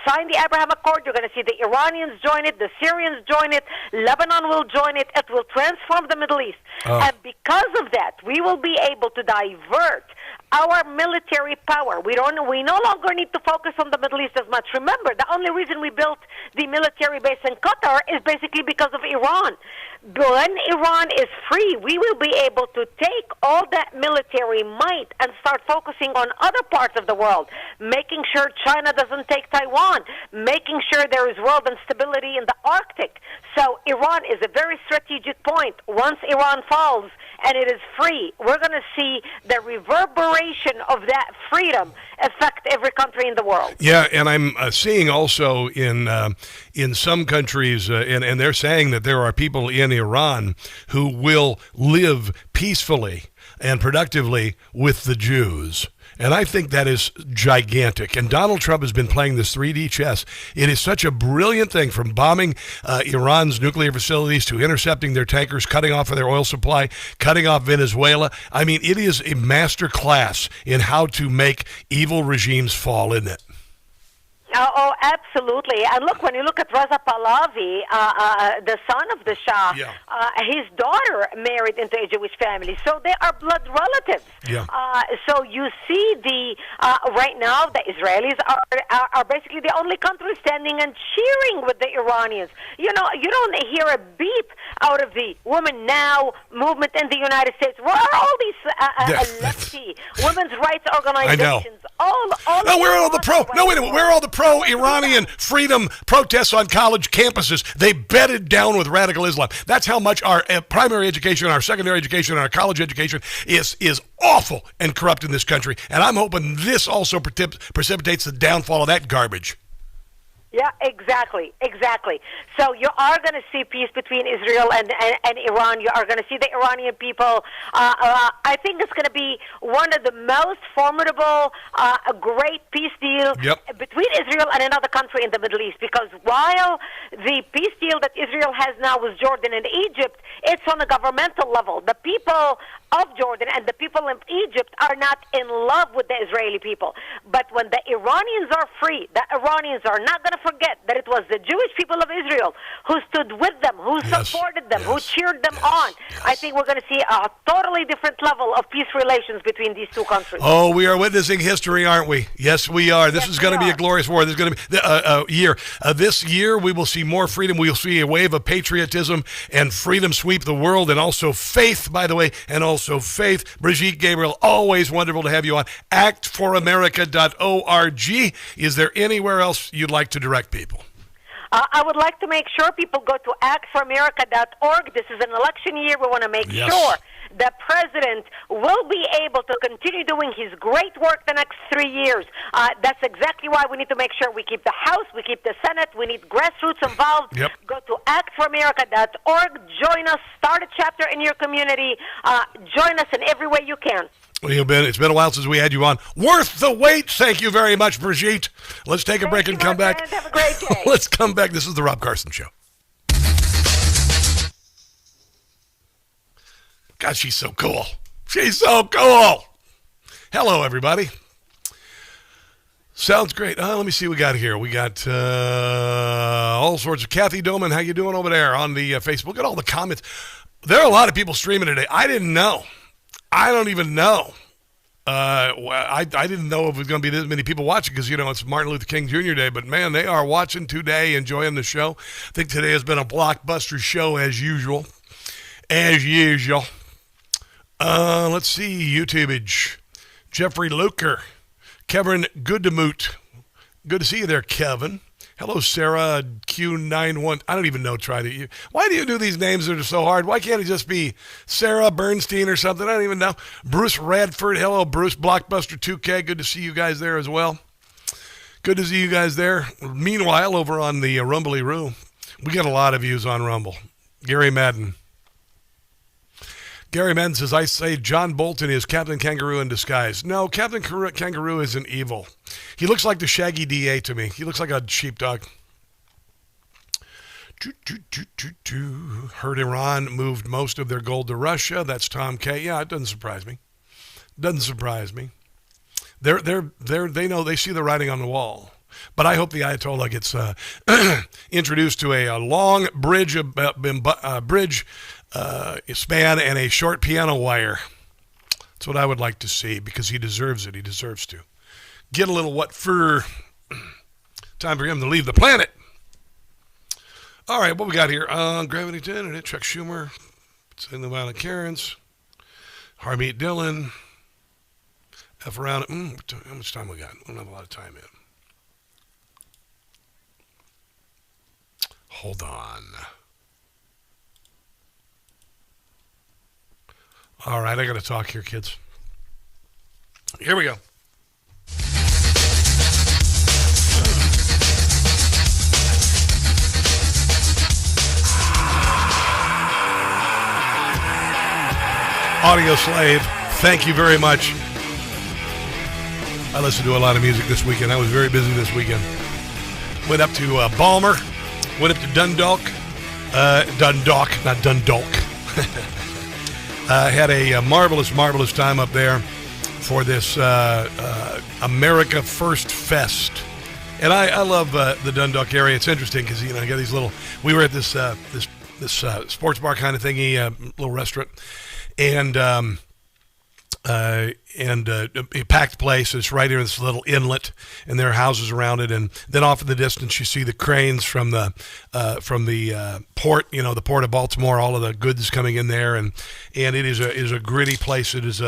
sign the Abraham Accord. You're going to see the Iranians join it, the Syrians join it, Lebanon will join it. It will transform the Middle East. And because of that, we will be able to divert our military power. We no longer need to focus on the Middle East as much. Remember, the only reason we built the military base in Qatar is basically because of Iran. When Iran is free, we will be able to take all that military might and start focusing on other parts of the world, making sure China doesn't take Taiwan, making sure there is world instability in the Arctic. So Iran is a very strategic point. Once Iran falls and it is free, we're going to see the reverberation of that freedom affect every country in the world. Yeah, and I'm seeing also in some countries, and they're saying that there are people in Iran who will live peacefully and productively with the Jews. And I think that is gigantic. And Donald Trump has been playing this 3D chess. It is such a brilliant thing, from bombing Iran's nuclear facilities to intercepting their tankers, cutting off of their oil supply, cutting off Venezuela. I mean, it is a master class in how to make evil regimes fall, isn't it? Oh, absolutely. And look, when you look at Reza Pahlavi, the son of the Shah, his daughter married into a Jewish family, so they are blood relatives. Yeah. So you see right now the Israelis are basically the only country standing and cheering with the Iranians. You know, you don't hear a beep out of the Women Now movement in the United States. Where are all these lefty women's rights organizations? I know. Where are all the where are all the pro-Iranian freedom protests on college campuses? They bedded down with radical Islam. That's how much our primary education, our secondary education, and our college education is awful and corrupt in this country. And I'm hoping this also precipitates the downfall of that garbage. Yeah, exactly. So you are going to see peace between Israel and Iran. You are going to see the Iranian people. I think it's going to be one of the most formidable, great peace deals between Israel and another country in the Middle East. Because while the peace deal that Israel has now with Jordan and Egypt, it's on a governmental level. The people of Jordan and the people of Egypt are not in love with the Israeli people. But when the Iranians are free, the Iranians are not going to forget that it was the Jewish people of Israel who stood with them, who supported them, who cheered them on. I think we're going to see a totally different level of peace relations between these two countries. Oh, we are witnessing history, aren't we? Yes, we are. This is going to be a glorious war. This is going to be a year. This year, we will see more freedom. We will see a wave of patriotism and freedom sweep the world, and also faith, by the way, and also faith. Brigitte Gabriel, always wonderful to have you on. actforamerica.org. Is there anywhere else you'd like to direct people? I would like to make sure people go to actforamerica.org. This is an election year. We want to make sure the president will be able to continue doing his great work the next 3 years. That's exactly why we need to make sure we keep the House, we keep the Senate, we need grassroots involved. Go to actforamerica.org. Join us. Start a chapter in your community. Join us in every way you can. Well, it's been a while since we had you on. Worth the wait. Thank you very much, Brigitte. Let's take a break and come back. Have a great day. Let's come back. This is the Rob Carson Show. God, she's so cool. She's so cool. Hello, everybody. Sounds great. Let me see what we got here. We got all sorts of. Kathy Doman, how you doing over there on the Facebook? Look at all the comments. There are a lot of people streaming today. I didn't know. I don't even know. I didn't know if it was going to be this many people watching because, it's Martin Luther King Jr. Day. But, man, they are watching today, enjoying the show. I think today has been a blockbuster show as usual. Let's see. YouTubeage. Jeffrey Luker. Kevin Goodemoot. Good to see you there, Kevin. Hello, Sarah Q91. I don't even know. Why do you do these names that are so hard? Why can't it just be Sarah Bernstein or something? I don't even know. Bruce Radford. Hello, Bruce. Blockbuster 2K. Good to see you guys there as well. Good to see you guys there. Meanwhile, over on the Rumbly-Roo, we got a lot of views on Rumble. Gary Madden. Gary Madden says, I say John Bolton is Captain Kangaroo in disguise. No, Captain Kangaroo isn't evil. He looks like the Shaggy DA to me. He looks like a sheepdog. Heard Iran moved most of their gold to Russia. That's Tom K. Yeah, it doesn't surprise me. They know, they see the writing on the wall. But I hope the Ayatollah gets introduced to a long bridge span and a short piano wire. That's what I would like to see, because he deserves it. He deserves to get a little what for. Time for him to leave the planet. All right, what we got here? Gravity 10, Chuck Schumer, saying the violent Karens, Harmeet Dillon, F around. How much time we got? We don't have a lot of time yet. Hold on. All right, I got to talk here, kids. Here we go. Audio Slave, thank you very much. I listened to a lot of music this weekend. I was very busy this weekend. Went up to Balmer, went up to Dundalk, not Dundalk. Had a marvelous time up there for this America First Fest. And I love the Dundalk area. It's interesting because, I got these little, we were at this sports bar kind of thingy, little restaurant. And a packed place. It's right here in this little inlet, and there are houses around it. And then off in the distance, you see the cranes from the port. The port of Baltimore. All of the goods coming in there, and it is a gritty place. It is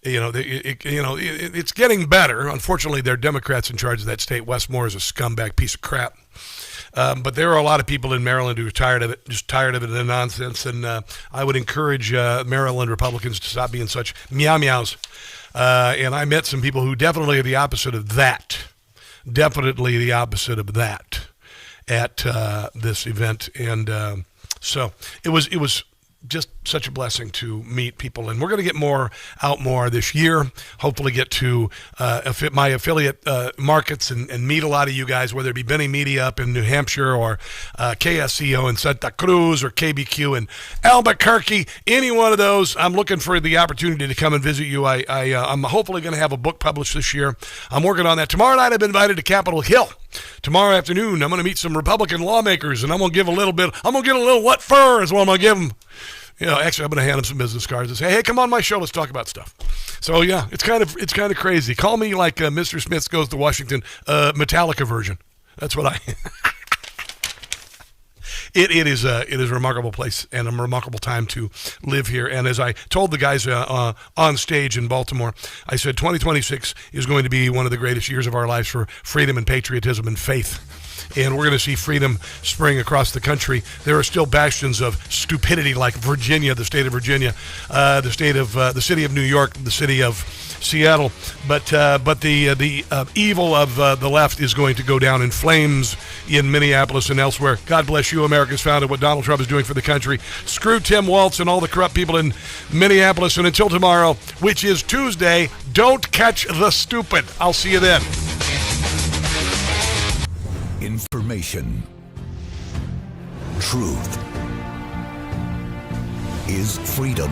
it's getting better. Unfortunately, there are Democrats in charge of that state. Westmore is a scumbag piece of crap. But there are a lot of people in Maryland who are tired of it, just tired of it and the nonsense. And I would encourage Maryland Republicans to stop being such meows. And I met some people who definitely are the opposite of that. Definitely the opposite of that at this event. And so it was just such a blessing to meet people, and we're going to get more this year. Hopefully get to my affiliate markets and meet a lot of you guys, whether it be Benny Media up in New Hampshire or KSCO in Santa Cruz or KBQ in Albuquerque, any one of those. I'm looking for the opportunity to come and visit you. I'm hopefully going to have a book published this year. I'm working on that. Tomorrow night I've been invited to Capitol Hill. Tomorrow afternoon I'm going to meet some Republican lawmakers, and I'm going to give a little what for is what I'm going to give them. Actually, I'm going to hand them some business cards and say, "Hey, come on my show. Let's talk about stuff." So yeah, it's kind of crazy. Call me like Mr. Smith Goes to Washington, Metallica version. That's what I. It is a remarkable place and a remarkable time to live here. And as I told the guys on stage in Baltimore, I said 2026 is going to be one of the greatest years of our lives for freedom and patriotism and faith. And we're going to see freedom spring across the country. There are still bastions of stupidity like Virginia, the state of Virginia, the city of New York, the city of Seattle. But the evil of the left is going to go down in flames in Minneapolis and elsewhere. God bless you, America's founded, what Donald Trump is doing for the country. Screw Tim Walz and all the corrupt people in Minneapolis. And until tomorrow, which is Tuesday, don't catch the stupid. I'll see you then. Information. Truth is freedom.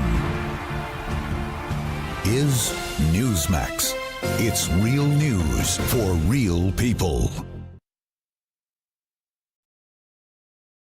Is Newsmax. It's real news for real people.